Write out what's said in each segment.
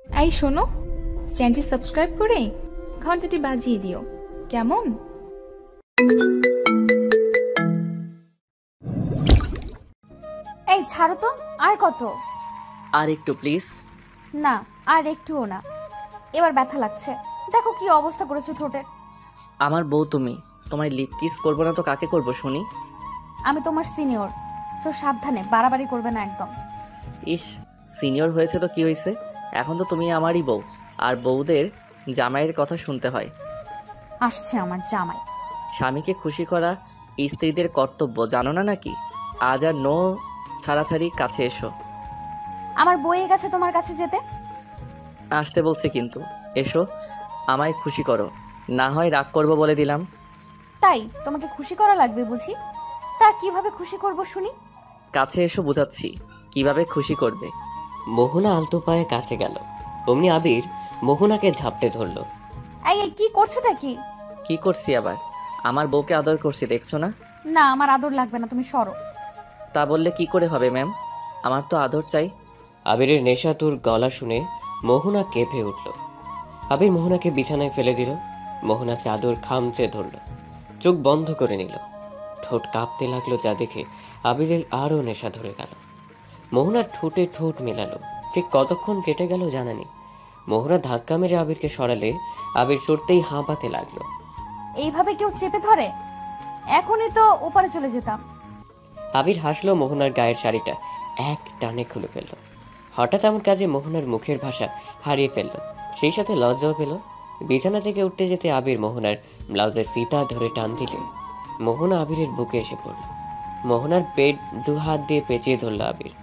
এই শোনো, চ্যানেলটি সাবস্ক্রাইব করে ঘন্টাটি বাজিয়ে দিও, কেমন? এই ছাড়ো তো, আর কত? আর একটু প্লিজ। না, আর একটুও না। এবার ব্যথা লাগছে, দেখো কি অবস্থা করেছো ঠোঁটের। আমার বউ তুমি, তোমায় লিপ কিস করবো না তো কাকে করবো শুনি? আমি তোমার সিনিয়র, সো সাবধানে, বাড়াবাড়ি করবে না একদম। ইস, সিনিয়র হয়েছে তো কি হয়েছে, এখন তো তুমি আমারই বউ, আর বউদের জামাইয়ের কথা শুনতে হয়। আসছে আমার জামাই। স্বামীকে খুশি করা স্ত্রীদের কর্তব্য, জানো না নাকি? আজ আর নো ছাড়াছাড়ি, কাছে এসো। আমার বইয়ে গেছে তোমার কাছে যেতে। আসতে বলছে কিন্তু, এসো, আমায় খুশি করো, না হয় রাগ করবো বলে দিলাম। তাই তোমাকে খুশি করা লাগবে বুঝি? তা কিভাবে খুশি করব শুনি? কাছে এসো, বুঝাচ্ছি কিভাবে খুশি করবে। মোহনা আলতো পায়ে কাছে গেল, অমনি আবির মোহনাকে ঝাপটে ধরল। এই এই, কি করছোটা কি? কি করছি আবার? আমার বউকে আদর করছি, দেখছো না? না, আমার আদর লাগবে না, তুমি সরো। তা বললে কি করে হবে ম্যাম, আমার তো আদর চাই। আবিরের নেশাতুর গলা শুনে মোহনা কেঁপে উঠল। আবির মোহনাকে বিছানায় ফেলে দিল। মোহনা চাদর খামচে ধরল, চোখ বন্ধ করে নিল। ঠোঁট কাঁপতে লাগলো, যা দেখে আবিরের আরও নেশা ধরে গেল। মোহনার ঠোঁটে ঠোঁট মেলালো, ঠিক কতক্ষণ কেটে গেল জানা নেই। মোহনা ধাক্কা মেরে আবিরকে সরালে আবির সরতেই হাঁপাতে লাগলো। এইভাবে কেউ চেপে ধরে? এখনই তো ওপারে চলে যেতাম। আবির হাসলো, মোহনার গায়ের শাড়িটা এক টানে খুলে ফেলল। হঠাৎ এমন কাজে মোহনার মুখের ভাষা হারিয়ে ফেলল, সেই সাথে লজ্জাও পেল। বিছানা থেকে উঠতে যেতে আবির মোহনার ব্লাউজের ফিতা ধরে টান দিলে মোহনা আবিরের বুকে এসে পড়ল। মোহনার পেট দু হাত দিয়ে পেঁচিয়ে ধরল আবির,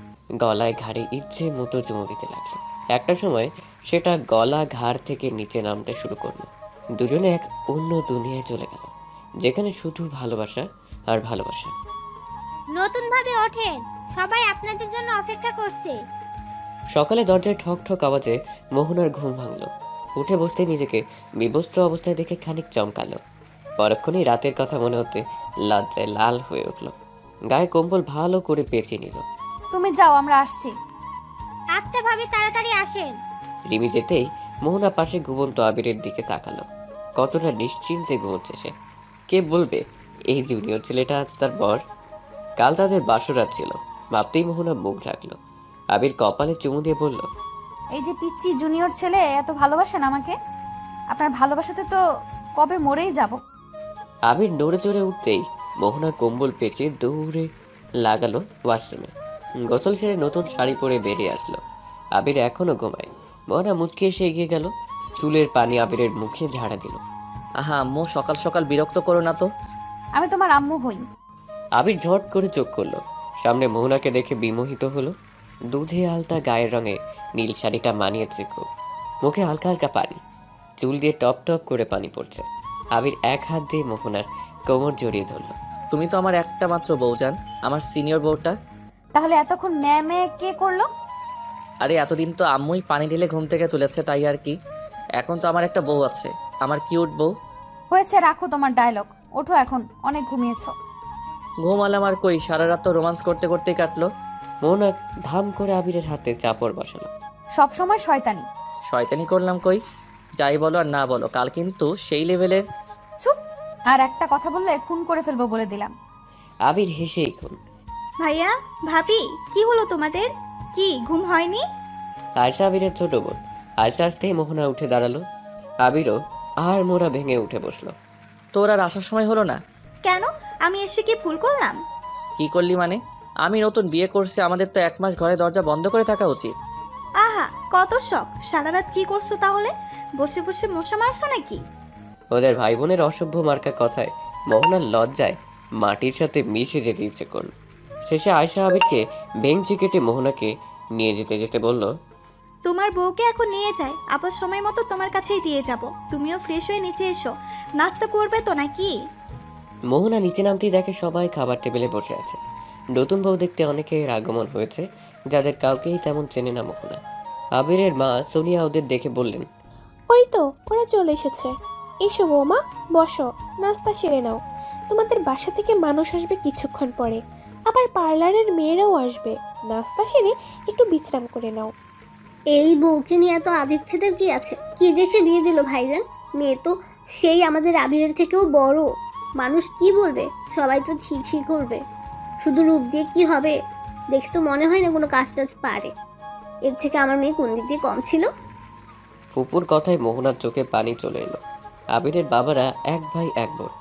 গলায় ঘাড়ে ইচ্ছে মতো চুমু দিতে লাগলো। একটা সময় সেটা গলা ঘাড় থেকে নিচে নামতে শুরু করলো। দুজনে এক অন্য দুনিয়ায় চলে গেল, যেখানে শুধু ভালোবাসা আর ভালোবাসা। নতুন ভাবে ওঠেন, সবাই আপনাদের জন্য অপেক্ষা করছে। সকালে দরজায় ঠক ঠক আওয়াজে মোহনার ঘুম ভাঙল। উঠে বসতে নিজেকে বিবস্ত্র অবস্থায় দেখে খানিক চমকালো। পরক্ষণেই রাতের কথা মনে হতে লজ্জায় লাল হয়ে উঠল। গায়ে কম্বল ভালো করে পেঁচিয়ে নিল। তুমি যাও, আমরা আসছি। আচ্ছা ভাবি, তাড়াতাড়ি আসেন। রিমি যেতেই মোহনা পাশে ঘুমন্ত আবিরের দিকে তাকালো। কতটা নিশ্চিন্তে ঘুমোচ্ছে সে। কে বলবে এই জুনিয়র ছেলেটা আজ তার বর? কাল তাদের বাসরাত ছিল, ভাবতেই মোহনা মুখ ঢাকলো। আবির কপালে চুমু দিয়ে বলল, এই যে পিচ্চি জুনিয়র ছেলে এত ভালোবাসেন আমাকে, আপনার ভালোবাসাতে তো কবে মরেই যাব। আবির নড়ে চড়ে উঠতেই মোহনা কম্বল পেঁচিয়ে দৌড়ে লাগালো ওয়াশরুমে। গোসল সেরে নতুন শাড়ি পরে বেরিয়ে আসলো। আবির এখনো ঘুমায়। মোহনা মুচকে এসে এগিয়ে গেল, চুলের পানি আবিরের মুখে ঝাড়া দিল। আহা আম্মু, সকাল সকাল বিরক্ত করো না তো। আমি তোমার আম্মু হই। আবির ঝট করে চোখ করলো, সামনে মোহনাকে দেখে বিমোহিত হলো। দুধে আলতা গায়ের রঙে নীল শাড়িটা মানিয়েছে খুব। মুখে হালকা হালকা পানি, চুল দিয়ে টপ টপ করে পানি পড়ছে। আবির এক হাত দিয়ে মোহনার কোমর জড়িয়ে ধরল। তুমি তো আমার একটা মাত্র বউজান, আমার সিনিয়র বউটা। তাহলে এতক্ষণ ম্যামে কে করলো? আরে এতদিন তো আম্মুই পানি ঢেলে ঘুম থেকে তুলেছে, তাই আর কি। এখন তো আমার একটা বউ আছে, আমার কিউট বউ। হয়েছে, রাখো তোমার ডায়লগ, ওঠো এখন, অনেক ঘুমিয়েছো। ঘুমালাম আর কই, সারা রাত তো রোমান্স করতে করতেই কাটলো। মোহনা ধাম করে আবিরের হাতে চাপড় বসালো। সব সময় শয়তানি। শয়তানি করলাম কই? যাই বলো আর না বলো, কাল কিন্তু সেই লেভেলের। চুপ, আর একটা কথা বললে খুন করে ফেলবো বলে দিলাম। আবির হেসেই খুন। ভাইয়া, ভাবি, কি হলো তোমাদের? কি ঘুম হয়নি? আয়শা আবিরের ছোট বোন। আয়শা আসতেই মোহনা উঠে দাঁড়ালো। আবিরও আর মোড়া ভেঙে উঠে বসলো। তোর আর আসার সময় হলো না? কেন, আমি এসে কি ভুল করলাম? কি করলি মানে? আমি নতুন বিয়ে করছি, আমাদের তো 1 মাস ঘরে দরজা বন্ধ করে থাকা উচিত। আহা, কত শখ! সারা রাত কি করছো তাহলে? বসে বসে মশা মারছো নাকি? ওদের ভাই বোনের অসভ্য মার্কা কথায় মোহনার লজ্জায় মাটির সাথে মিশে যেতে ইচ্ছে করল। শেষে আয়শা আবিরকে বেঞ্চি কেটে মোহনাকে নিয়ে যেতে যেতে বলল, তোমার বউকে এখন নিয়ে যাই, আবার সময় মতো তোমার কাছেই দিয়ে যাব। তুমিও ফ্রেশ হয়ে নিচে এসো, নাস্তা করবে তো নাকি? মোহনা নিচে নামতেই দেখে সবাই খাবার টেবিলে বসে আছে। নতুন বউ দেখতে অনেকের আগমন হয়েছে, যাদের কাউকেই তেমন চেনে না মোহনা। আবিরের মা সোনিয়া ওদের দেখে বললেন, ওই তো ওরা চলে এসেছে। এসো বৌমা, বসো, নাস্তা সেরে নাও। তোমাদের বাসা থেকে মানুষ আসবে কিছুক্ষণ পরে, আবার পার্লারের মেয়েরাও আসবে। নাস্তা সেরে একটু বিশ্রাম করে নাও। এই বউকে নিয়ে এত আদিক্ষেতার কি আছে? কি দেখে বিয়ে দিল ভাইজান? মেয়ে তো সেই আমাদের আবিরের থেকেও বড়। মানুষ কি বলবে? সবাই তো ছি ছি করবে। শুধু রূপ দিয়ে কি হবে? দেখে তো মনে হয় না কোনো কাজ টাজ পারে। এর থেকে আমার মেয়ে কোন দিক দিয়ে কম ছিল? ফুপুর কথায় মোহনার চোখে পানি চলে এলো। আবিরের বাবারা এক ভাই এক বোন।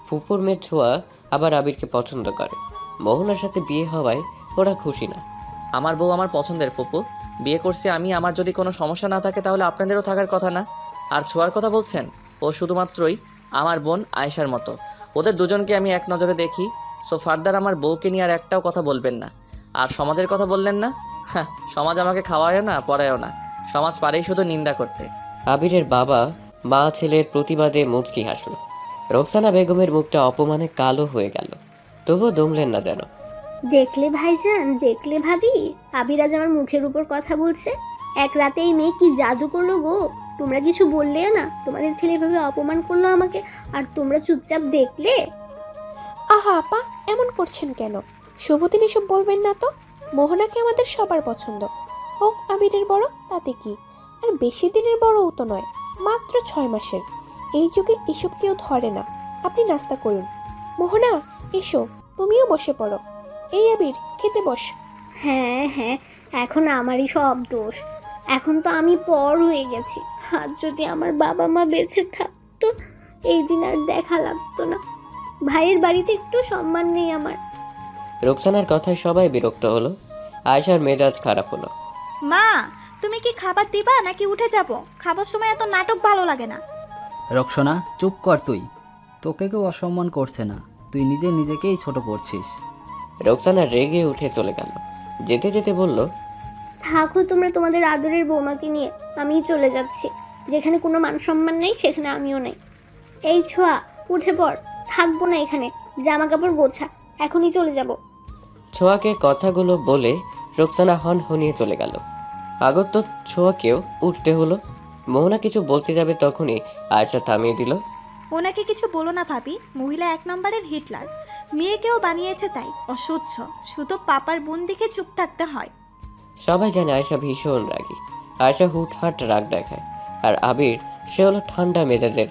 ফুপুর মেয়ের ছোঁয়া আবার আবিরকে পছন্দ করে। মোহনার সাথে বিয়ে হওয়ায় ওরা খুশি না। আমার বউ আমার পছন্দের ফুপু, বিয়ে করছি আমি, আমার যদি কোনো সমস্যা না থাকে তাহলে আপনাদেরও থাকার কথা না? আর ছোঁয়ার কথা বলছেন, ও শুধুমাত্রই আমার বোন আয়েশার মতো। ওদের দুজনকে আমি এক নজরে দেখি। সো ফার্দার আমার বউকে নিয়ে আর একটাও কথা বলবেন না। আর সমাজের কথা বললেন না, হ্যাঁ, সমাজ আমাকে খাওয়ায়ও না পড়ায়ও না, সমাজ পারেই শুধু নিন্দা করতে। আবিরের বাবা মা ছেলের প্রতিবাদে মুচকি হাসল। রোকসানা বেগমের মুখটা অপমানে কালো হয়ে গেল, তবুও দমলেন না যেন। দেখলে ভাইজান, দেখলে ভাবি, আবির আজ আমার মুখের উপর কথা বলছে। এক রাতে এই মেয়ে কি জাদু করলো গো! তোমরা কিছু বললেও না, তোমাদের ছেলে এভাবে অপমান করলো আমাকে, আর তোমরা চুপচাপ দেখলে। আহা আপা, এমন করছেন কেন? শুভদিন এসব বলবেন না তো। মোহনাকে আমাদের সবার পছন্দ, হোক আবিরের বড় তাতে কি। আর বেশি দিনের বড়ও তো নয়, মাত্র 6 মাসের। এই যুগে এসব কেউ ধরে না। আপনি নাস্তা করুন। মোহনা এসো, তুমিও বসে পড়ো। এই আবির, খেতে বস। হ্যাঁ হ্যাঁ, এখন আমারই সব দোষ। এখন তো আমি পর হয়ে গেছি। আর যদি আমার বাবা মা বেঁচে থাকতো, এই দিন আর দেখা লাগতো না। ভাইয়ের বাড়িতে একটু সম্মান নেই আমার। রোকসানার কথায় সবাই বিরক্ত হলো। আয়েশার মেজাজ খারাপ হলো। মা, তুমি কি খাবার দিবা নাকি উঠে যাব? খাবার সময় এত নাটক ভালো লাগে না। রোকসানা, চুপ কর তুই। তোকে কেউ অসম্মান করছে না, তুই নিজে নিজেকেই ছোট করছিস। রোকসানা রেগে উঠে চলে গেল। যেতে যেতে বলল, থাকো তোমরা তোমাদের আদরের বৌমাকে নিয়ে, আমি চলে যাচ্ছি। যেখানে কোনো মান সম্মান নেই সেখানে আমিও নেই। এই ছোঁয়া, উঠে পড়। থাকবো না এখানে, জামা কাপড় গোছা, এখনই চলে যাব। ছোঁয়াকে কথাগুলো বলে রোকসানা হনহনিয়ে চলে গেল। আগত ছোঁয়াকেও উঠতে হলো। মোহনা কিছু বলতে যাবে তখনই আয়েশা থামিয়ে দিল। ওনাকে কিছু বলো না ভাবি, মহিলা 1 নম্বরের হিটলার। মেয়েকেও বানিয়েছে তাই, অসহ্য। শুধু পাপার বোন দেখে চুপ থাকতে হয়। সবাই জানে আয়েশা ভীষণ রাগী। আয়েশা হুটহাট রাগ দেখায়। আর আবির, সে হলো ঠান্ডা মেজাজের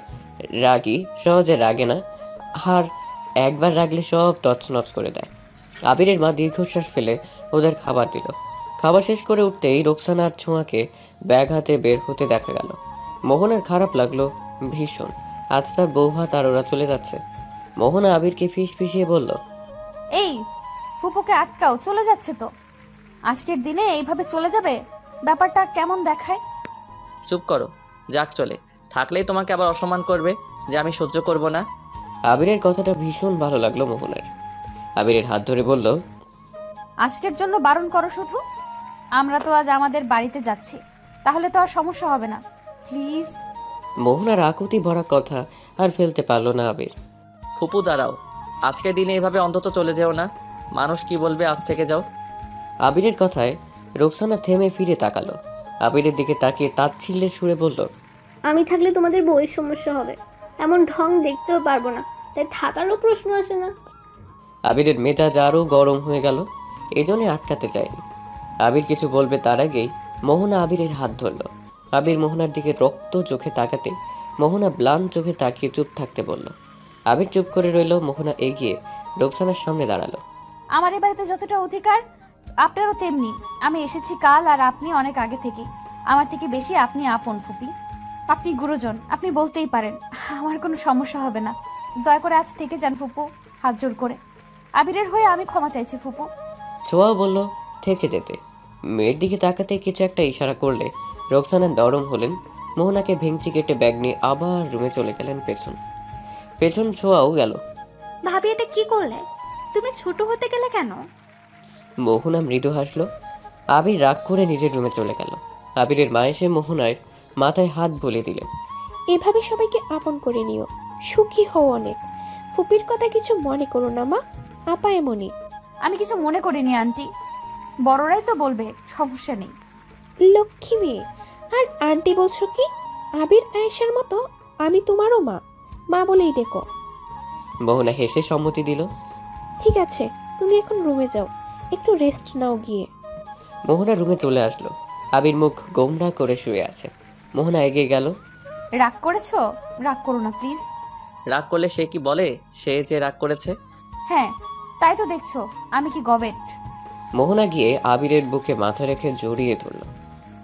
রাগী, সহজে রাগে না। আর একবার রাগলে সব তছনছ করে দেয়। আবিরের মা দীর্ঘশ্বাস ফেলে ওদের খাবার দিল। খাবার শেষ করে উঠতেই রোকসানা আর ছোঁয়াকে ব্যাগ হাতে বের হতে দেখা গেল। মোহনের খারাপ লাগলো ভীষণ। আজ তার বউ ভাত আর ওরা চলে যাচ্ছে। মোহনা আবিরকে ফিসফিসিয়ে বলল, এই ফুপুকে আটকাও, চলে যাচ্ছে তো। আজকের দিনে এইভাবে চলে যাবে, ব্যাপারটা কেমন দেখায়। চুপ করো, যাক চলে। থাকলেই তোমাকে আবার অসম্মান করবে, যে আমি সহ্য করব না। আবিরের কথাটা ভীষণ ভালো লাগলো মোহনের। আবিরের হাত ধরে বলল, আজকের জন্য বারণ করো শুধু। আমরা তো আজ আমাদের বাড়িতে যাচ্ছি, তাহলে তো আর সমস্যা হবে না, প্লিজ। মোহনার আকুতি ভরা কথা আর ফেলতে পারলো না আবির। ফুপু দাঁড়াও, আজকের দিনে এভাবে অন্তত চলে যেও না। মানুষ কি বলবে, আজ থেকে যাও। আবিরের কথায় রোকসানা থেমে ফিরে তাকালো। আবিরের দিকে তাকিয়ে তাচ্ছিল্যের সুরে বলল, আমি থাকলে তোমাদের বউয়ের সমস্যা হবে, এমন ঢং দেখতেও পারবো না, তাই থাকারও প্রশ্ন আসে না। আবিরের মেজাজ আরও গরম হয়ে গেল। এজন্য আটকাতে চায়নি। আবির কিছু বলবে তার আগেই মোহনা আবিরের হাত ধরল। আবির মোহনার দিকে রক্ত চোখে তাকাতে মোহনা ব্লান চোখে তাকিয়ে চুপ থাকতে বলল। আবির চুপ করে রইল। মোহনা এগিয়ে রোকসানার সামনে দাঁড়ালো। আমার এ বাড়িতে যতটা অধিকার, আপনারও তেমনি। আমি এসেছি কাল, আর আপনি অনেক আগে থেকে। আমার থেকে বেশি আপনি আপন ফুপি। আপনি গুরুজন, আপনি বলতেই পারেন। আমার কোনো সমস্যা হবে না। দয়া করে আজ থেকে যান ফুপু, হাত জোর করে। আবিরের হয়ে আমি ক্ষমা চাইছি ফুপু। ছোঁয়াও বলল থেকে যেতে। মেয়ের দিকে তাকাতে কিছু একটা ইশারা করলে রোকসানা নরম হলেন। মোহনাকে ভেঙচি কেটে ব্যাগ নিয়ে আবার রুমে চলে গেলেন পেছন ছোঁয়াও গেল। ভাবি, এটা কি করলে? তুমি ছোট হতে গেলে কেন? মোহনা মৃদু হাসলো। আবির রাগ করে নিজের রুমে চলে গেল। আবিরের মা এসে মোহনার মাথায় হাত বুলিয়ে দিলেন। এভাবে সবাইকে আপন করে নিও, সুখী হও অনেক। ফুপির কথা কিছু মনে করো না মা, আপা এমনই। আমি কিছু মনে করিনি আন্টি, বড়রাই তো বলবে, সমস্যা নেই। লক্ষ্মী মেয়ে। আর আন্টি বলছো কি? আবির আয়েশার মতো আমি তোমারও মা, মা বলেই ডেকো। মোহনা হেসে সম্মতি দিল। ঠিক আছে, তুমি এখন রুমে যাও, একটু রেস্ট নাও গিয়ে। মোহনা রুমে চলে আসলো। আবির মুখ গোমড়া করে শুয়ে আছে। মোহনা এগিয়ে গেল। রাগ করেছো? রাগ করো না প্লিজ। রাগ করলে সে কি বলে সে যে রাগ করেছে? হ্যাঁ, তাই তো দেখছো, আমি কি গবেট? মোহনা গিয়ে আবিরের বুকে মাথা রেখে জড়িয়ে ধরল।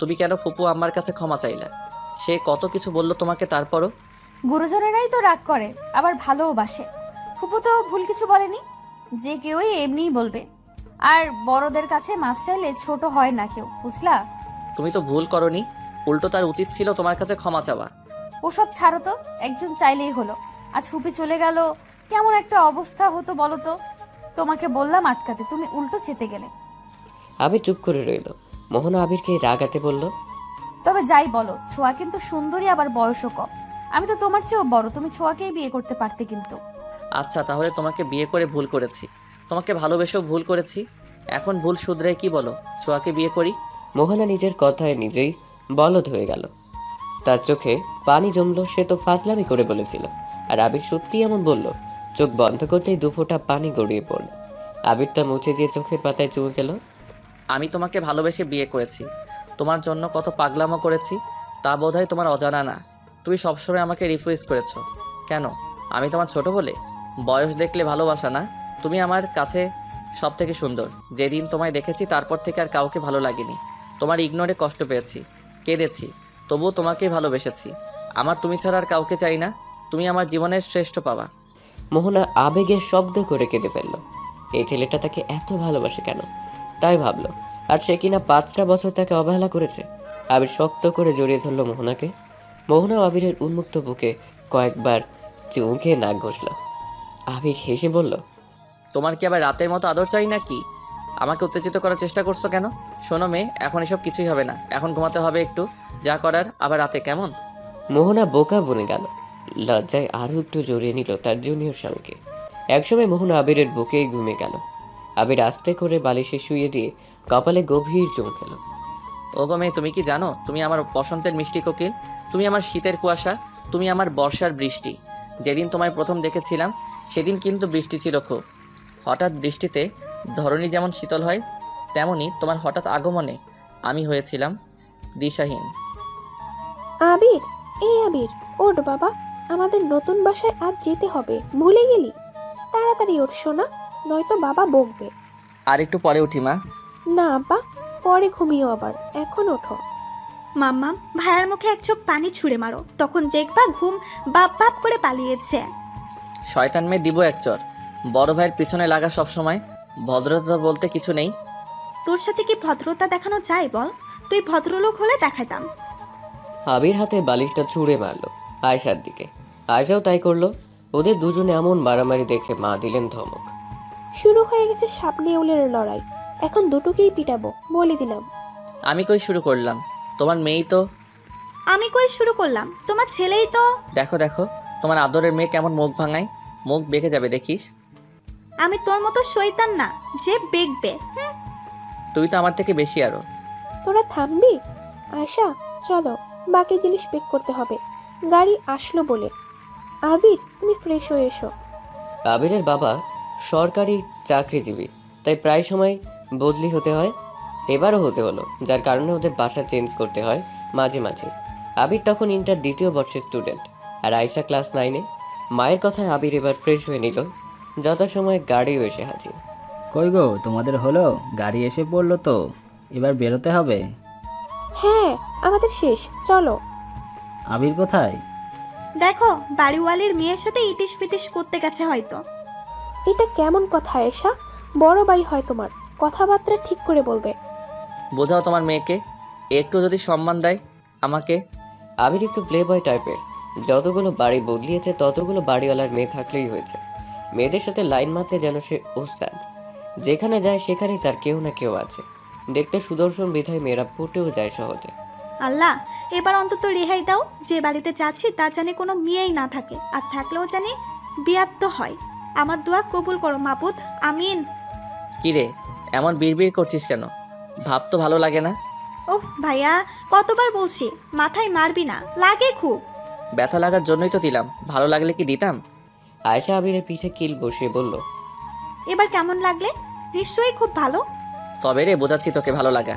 তুমি কেন ফুপু আমার কাছে ক্ষমা চাইলা? সে কত কিছু বলল তোমাকে, তারপরও? গুরুজনেরাই তো রাগ করে, আবার ভালোবাসে। ফুপু তো ভুল কিছু বলেনি, যে কেউই এমনিই বলবে। আর বড়দের কাছে মাফ চাইলে ছোট হয় না কেউ, বুঝলা? তুমি তো ভুল করনি, উল্টো তার উচিত ছিল তোমার কাছে ক্ষমা চাওয়া। ওসব ছাড়ো তো, একজন চাইলেই হলো। আজ ফুপি চলে গেল, কেমন একটা অবস্থা হতো বলো তো? তোমাকে বললাম আটকাতে, তুমি উল্টো চেতে গেলে। আবির চুপ করে রইল। মোহনা আবিরকে রাগাতে বলল, তবে যাই বলো, ছোঁয়া কিন্তু সুন্দরী, আবার বয়সও কম। আমি তো তোমার চেয়েও বড়, তুমি ছোঁয়াকেই বিয়ে করতে পারতে কিন্তু। আচ্ছা, তাহলে তোমাকে বিয়ে করে ভুল করেছি, তোমাকে ভালোবেসেও ভুল করেছি। এখন ভুল শুধরে কি বলো, ছোঁয়াকে বিয়ে করি? মোহনা নিজের কথায় নিজেই বলদ হয়ে গেল। তার চোখে পানি জমলো। সে তো ফাজলামি করে বলেছিল, আর আবির সত্যি এমন বলল। চোখ বন্ধ করতেই দুফোঁটা পানি গড়িয়ে পড়ল। আবির তা মুছে দিয়ে চোখের পাতায় চুমু খেল। আমি তোমাকে ভালোবেসে বিয়ে করেছি, তোমার জন্য কত পাগলামো করেছি তা বোধহয় তোমার অজানা না। তুমি সবসময় আমাকে রিফিউজ করেছো কেন? আমি তোমার ছোট বলে? বয়স দেখলে ভালোবাসা না? তুমি আমার কাছে সব থেকে সুন্দর। যেদিন তোমায় দেখেছি তারপর থেকে আর কাউকে ভালো লাগেনি। তোমার ইগনোরে কষ্ট পেয়েছি, কেঁদেছি, তবুও তোমাকেই ভালোবেসেছি। আমার তুমি ছাড়া আর কাউকে চাই না, তুমি আমার জীবনের শ্রেষ্ঠ পাওয়া। মোহনা আবেগে শব্দ করে কেঁদে ফেলল। এই ছেলেটা তাকে এত ভালোবাসে কেন, তাই ভাবল। আর সে কিনা 5টা বছর তাকে অবহেলা করেছে। আবির শক্ত করে জড়িয়ে ধরল মোহনাকে। মোহনা আবিরের উন্মুক্ত বুকে কয়েকবার চুমু খেয়ে নাক ঘষল। আবির হেসে বলল, তোমার কি আবার রাতের মতো আদর চাই নাকি? আমাকে উত্তেজিত করার চেষ্টা করছো কেন? শোনো মেয়ে, এখন এসব কিছুই হবে না, এখন ঘুমাতে হবে একটু, যা করার। আবার রাতে কেমন? মোহনা বোকা বনে গেল। লজ্জায় আরও একটু জড়িয়ে নিল তার জুনিয়র স্বামীকে। একসময় মোহনা আবিরের বুকেই ঘুমিয়ে গেল। আবির আস্তে করে বালিশে শুয়ে দিয়ে কপালে গভীর চুমু খেল। ওগো মেয়ে, তুমি কি জানো তুমি আমার বসন্তের মিষ্টি কোকিল, তুমি আমার শীতের কুয়াশা, তুমি আমার বর্ষার বৃষ্টি। যেদিন তোমায় প্রথম দেখেছিলাম সেদিন কিন্তু বৃষ্টি ছিল খুব। হঠাৎ বৃষ্টিতে ধরণী যেমন শীতল হয়, তেমনি তোমার হঠাৎ আগমনে আমি হয়েছিলাম দিশাহীন। আবির, এই আবির, ওঠ বাবা, আমাদের নতুন বাসায় আজ যেতে হবে, ভুলে গেলি? তাড়াতাড়ি ওঠ সোনা, নয়তো বাবা বকবে। আর একটু পরে উঠি মা। না আব্বা, পরে ঘুমিও আবার, এখন ওঠো। মাম্মা, ভাইয়ার মুখে এক চোখ পানি ছুঁড়ে মারো, তখন দেখবা ঘুম বাপ বাপ করে পালিয়েছে। শয়তান মেয়ে, দিব এক চর। বড় ভাইয়ের পিছনে লাগা সব সময়, ভদ্রতা বলতে কিছু নেই। তোর সাথে কি ভদ্রতা দেখানো যায় বল? তুই ভদ্রলোক হলে দেখাতাম। আবির হাতে বালিশটা ছুঁড়ে মারল আয়েশার দিকে। আয়েশাও তাই করলো। ওদের দুজনে এমন মারামারি দেখে মা দিলেন ধমক। শুরু হয়ে গেছে সাপ নেউলের লড়াই, এখন দুটোকেই পিটাবো, বলে দিলাম। আমি কই শুরু করলাম, তোমার মেয়েই তো। আমি কই শুরু করলাম, তোমার ছেলেই তো। দেখো দেখো তোমার আদরের মেয়ে কেমন মুখ ভাঙায়, মুখ বেঁকে যাবে দেখিস। আমি তোর মতো শয়তান না যে বেগবে। তুই তো আমার থেকে বেশি আরো। তোরা থামবি? আয়শা, চলো, বাকি জিনিস পেক করতে হবে, গাড়ি আসলো বলে। আবির, তুমি ফ্রেশ হয়ে এসো। আবিরের বাবা সরকারি চাকরিজীবী, তাই প্রায় সময় বদলি হতে হয়। এবারও হতে হলো, যার কারণে ওদের বাসা চেঞ্জ করতে হয় মাঝে মাঝে। আবির তখন ইন্টার 2য় বর্ষের স্টুডেন্ট, আর আয়েশা ক্লাস 9-এ। মায়ের কথায় আবির এবার ফ্রেশ হয়ে নিল। যথাসময়ে গাড়িও এসে হাজির। কই গো, তোমাদের হলো? গাড়ি এসে পড়লো তো, এবার বেরোতে হবে। হ্যাঁ, আমাদের শেষ, চলো। আবির কোথায়? দেখো, বাড়িওয়ালির মেয়ের সাথে ইটিস ফিটিস করতে গেছে হয়তো। এটা কেমন কথা আয়েশা? বড় ভাই হয় তোমার, কথাবার্তা ঠিক করে বলবে। বোঝাও তোমার মেয়েকে, একটু যদি সম্মান দেয় আমাকে। আবির একটু প্লে বয় টাইপের। যতগুলো বাড়ি বদলিয়েছে ততগুলো বাড়িওয়ালার মেয়ে থাকলেই হয়েছে। মেয়েদের সাথে লাইন মারতে যেন সে ওস্তাদ। যেখানে যায় সেখানেই তার কেউ না কেউ আছে। দেখতে সুদর্শন বিধায় মেয়েরা পটেও যায় সহজে। আল্লাহ, এবার অন্তত রেহাই দাও। যে বাড়িতে যাচ্ছি তা জানি কোনো মেয়েই না থাকে, আর থাকলেও জানি বিয়াত্ত হয়। আমার দোয়া কবুল করো মাবুদ, আমিন। কিরে, এমন বিড়বিড় করছিস কেন? ভাব তো ভালো লাগে না? ওহ ভাইয়া, কতবার বলছি মাথায় মারবি না, লাগে খুব। ব্যথা লাগার জন্যই তো দিলাম, ভালো লাগলে কি দিতাম? আয়েশা আবিরের পিঠে কিল বসিয়ে বলল, এবার কেমন লাগলে? নিশ্চয়ই খুব ভালো। তবে রে, বোঝাচ্ছি তোকে ভালো লাগা।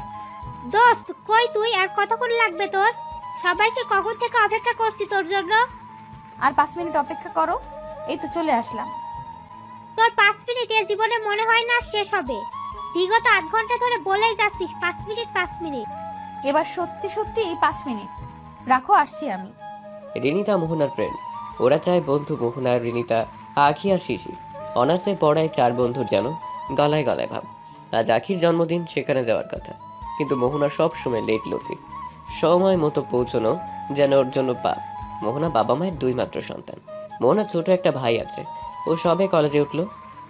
দোস্ত কই তুই? আর কতক্ষণ লাগবে তোর? সবাই সে কখন থেকে অপেক্ষা করছি তোর জন্য। আর 5 মিনিট অপেক্ষা করো, এই তো চলে আসলাম। তোর 5 মিনিট এ জীবনে মনে হয় না শেষ হবে। বিগত 8 ঘন্টা ধরে বলেই যাচ্ছিস 5 মিনিট 5 মিনিট। এবার সত্যি সত্যি 5 মিনিট রাখো, আসছি আমি। রিনিতা মোহনার ফ্রেন্ড। ওরা চায় বন্ধু মোহনা, রিনিতা, আখি আর শিশির। অনার্সে পড়ায় 4 বন্ধুর যেন গলায় গলায় ভাব। আজ আখির জন্মদিন, সেখানে যাওয়ার কথা, কিন্তু মোহনা সব সময় লেট লতিফ। সময় মতো পৌঁছানো যেন ওর জন্য পাপ। মোহনা বাবা মায়ের 2 মাত্র সন্তান। মোহনার ছোট একটা ভাই আছে, ও সবে কলেজে উঠলো।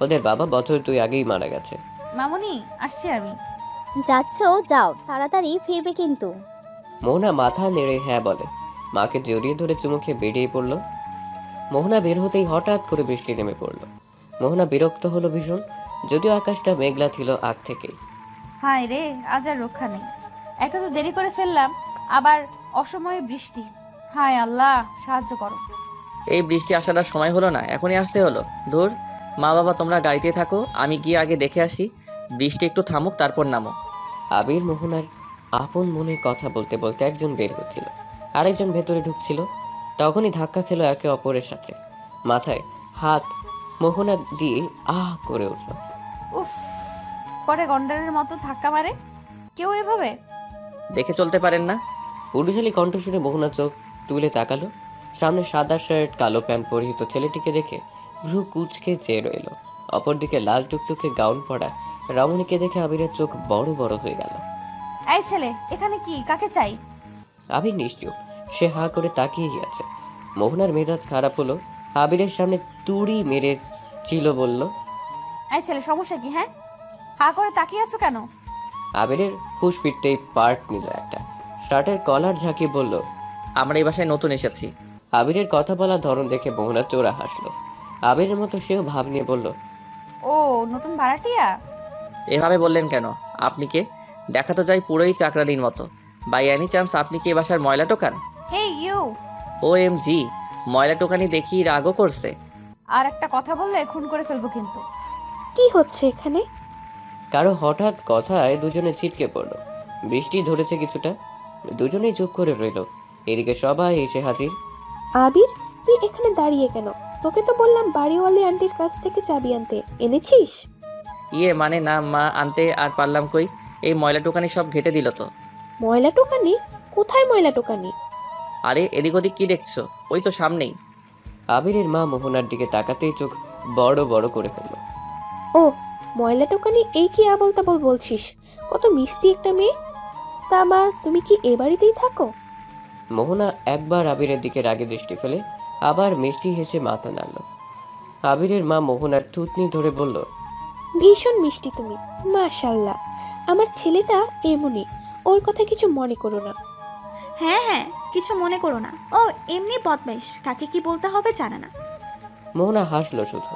ওদের বাবা বছর 2 আগেই মারা গেছে। মামুনি, আসছি আমি। যাচ্ছ? যাও, তাড়াতাড়ি ফিরবে কিন্তু। মোহনা মাথা নেড়ে হ্যাঁ বলে। মাকে জড়িয়ে ধরে চুমু খেয়ে বেরিয়ে পড়ল। মোহনা বের হতেই হঠাৎ করে বৃষ্টি নেমে পড়ল। মোহনা বিরক্ত হলো ভীষণ, যদিও আকাশটা মেঘলা ছিল আগ থেকেই। হায় রে, আজ আর রক্ষা নেই। একে তো দেরি করে ফেললাম, আবার অসময়ে বৃষ্টি। হায় আল্লাহ, সাহায্য করো। এই বৃষ্টি আসার আর সময় হলো না, এখনই আসতে হলো। ধুর, মা বাবা তোমরা গাড়িতে থাকো, আমি গিয়ে আগে দেখে আসি। বৃষ্টি একটু থামুক, তারপর নামো। আবির মোহনার আপন মনে কথা বলতে বলতে একজন বের হচ্ছিল, আরেকজন ভেতরে ঢুকছিল। তখনই ধাক্কা খেলো একে অপরের সাথে। মাথায় হাত মোহনা দিয়ে আহ করে উঠল। উফ, করে গন্ডারের মতো ধাক্কা মারে কেউ এভাবে? দেখে চলতে পারেন না? পুরুষালী কণ্ঠ শুনে মোহনা চোখ তুলে তাকালো। সামনে সাদা শার্ট কালো প্যান্ট পরিহিত ছেলেটিকে দেখে ভ্রু কুচকে চেয়ে রইল। অপরদিকে লাল টুকটুকে গাউন পরা রমণীকে দেখে আবিরের চোখ বড় বড় হয়ে গেল। এই ছেলে, এখানে কি? কাকে চাই? আবির নিশ্চুপ, সে হা করে তাকিয়েই আছে। মোহনার মেজাজ খারাপ হলো। আবিরের সামনে তুড়ি মেরে ছিল বলল, এই ছেলে, সমস্যা কি? হ্যাঁ, হা করে তাকিয়ে আছো কেন? আবিরের হুশ ফিরতেই পার্ট নিল একটা। শার্টের কলার ঝাঁকিয়ে বলল, আমরা এই বাসায় নতুন এসেছি। আবিরের কথা বলার ধরন দেখে মোহনা চোরা হাসলো। আবিরের মতো সেও ভাব নিয়ে বলল, ও নতুন ভাড়াটিয়া? এভাবে বললেন কেন? আপনি কে? দেখা তো যায় পুরোই চাকরানির মতো। বাই এনি চান্স আপনি কি এ বাসার ময়লা টোকান? হে ইউ। OMG, ময়লা টোকানি দেখি রাগও করছে। আর একটা কথা বললে খুন করে ফেলবো কিন্তু। কি হচ্ছে এখানে? কারো হঠাৎ কথায় দুজনে ছিটকে পড়ল। বৃষ্টি ধরেছে কিছুটা, দুজনেই চুপ করে রইল। এদিকে সবাই এসে হাজির। আবির, তুই এখানে দাঁড়িয়ে কেন? তোকে তো বললাম বাড়িওয়ালি আন্টির কাছ থেকে চাবি আনতে, এনেছিস? ইয়ে মানে না মা, আনতে আর পারলাম কই, এই ময়লা টোকানি সব ঘেটে দিল তো। ময়লা টোকানি? কোথায় ময়লা টোকানি? আরে এদিক ওদিক কি দেখছো? ওই তো সামনেই। আবিরের মা মোহনার দিকে তাকাতেই চোখ বড় বড় করে ফেলল। ও, ময়লা টোকানি, এই কি আবল তাবল বলছিস? কত মিষ্টি একটা মেয়ে। তা মা, তুমি কি এ বাড়িতেই থাকো? মোহনা একবার আবিরের দিকে রাগে দৃষ্টি ফেলে আবার মিষ্টি হেসে মাথা নাড়ল। আবিরের মা মোহনার থুতনি ধরে বলল, ভীষণ মিষ্টি তুমি, মাশাল্লাহ। আমার ছেলেটা এমনই, ওর কথা কিছু মনে করো না। হ্যাঁ হ্যাঁ, কিছু মনে করো না, ও এমনি বদমাইশ, কাকে কি বলতে হবে জানে না। মোহনা হাসলো শুধু।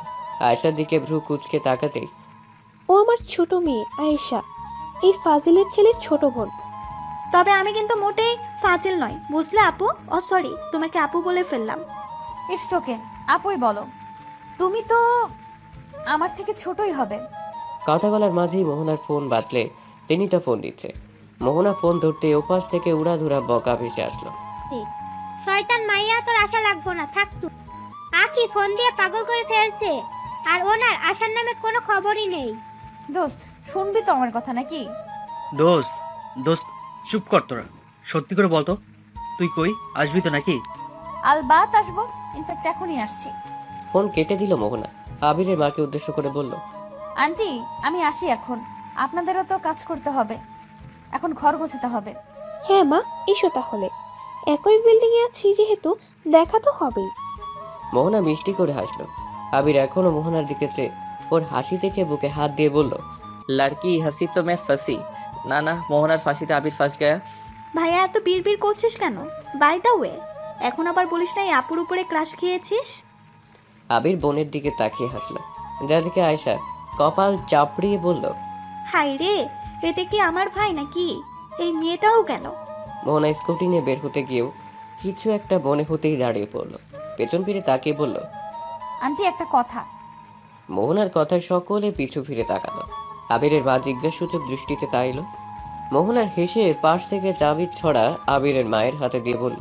আয়েশার দিকে ভ্রু কুচকে তাকাতেই, ও আমার ছোট মেয়ে আয়েশা, এই ফাজিলের ছেলের ছোট বোন। তবে আমি কিন্তু মোটেই ফাজিল নয়, বুঝলে আপু? ও সরি, তোমাকে আপু বলে ফেললাম। ইটস ওকে, আপুই বলো। তুমি তো আমার থেকে ছোটই হবে। কথা বলার মাঝেই মোহনার ফোন বাজলে রিনিতা ফোন দিচ্ছে। মোহনা ফোন ধরতে ওপাশ থেকে উড়াধুরা বকা ভেসে আসলো। শয়তান মাইয়া, তোর আশা লাগবো না, থাক তুই। আখি ফোন দিয়ে পাগল করে ফেলছে, আর ওনার আশার নামে কোনো খবরই নেই। দোস্ত, শুনবি তো আমার কথা নাকি? দোস্ত দোস্ত চুপ কর তোরা। সত্যি করে বলতো, তুই কই? আসবি তো নাকি? আলবাত আসবো, ইনফ্যাক্ট এখনই আসছি। ফোন কেটে দিল মোহনা। আবিরের মাকে উদ্দেশ্য করে বলল, আন্টি, আমি আসি এখন। আপনাদেরও তো কাজ করতে হবে, এখন ঘর গোছাতে হবে। হ্যাঁ মা, এসো তাহলে। একই বিল্ডিং এ আছি যেহেতু দেখা তো হবেই। মোহনা মিষ্টি করে হাসলো। আবির এখনো মোহনার দিকে চেয়ে ওর হাসি দেখে বুকে হাত দিয়ে বলল, লড়কি হাসি তো মে ফাঁসি। না না, মোহনার ফাঁসিতে আবির ফাঁস গয়া। ভাইয়া এত বিড়বিড় করছিস কেন? বাই দ্য ওয়ে, এখন আবার বলিস না এই আপুর উপরে ক্রাশ খেয়েছিস। আবির বোনের দিকে তাকিয়ে হাসলো, যা দেখে আয়েশা কপাল চাপড়িয়ে বলল, হাই রে, এটা কি আমার ভাই নাকি? এই মেয়েটাও কেন? মোহনা স্কুটি নিয়ে বের হতে গিয়েও কিছু একটা মনে হতেই দাঁড়িয়ে পড়লো। পেছন ফিরে তাকিয়ে বলল, আন্টি একটা কথা। মোহনার কথায় সকলে পিছু ফিরে তাকালো। আবিরের মা জিজ্ঞাসাসূচক দৃষ্টিতে তাইল। মোহনার হেসে পাশ থেকে চাবি ছড়া আবিরের মায়ের হাতে দিয়ে বলল,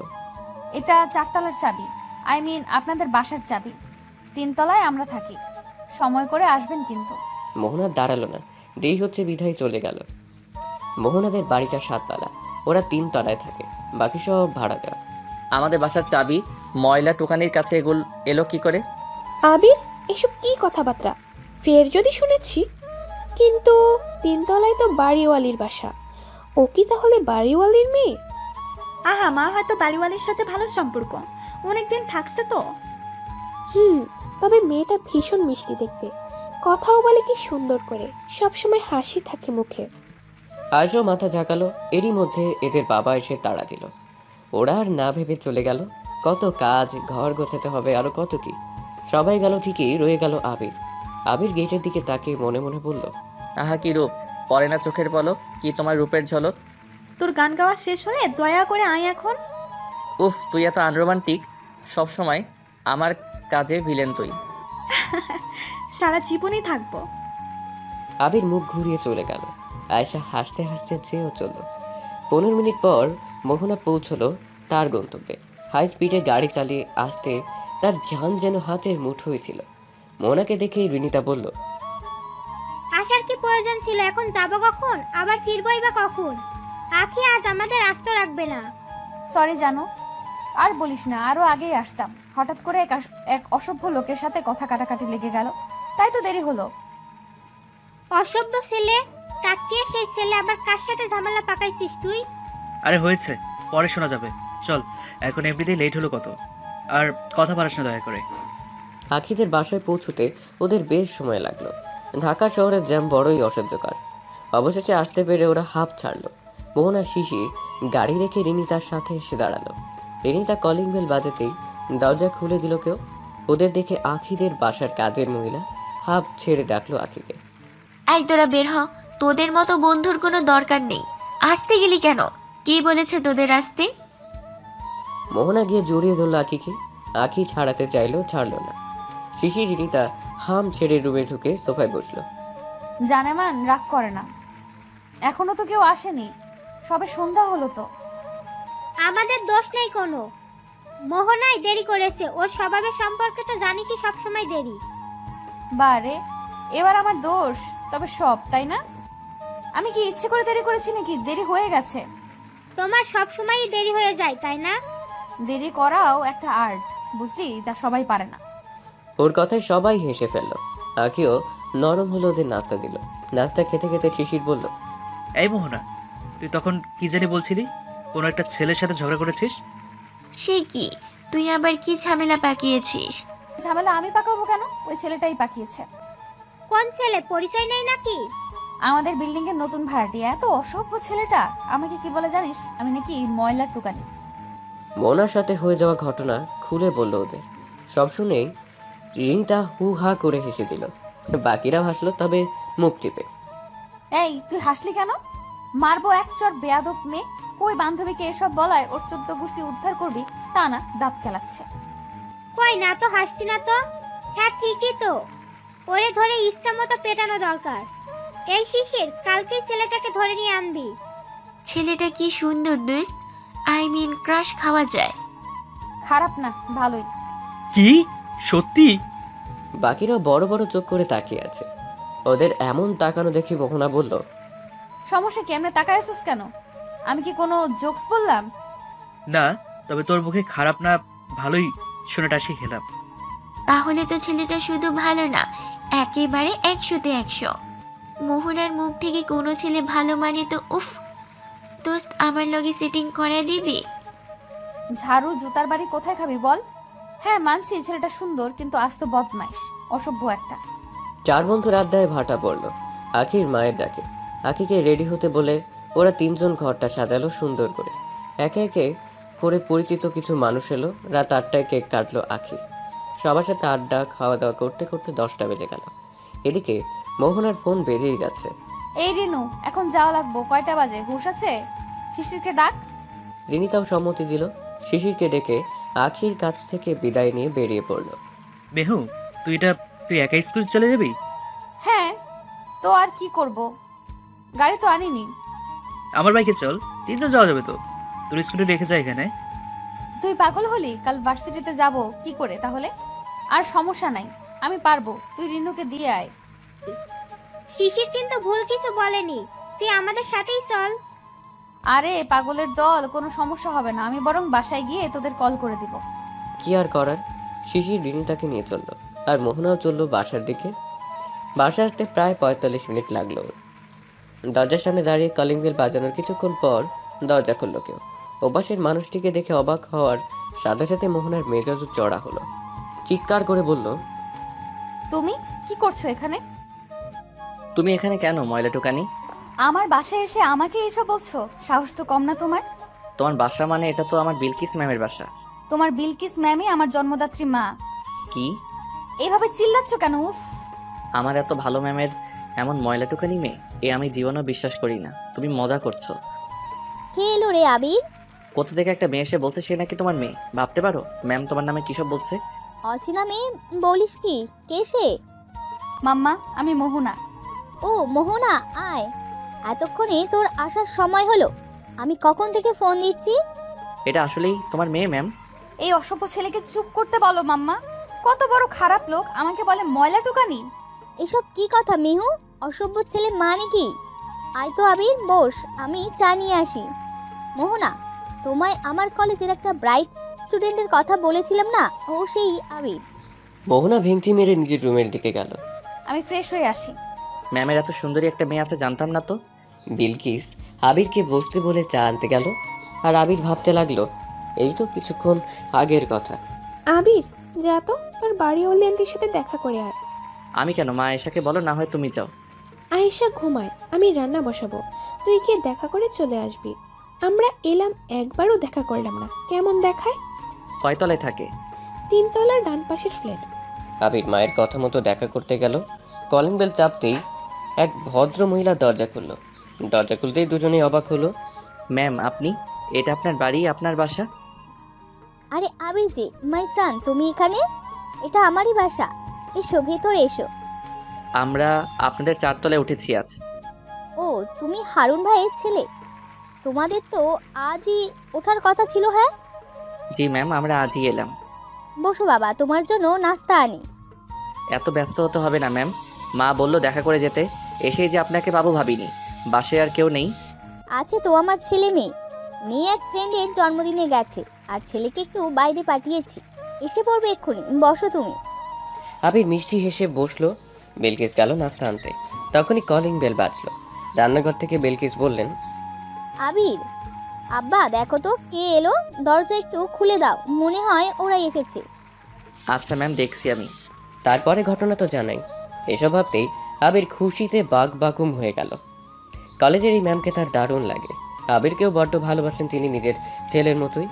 এটা 4 তলার চাবি, আই মিন আপনাদের বাসার চাবি। 3 তলায় আমরা থাকি, সময় করে আসবেন কিন্তু। মোহনা দাঁড়ালো না, দেরি হচ্ছে বিধায় চলে গেল। মোহনাদের বাড়িটা 7 তলা, ওরা 3 তলায় থাকে, বাকি সব ভাড়া দেওয়া। আমাদের বাসার চাবি ময়লা টোকানির কাছে এলো কি করে? আবির, এসব কি কথাবার্তা? ফের যদি শুনেছি। কিন্তু 3 তলায় তো বাড়িওয়ালির বাসা, ও কি তাহলে বাড়িওয়ালির মেয়ে? আহা, মা হয়তো বাড়িওয়ালির সাথে ভালো সম্পর্ক, অনেকদিন থাকছে তো। তবে মেয়েটা ভীষণ মিষ্টি দেখতে, কথাও বলে কি সুন্দর করে, সবসময় হাসি থাকে মুখে। আজও মাথা ঝাঁকালো, এরই মধ্যে এদের বাবা এসে তাড়া দিল। ওরা আর না ভেবে চলে গেল। কত কাজ, ঘর গোছাতে হবে, আরো কত কি। সবাই গেল ঠিকই, রয়ে গেল আবির। আবির গেটের দিকে তাকিয়ে মনে মনে বলল, আহা কি রূপ, পরে না চোখের পলক, কি তোমার রূপের ঝলক। তোর গান গাওয়া শেষ হলে দয়া করে আয় এখন। উফ, তুই এত আনরোমান্টিক, সবসময় আমার কাজে ভিলেন তুই। সারা জীবনই থাকবো। আবির মুখ ঘুরিয়ে চলে গেল। আয়েশা হাসতে হাসতে চেয়েও চলল। 15 মিনিট পর মোহনা পৌঁছলো তার গন্তব্যে। হাই স্পিডে গাড়ি চালিয়ে আসতে তার জান যেন হাতের মুঠোয় ছিল। মোহনাকে দেখেই রিনিতা বলল, আসার কি প্রয়োজন ছিল? এখন যাব কখন, আবার ফিরবই বা কখন? আখি আজ আমাদের আস্ত রাখবে না। সরি জানো, আর বলিস না, আরো আগেই আসতাম। হঠাৎ করে এক অসভ্য লোকের সাথে কথা কাটাকাটি লেগে গেল, তাই তো দেরি হলো। অসভ্য ছেলে? তাকিয়ে সেই ছেলে আবার কার সাথে ঝামেলা পাকাইছিস তুই? আরে হয়েছে, পরে শোনা যাবে। চল, এখন এমনিতেই লেট হলো কত, আর কথা বাড়াস না দয়া করে। আখিদের বাসায় পৌঁছতে ওদের বেশ সময় লাগলো। ঢাকা শহরের জ্যাম বড়ই অসহ্যকর। অবশেষে আসতে পেরে ওরা হাঁপ ছাড়ল। মোহনা শিশির গাড়ি রেখে রিনিতার সাথে এসে দাঁড়ালো। রিনিতা কলিং বেল বাজাতেই দরজা খুলে দিল কেউ। ওদের দেখে আখিদের বাসার কাজের মহিলা হাঁপ ছেড়ে ডাকলো আখিকে, এই তোরা বের হ, তোদের মতো বন্ধুর কোনো দরকার নেই। আসতে গেলি কেন? কি বলেছে তোদের আসতে? মোহনা গিয়ে জড়িয়ে ধরল আখিকে। আখি ছাড়াতে চাইলেও ছাড়লো না। শিশির রিনিতা হাম ছেড়ে রুমে ঢুকে সোফায় বসলো। জানেমান রাগ করে না, এখনো তো কেউ আসেনি, সবে সন্ধ্যা হলো তো। আমাদের দোষ নেই কোনো, মোহনাই দেরি করেছে। ওর স্বভাবের সম্পর্কে তো জানিসই, সবসময় দেরি। বারে, এবার আমার দোষ? তবে সব, তাই না? আমি কি ইচ্ছে করে দেরি করেছি নাকি দেরি হয়ে গেছে? তোমার সব সময়ই দেরি হয়ে যায়, তাই না? দেরি করাও একটা আর্ট, বুঝলি, যা সবাই পারে না। ওর কথায় সবাই হেসে ফেললো। আখিও নরম হলো, ওদের নাস্তা দিল। নাস্তা খেতে খেতে শিশির বলল, এই মোহনা, তুই তখন কি জানি বলছিলি? কোনো একটা ছেলের সাথে ঝগড়া করেছিস? সে কি, তুই আবার কি ঝামেলা পাকিয়েছিস? ঝামেলা আমি পাকাবো কেন? ওই ছেলেটাই পাকিয়েছে। কোন ছেলে? পরিচয় নেই নাকি? আমাদের বিল্ডিং এর নতুন ভাড়াটিয়া, এত অসভ্য ছেলেটা। আমাকে কি বলে জানিস? আমি নাকি ময়লার টুকানি। মোহনার সাথে হয়ে যাওয়া ঘটনা খুলে বলল ওদের। সব শুনেই রিনিতা হু হা করে হেসে দিল। বাকিরা হাসলো, তবে মুখ টিপে। এই তুই হাসলি কেন? মারবো এক চট বেয়াদব মেয়ে। কই বান্ধবীকে এসব বলায় ওর 14 গোষ্ঠী উদ্ধার করবি, তা না দাঁত কেলাচ্ছে। কই না তো, হাসছি না তো। হ্যাঁ ঠিকই তো, ওরে ধরে ইচ্ছা মতো পেটানো দরকার। এই শিশির, কালকেই ছেলেটাকে ধরে নিয়ে আনবি। ছেলেটা কি সুন্দর দোস্ত, আই মিন ক্রাশ খাওয়া যায়। খারাপ না, ভালোই। কি সত্যি? বাকিরা বড় বড় চোখ করে তাকিয়ে আছে। ওদের এমন তাকানো দেখে মোহনা বলল, সমস্যা কি? এমনি তাকায় আছিস কেন? আমি কি কোনো জোকস বললাম? না, তবে তোর মুখে খারাপ না ভালোই শোনাটা শিখেলাম। তাহলে তো ছেলেটা শুধু ভালো না, একেবারে 100-তে 100। মোহনার মুখ থেকে কোনো ছেলে ভালো মানে তো উফ। দোস্ত, আমার লগে সেটিং করায় দিবি? ঝাড়ু জুতার বাড়ি কোথায় খাবি বল? হ্যাঁ মানছি ছেলেটা সুন্দর, কিন্তু আস্ত বদমাইশ, অসভ্য একটা। 4 বন্ধুর আড্ডায় ভাটা পড়ল আখির মায়ের ডাকে। আখিকে রেডি হতে বলে ওরা 3 জন ঘরটা সাজালো সুন্দর করে। একে একে করে পরিচিত কিছু মানুষ এলো। রাত 8টায় কেক কাটলো আখি। সবার সাথে আড্ডা খাওয়া দাওয়া করতে করতে 10টা বেজে গেল। এদিকে মোহনার ফোন বেজেই যাচ্ছে। এই রিনু, এখন যাওয়া লাগবো। কয়টা বাজে? হুশ আছে? শিশিরকে ডাক। রিনিতাও সম্মতি দিল। শিশিরকে ডেকে আখির কাছ থেকে বিদায় নিয়ে বেরিয়ে পড়ল। মেহু, তুই একা স্কুল চলে যাবি? হ্যাঁ, তো আর কি করব, গাড়ি তো আনিনি। আমার বাইকে চল, তিনজন যাওয়া যাবে তো। তোর স্কুটি রেখে যায় এখানে। তুই পাগল হলি? কাল ভার্সিটিতে যাব কি করে তাহলে? আর সমস্যা নাই, আমি পারবো, তুই রিনুকে দিয়ে আয়। শিশির কিন্তু ভুল কিছু বলেনি, তুই আমাদের সাথেই চল। আরে পাগলের দল, কোনো সমস্যা হবে না, আমি বরং বাসায় গিয়ে তোদের কল করে দিব। কি আর করার, শিশির রিনুটাকে নিয়ে চললো আর মোহনাও চললো বাসার দিকে। বাসা আসতে প্রায় 45 মিনিট লাগলো। দরজার সামনে দাঁড়িয়ে কলিং বেল বাজানোর কিছুক্ষণ পর দরজা খুললো কেউ। ওপাশের মানুষটিকে দেখে অবাক হওয়ার সাথে সাথে মোহনার মেজাজও চড়া হলো। চিৎকার করে বলল, তুমি কি করছো এখানে? তুমি এখানে কেন ময়লা টুকানি? আমার বাসায় এসে আমাকে এসব বলছো? সাহস তো কম না তোমার। তোমার বাসা মানে এটা তো আমার বিলকিস ম্যামের বাসা। তোমার বিলকিস ম্যামই আমার জন্মদাত্রী মা। কি? এভাবে চিল্লাচ্ছ কেন? উফ, আমার এত ভালো ম্যামের এমন ময়লা টুকানি মেয়ে এ আমি জীবনেও বিশ্বাস করি না। তুমি মজা করছো। কে এলো রে আবির? কোথা থেকে একটা মেয়ে এসে বলছে সে নাকি তোমার মেয়ে। ভাবতে পারো ম্যাম তোমার নামে কিসব বলছে। অচেনা মেয়ে বলিস কি? কে সে? মাম্মা, আমি মোহনা। ও মোহনা, আয়। এতক্ষণে তোর আসার সময় হলো? আমি কখন থেকে ফোন দিচ্ছি। এটা আসলেই তোমার মেয়ে ম্যাম? এই অসভ্য ছেলেকে চুপ করতে বলো মাম্মা। কত বড় খারাপ লোক, আমাকে বলে ময়লা টুকানি। এসব কি কথা মিহু? অসভ্য ছেলে মানে কি? আয় তো আবির, বস, আমি চা নিয়ে আসি। মোহনা, তোমায় আমার কলেজের একটা ব্রাইট স্টুডেন্টের কথা বলেছিলাম না, ও সেই আবির। মোহনা ভেঙচি মেরে নিজের রুমের দিকে গেল। আমি ফ্রেশ হয়ে আসি। ম্যামের এত সুন্দরী একটা মেয়ে আছে জানতাম না তো। বিলকিস আবিরকে বসতে বলে চা আনতে গেল আর আবির ভাবতে লাগলো এই তো কিছুক্ষণ আগের কথা। আবির, যা তো তোর বাড়িওয়ালি আন্টির সাথে দেখা করে আয়। আমি কেন? মা আয়েশাকে বলো, না হয় তুমি যাও। আয়েশা ঘুমায়, আমি রান্না বসাবো, তুই গিয়ে দেখা করে চলে আসবি। আমরা এলাম, একবারও দেখা করলাম না, কেমন দেখায়? কয়তলায় থাকে? 3 তলার ডান পাশের ফ্ল্যাট। আবির মায়ের কথা মতো দেখা করতে গেল। কলিং বেল চাপতেই এক ভদ্র মহিলা দরজা খুলল। দরজা খুলতেই দুজনেই অবাক হলো। ম্যাম আপনি? এটা আপনার বাড়ি, আপনার বাসা? আরে আবির জি, মাই সান, তুমি এখানে? এটা আমারই বাসা, এসো ভেতরে এসো। আমরা আপনাদের 4 তলায় উঠেছি আজ। ও, তুমি হারুন ভাইয়ের ছেলে? তোমাদের তো আজই ওঠার কথা ছিল। হ্যাঁ জি ম্যাম, আমরা আজই এলাম। বসো বাবা, তোমার জন্য নাস্তা আনি। এত ব্যস্ত হতে হবে না ম্যাম, মা বলল দেখা করে যেতে, এসেই যে আপনাকে বাবু ভাবিনি। বাসায় আর কেউ নেই? আছে তো, আমার ছেলে মেয়ে। মেয়ে এক ফ্রেন্ডের জন্মদিনে গেছে, আর ছেলেকে একটু বাইরে পাঠিয়েছি, এসে পড়বে এক্ষুনি। বসো তুমি। আবির মিষ্টি হেসে বসলো। বিলকিস গেল নাস্তা আনতে, তখনই কলিং বেল বাজলো। রান্নাঘর থেকে বিলকিস বললেন, আবির, আব্বা দেখো তো কে এলো, দরজা একটু খুলে দাও, মনে হয় ওরাই এসেছে। আচ্ছা ম্যাম, দেখছি আমি। তারপরে ঘটনা তো জানাই। এসব ভাবতেই আবির খুশিতে বাকবাকুম হয়ে গেল। কলেজের এই ম্যামকে তার দারুণ লাগে। আবিরকেও বড্ড ভালোবাসেন তিনি নিজের ছেলের মতোই।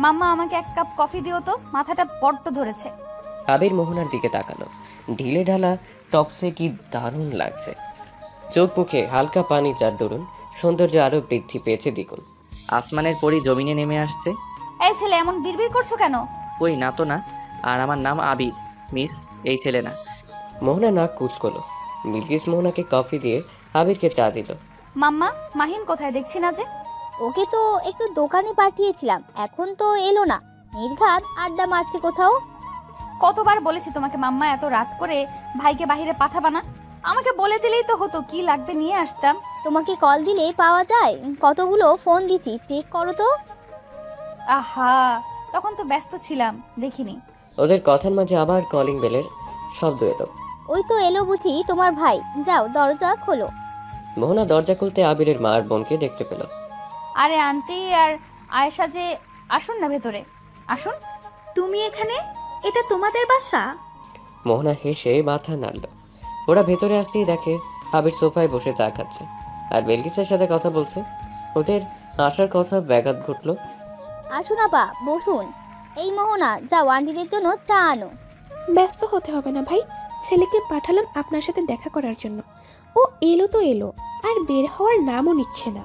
মাম্মা, আমাকে 1 কাপ কফি দিও তো, মাথাটা বড্ড ধরেছে। আবির মোহনার দিকে তাকালো। ঢিলে ঢালা টপসে কি দারুণ লাগছে। চোখ মুখে হালকা পানি, যার দরুন সৌন্দর্য আরো বৃদ্ধি পেয়েছে দ্বিগুণ। আসমানের পরি জমিনে নেমে আসছে। এই ছেলে, এমন বিড়বিড় করছো কেন? কই না তো না, আর আমার নাম আবির মিস, এই ছেলে না। মোহনা নাক কুচকলো। বিলকিস মোহনাকে কফি দিয়ে আবিরকে চা দিল। মাম্মা, মাহিন কোথায় দেখছি না যে? ওকে তো একটু দোকানে পাঠিয়েছিলাম, এখন তো এলো না, নির্ঘাত আড্ডা মারছে কোথাও। কতবার বলেছি তোমাকে মাম্মা, এত রাত করে ভাইকে বাইরে পাঠাবা না। আমাকে বলে দিলেই তো হতো, কি লাগবে নিয়ে আসতাম। তোমাকে কল দিলে পাওয়া যায়, কতগুলো ফোন দিছি, চেক করো তো। আহা, তখন তো ব্যস্ত ছিলাম, দেখিনি। ওদের কথার মাঝে আবার কলিং বেলের শব্দ এলো। ওই তো এলো বুঝি তোমার ভাই, যাও দরজা খোলো। মোহনা দরজা খুলতে আবিরের মা আর বোনকে দেখতে পেল। আরে আন্টি আর আয়েশা যে, আসুন না ভেতরে, আসুন। তুমি এখানে? এটা তোমাদের বাসা? মোহনা হেসে মাথা নাড়ল। ওরা ভেতরে আসতেই দেখে আবির সোফায় বসে চা খাচ্ছে আর বিলকিসের সাথে কথা বলছে। ওদের আসার কথা ব্যাঘাত ঘটল। আসুন আপা, বসুন। এই মোহনা, যাও আন্টিদের জন্য চা আনো। ব্যস্ত হতে হবে না ভাই, ছেলেকে পাঠালাম আপনার সাথে দেখা করার জন্য। ও এলো তো এলো, আর বের হওয়ার নামও নিচ্ছে না।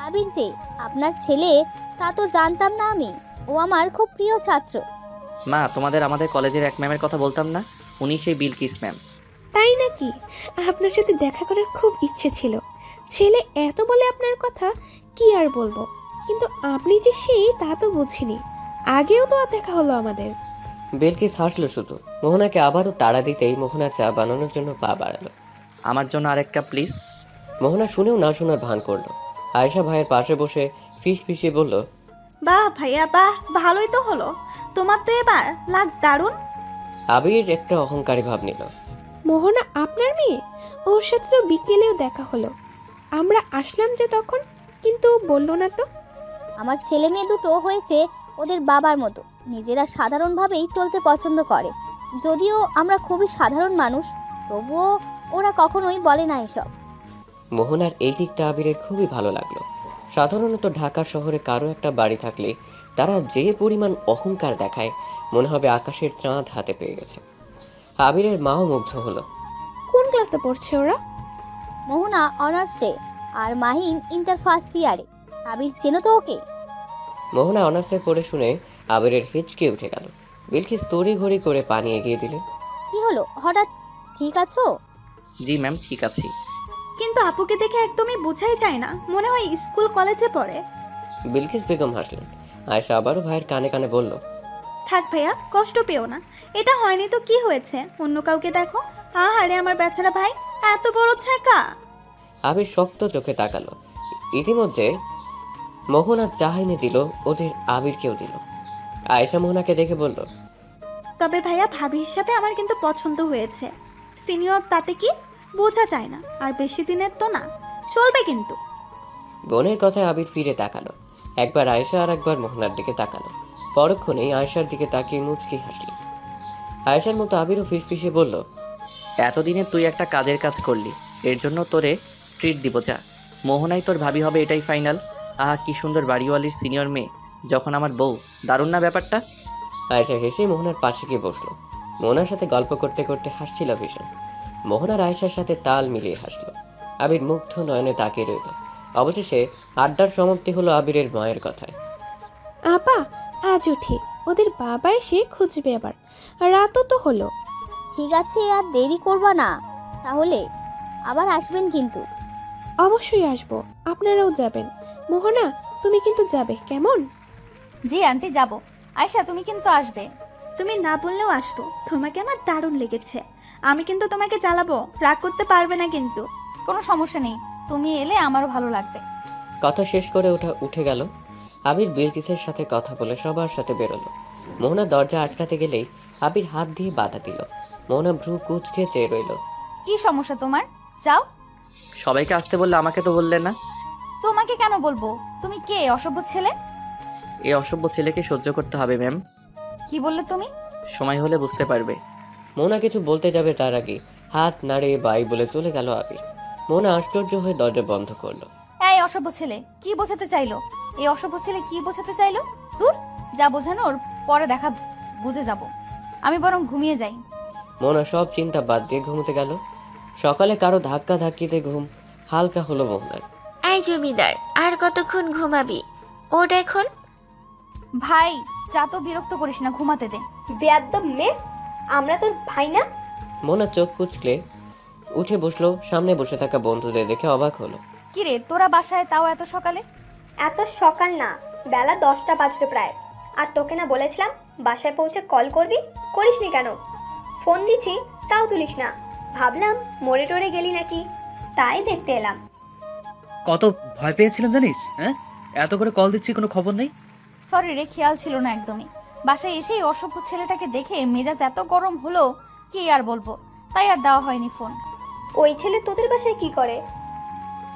আবির যে আপনার ছেলে, তা তো জানতাম না আমি। ও আমার খুব প্রিয় ছাত্র। মা, তোমাদের আমাদের কলেজের এক ম্যামের কথা বলতাম না, উনি সেই বিলকিস ম্যাম। তাই নাকি? আপনার সাথে দেখা করার খুব ইচ্ছে ছিল, ছেলে এত বলে আপনার কথা, কি আর বলবো। কিন্তু আপনি যে সেই তা তো বুঝিনি। আগেও তো দেখা হলো আমাদের। বিলকিস হাসলো শুধু। মোহনাকে আবারও তাড়া দিতেই মোহনা চা বানানোর জন্য পা বাড়ালো। আমার জন্য আরেক কাপ প্লিজ। মোহনা শুনেও না শোনার ভান করলো। আয়েশা ভাইয়ের পাশে বসে ফিস ফিসিয়ে বলল, বাহ ভাইয়া বাহ, ভালোই তো হলো। তোমার তো এবার লাগ দারুণ। আবির একটা অহংকারী ভাব নিল। মোহনা আপনার মেয়ে? ওর সাথে তো বিকেলেও দেখা হলো। আমরা আসলাম যে তখন, কিন্তু বললো না তো। আমার ছেলে মেয়ে দুটো হয়েছে ওদের বাবার মতো, নিজেরা সাধারণভাবেই চলতে পছন্দ করে। যদিও আমরা খুবই সাধারণ মানুষ, তবুও ওরা কখনোই বলে না এসব। মোহনার এই দিকটা আবিরের খুবই ভালো লাগলো। সাধারণত ঢাকা শহরে কারো একটা বাড়ি থাকলে তারা যে পরিমাণ অহংকার দেখায়, মনে হবে আকাশের চাঁদ হাতে পেয়ে গেছে। আবিরের মাও মুগ্ধ হলো। কোন ক্লাসে পড়ছে ওরা? মোহনা অনার্সে আর মাহিন ইন্টার ফার্স্ট ইয়ারে। আবির চেনো তো ওকে? মোহনা অনার্সে পড়ে শুনে আবিরের হিচকে উঠে গেল। বিলকিস তড়িঘড়ি করে পানি এগিয়ে দিলেন। কি হলো হঠাৎ, ঠিক আছো? জি ম্যাম, ঠিক আছি। কিন্তু আপুকে দেখে একদমই বোঝাই যায় না, মনে হয় স্কুল কলেজে পড়ে। বিলকিস বেগম হাসলেন। আয়েশা আবারও ভাইয়ের কানে কানে বলল, থাক ভাইয়া, কষ্ট পেও না। এটা হয়নি তো কি হয়েছে, অন্য কাউকে দেখো। আহারে আমার বেচারা ভাই, এত বড় ছ্যাঁকা। আবির শক্ত চোখে তাকালো। ইতিমধ্যে মোহনা চাহিনি দিল, ওদের আবিরকেও দিল। আয়েশা মোহনাকে দেখে বলল, তবে ভাইয়া ভাবি হিসাবে আমার কিন্তু পছন্দ হয়েছে। সিনিয়র তাতে কি, বোঝা যায় না। আর বেশি দিনের তো না, চলবে কিন্তু। বোনের কথায় আবির ফিরে তাকালো। একবার আয়েশা আর একবার মোহনার দিকে তাকালো। পরক্ষণেই আয়েশার দিকে তাকিয়ে মুচকি হাসল। আয়েশার মতো আবিরও ফিসফিসে বলল, এতদিনে তুই একটা কাজের কাজ করলি, এর জন্য তোরে ট্রিট দিব যা। মোহনাই তোর ভাবি হবে, এটাই ফাইনাল। আহা কি সুন্দর বাড়িওয়ালির সিনিয়র মেয়ে যখন আমার বউ, দারুণ না ব্যাপারটা? আয়েশা হেসে মোহনার পাশে গিয়ে বসলো। মোহনার সাথে গল্প করতে করতে হাসছিল ভীষণ। মোহনার আয়েশার সাথে তাল মিলিয়ে হাসলো। আবির মুগ্ধ নয়নে তাকিয়ে রইল। অবশেষে আড্ডার সমাপ্তি হলো আবিরের মায়ের কথায়। আপা আজ উঠি, ওদের বাবা এসে খুঁজবে আবার, রাতও তো হলো। ঠিক আছে, আর দেরি করবা না তাহলে, আবার আসবেন কিন্তু। অবশ্যই আসবো, আপনারাও যাবেন। মোহনা তুমি কিন্তু যাবে, কেমন? জি আন্টি যাব। আয়শা তুমি কিন্তু আসবে। তুমি না বললেও আসবো, তোমাকে আমার দারুণ লেগেছে। আমি কিন্তু তোমাকে জ্বালাবো, রাগ করতে পারবে না কিন্তু। কোনো সমস্যা নেই, তুমি এলে আমারও ভালো লাগবে। কথা শেষ করে উঠে গেল। আবির বিলকিসের সাথে কথা বলে সবার সাথে বেরোলো। মোহনা দরজা আটকাতে গেলেই আবির হাত দিয়ে বাধা দিল। মোহনা ভ্রু কুঁচকে চেয়ে রইল। কি সমস্যা তোমার? যাও। সবাইকে আসতে বললে, আমাকে তো বললে না। তোমাকে কেন বলবো? তুমি কে, অসভ্য ছেলে? এই অসভ্য ছেলেকে সহ্য করতে হবে ম্যাম। কি বললে তুমি? সময় হলে বুঝতে পারবে। মোহনা কিছু বলতে যাবে তার আগে হাত নাড়ে বাই বলে চলে গেল আবির। মোহনা আশ্চর্য হয়ে দরজা বন্ধ করলো। এই অসভ্য ছেলে কি বোঝাতে চাইলো? এই অসভ্য ছেলে কি বোঝাতে চাইলো? দূর, যা বোঝানোর পরে দেখা বুঝে যাব। আমি বরং ঘুমিয়ে যাই। মোহনা সব চিন্তা বাদ দিয়ে ঘুমোতে গেল। সকালে কারো ধাক্কা ধাক্কিতে ঘুম হালকা হলো মোহনার। এই জমিদার, আর কতক্ষণ ঘুমাবি? ওঠ এখন। ভাই যা তো, বিরক্ত করিস না, ঘুমাতে দে। বেয়াদ্দব মেয়ে, আমরা তোর ভাই না? মোহনা চোখ কুচলে উঠে বসলো। সামনে বসে থাকা বন্ধুদের দেখে অবাক হলো। কি রে তোরা বাসায়, তাও এত সকালে? এত সকাল না, বেলা 10টা বাজলো প্রায়। আর তোকে না বলেছিলাম বাসায় পৌঁছে কল করবি, করিসনি কেন? ফোন দিছি তাও তুলিস না। ভাবলাম মরে টরে গেলি নাকি, তাই দেখতে এলাম। কত ভয় পেয়েছিলাম জানিস? হ্যাঁ, এত করে কল দিচ্ছি, কোনো খবর নেই। সরি রে, খেয়াল ছিল না একদমই। বাসায় এসেই অসভ্য ছেলেটাকে দেখে মেজাজ এত গরম হলো, কি আর বলবো, তাই আর দেওয়া হয়নি ফোন। ওই ছেলে তোদের বাসায় কি করে?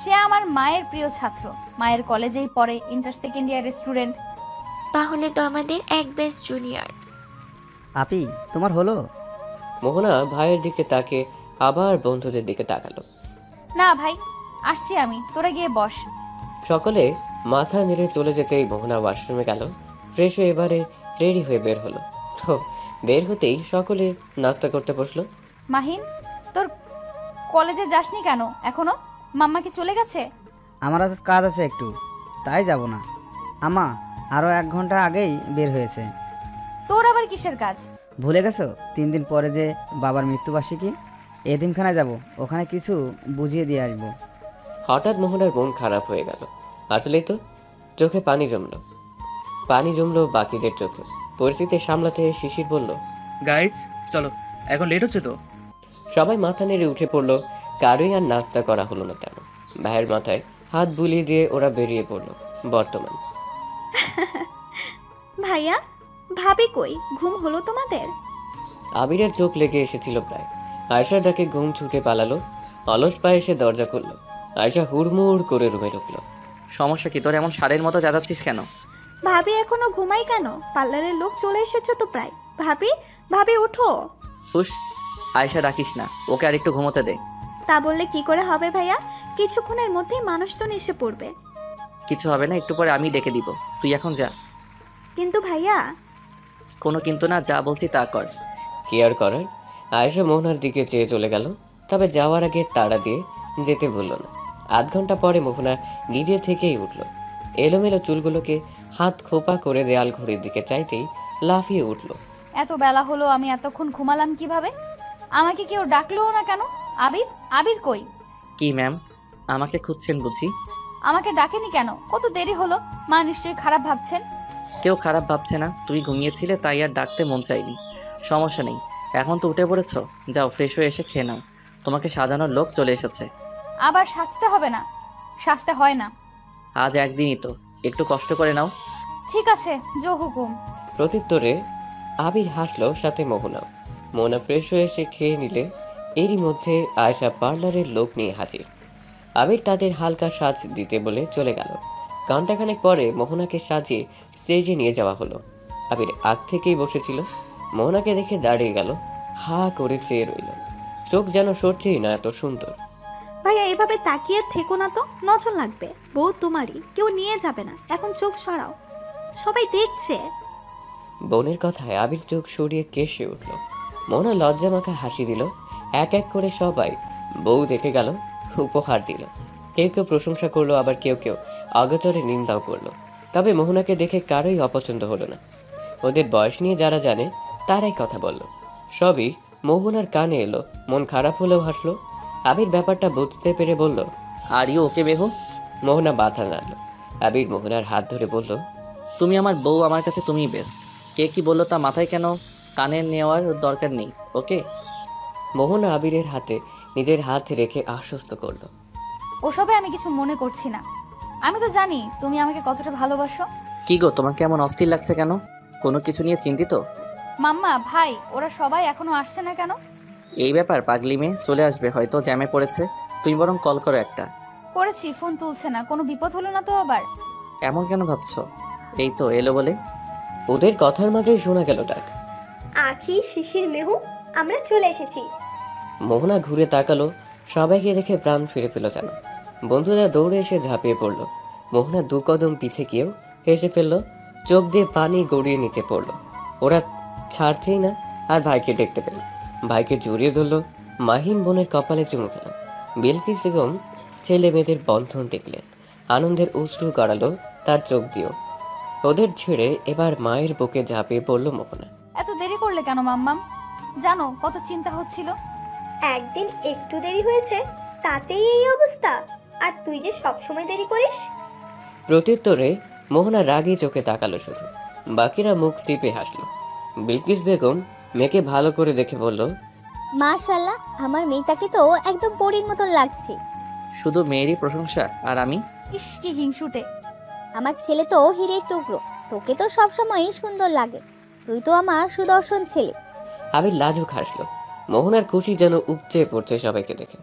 সে আমার মায়ের প্রিয় ছাত্র, মায়ের কলেজেই পড়ে, ইন্টার সেকেন্ড ইয়ারের স্টুডেন্ট। তাহলে তো আমাদের এক ব্যাচ জুনিয়র। আপি তোমার হলো? মোহনা ভাইয়ের দিকে তাকে আবার বন্ধুদের দিকে তাকালো। না ভাই, আসছি আমি, তোরা গিয়ে বস। সকলে মাথা নেড়ে চলে যেতেই মোহনা ওয়াশরুমে গেল। ফ্রেশ হয়ে এবারে রেডি হয়ে বের হলো। তো বের হতেই সকলে নাস্তা করতে বসলো। মাহিন, তোর কলেজে যাসনি কেন এখনো? মাম্মা কি চলে গেছে? আমার আজ কাজ আছে একটু, তাই যাব না। আমা আরও 1 ঘন্টা আগেই বের হয়েছে। তোর আবার কিসের কাজ? ভুলে গেছো 3 দিন পরে যে বাবার মৃত্যুবার্ষিকী, এতিমখানায় যাব, ওখানে কিছু বুঝিয়ে দিয়ে আসবো। হঠাৎ মোহনার মন খারাপ হয়ে গেল। আসলেই তো, চোখে পানি জমলো বাকিদের চোখে। পরিস্থিতি সামলাতে শিশির বলল, গাইজ চলো, এখন লেট হচ্ছে তো। সবাই মাথা নেড়ে উঠে পড়ল। কারোই আর নাস্তা করা হলো না তেমন। ভাইয়ের মাথায় হাত বুলিয়ে দিয়ে ওরা বেরিয়ে পড়ল। বর্তমান ভাইয়া ভাবি কই, ঘুম হলো তোমাদের? আবিরের চোখ লেগে এসেছিল প্রায়। আয়শার ডাকে ঘুম ছুটে পালালো। অলস পায়ে এসে দরজা খুলল। আয়শা হুড়মুড় করে রুমে ঢুকলো। সমস্যা কি তোর? এমন ষাঁড়ের মতো যাচ্ছিস কেন? ভাবি এখনো ঘুমাই কেন? পার্লারের লোক চলে এসেছে তো প্রায়। ভাবি ভাবি উঠো। হুস, আয়শা ডাকিস না, ওকে আর একটু ঘুমোতে দে। তা বললে কি করে হবে ভাইয়া? কিছুক্ষণের মধ্যেই মানুষজন এসে পড়বে। কিছু হবে না, একটু পরে আমি ডেকে দিব, তুই এখন যা। কিন্তু ভাইয়া। কোনো কিন্তু না, যা বলছি তা কর। কি আর করার? আয়েশা মোহনার দিকে চেয়ে চলে গেল। তবে যাওয়ার আগে তাড়া দিয়ে যেতে ভুলল না। আধ ঘন্টা পরে মোহনা নিজে থেকেই উঠল। এলোমেলো চুলগুলোকে হাত খোপা করে দেয়াল ঘড়ির দিকে চাইতেই লাফিয়ে উঠল। এত বেলা হলো, আমি এতক্ষণ ঘুমালাম কিভাবে? আমাকে কেউ ডাকলোও না কেন? আবির, আবির কই? কি ম্যাম, আমাকে খুঁজছেন বুঝি? আমাকে ডাকেনি কেন? কত দেরি হলো। মা নিশ্চয়ই খারাপ ভাবছেন। কেউ খারাপ ভাবছে না, তুই ঘুমিয়েছিলে তাই আর ডাকতে মন চাইনি। সমস্যা নেই, এখন তো উঠে পড়েছ, যাও ফ্রেশ হয়ে এসে খেয়ে নাও, তোমাকে সাজানোর লোক চলে এসেছে। আবার সাজতে হবে না? সাজতে হয় না। আজ একদিনই তো, একটু কষ্ট করে নাও। ঠিক আছে, জো হুকুম। প্রত্যুত্তরে আবির হাসলো, সাথে মোহনাও। মোহনা ফ্রেশ হয়ে এসে খেয়ে নিলে এরই মধ্যে আয়েশা পার্লারের লোক নিয়ে হাজির। আবির তাদের হালকা সাজ দিতে বলে চলে গেল। ঘণ্টাখানেক পরে মোহনাকে সাজিয়ে স্টেজে নিয়ে যাওয়া হলো। আবির আগ থেকেই বসেছিল। মোহনাকে দেখে দাঁড়িয়ে গেল, হা করে চেয়ে রইল। চোখ যেন সরছেই না, এত সুন্দর। ভাইয়া এভাবে তাকিয়ে থেকো না তো, নজর লাগবে। বউ তোমারই, কেউ নিয়ে যাবে না। এখন চোখ সরাও, সবাই দেখছে। বোনের কথায় আবির চোখ সরিয়ে কেশে উঠল। মোহনা লজ্জা মাখা হাসি দিল। এক এক করে সবাই বউ দেখে গেল, উপহার দিল। কেউ কেউ প্রশংসা করলো, আবার কেউ কেউ অগচরে নিন্দাও করলো। তবে মোহনাকে দেখে কারোই অপছন্দ হলো না। ওদের বয়স নিয়ে যারা জানে তারাই কথা বলল। সবই মোহনার কানে এলো। মন খারাপ হলেও হাসলো। আবির ব্যাপারটা বুঝতে পেরে বলল, আর ইউ ওকে বেহু? মোহনা বাধা নাড়ল। আবির মোহনার হাত ধরে বলল, তুমি আমার বউ, আমার কাছে তুমিই বেস্ট। কে কি বললো তা মাথায় কেন কানে নেওয়ার দরকার নেই, ওকে? মোহনা আবিরের হাতে নিজের হাত রেখে আশ্বস্ত করল। ওসবে আমি কিছু মনে করছি না। আমি তো জানি তুমি আমাকে কতটা ভালোবাসো। কি গো, তোমাকে এমন অস্থির লাগছে কেন? কোনো কিছু নিয়ে চিন্তিত? মাম্মা, ভাই, ওরা সবাই এখনো আসছে না কেন? এই ব্যাপার, পাগলি মেয়ে চলে আসবে হয়তো, জ্যামে পড়েছে। তুমি বরং কল করো একটা। করেছি, ফোন তুলছে না। কোনো বিপদ হলো না তো আবার? এমন কেন ভাবছো? এই তো এলো বলে। ওদের কথার মাঝেই শোনা গেল ডাক, আখি, শিশির, মেহু, আমরা চলে এসেছি। মোহনা ঘুরে তাকালো। সবাইকে দেখে প্রাণ ফিরে পেল যেন। বন্ধুরা দৌড়ে এসে ঝাঁপিয়ে পড়ল। মোহনা দু কদম পিছে গিয়েও হেসে ফেলল। চোখ দিয়ে পানি গড়িয়ে নিচে পড়ল। ওরা ছাড়ছেই না। আর ভাইকে দেখতে পেল। ভাইকে জড়িয়ে ধরল। মাহিন বোনের কপালে চুমু খেল। বিলকিস বেগম ছেলে মেয়েদের বন্ধন দেখলেন। আনন্দের অশ্রু গড়ালো তার চোখ দিয়েও। ওদের ছেড়ে এবার মায়ের বুকে ঝাঁপিয়ে পড়ল মোহনা। এত দেরি করলে কেন মাম্মাম? জানো কত চিন্তা হচ্ছিল। একদিন একটু দেরি হয়েছে, তাতেই এই অবস্থা। আর তুই যে সবসময় দেরি করিস। প্রত্যুত্তরে মোহনা রাগে চোখে তাকালো শুধু। বাকিরা মুখ টিপে হাসলো। বিলকিস বেগম মেয়েকে ভালো করে দেখে বলল, মাশাআল্লাহ, আমার মেয়েটাকে তো একদম পরীর মতন লাগছে। শুধু মেয়েরই প্রশংসা, আর আমি? ইস, কি হিংসুটে। আমার ছেলে তো হিরের টুকরো, তোকে তো সবসময়ই সুন্দর লাগে। তুই তো আমার সুদর্শন ছেলে। আবির লাজুক হাসলো। মোহনার খুশি যেন উপচে পড়ছে সবাইকে দেখে।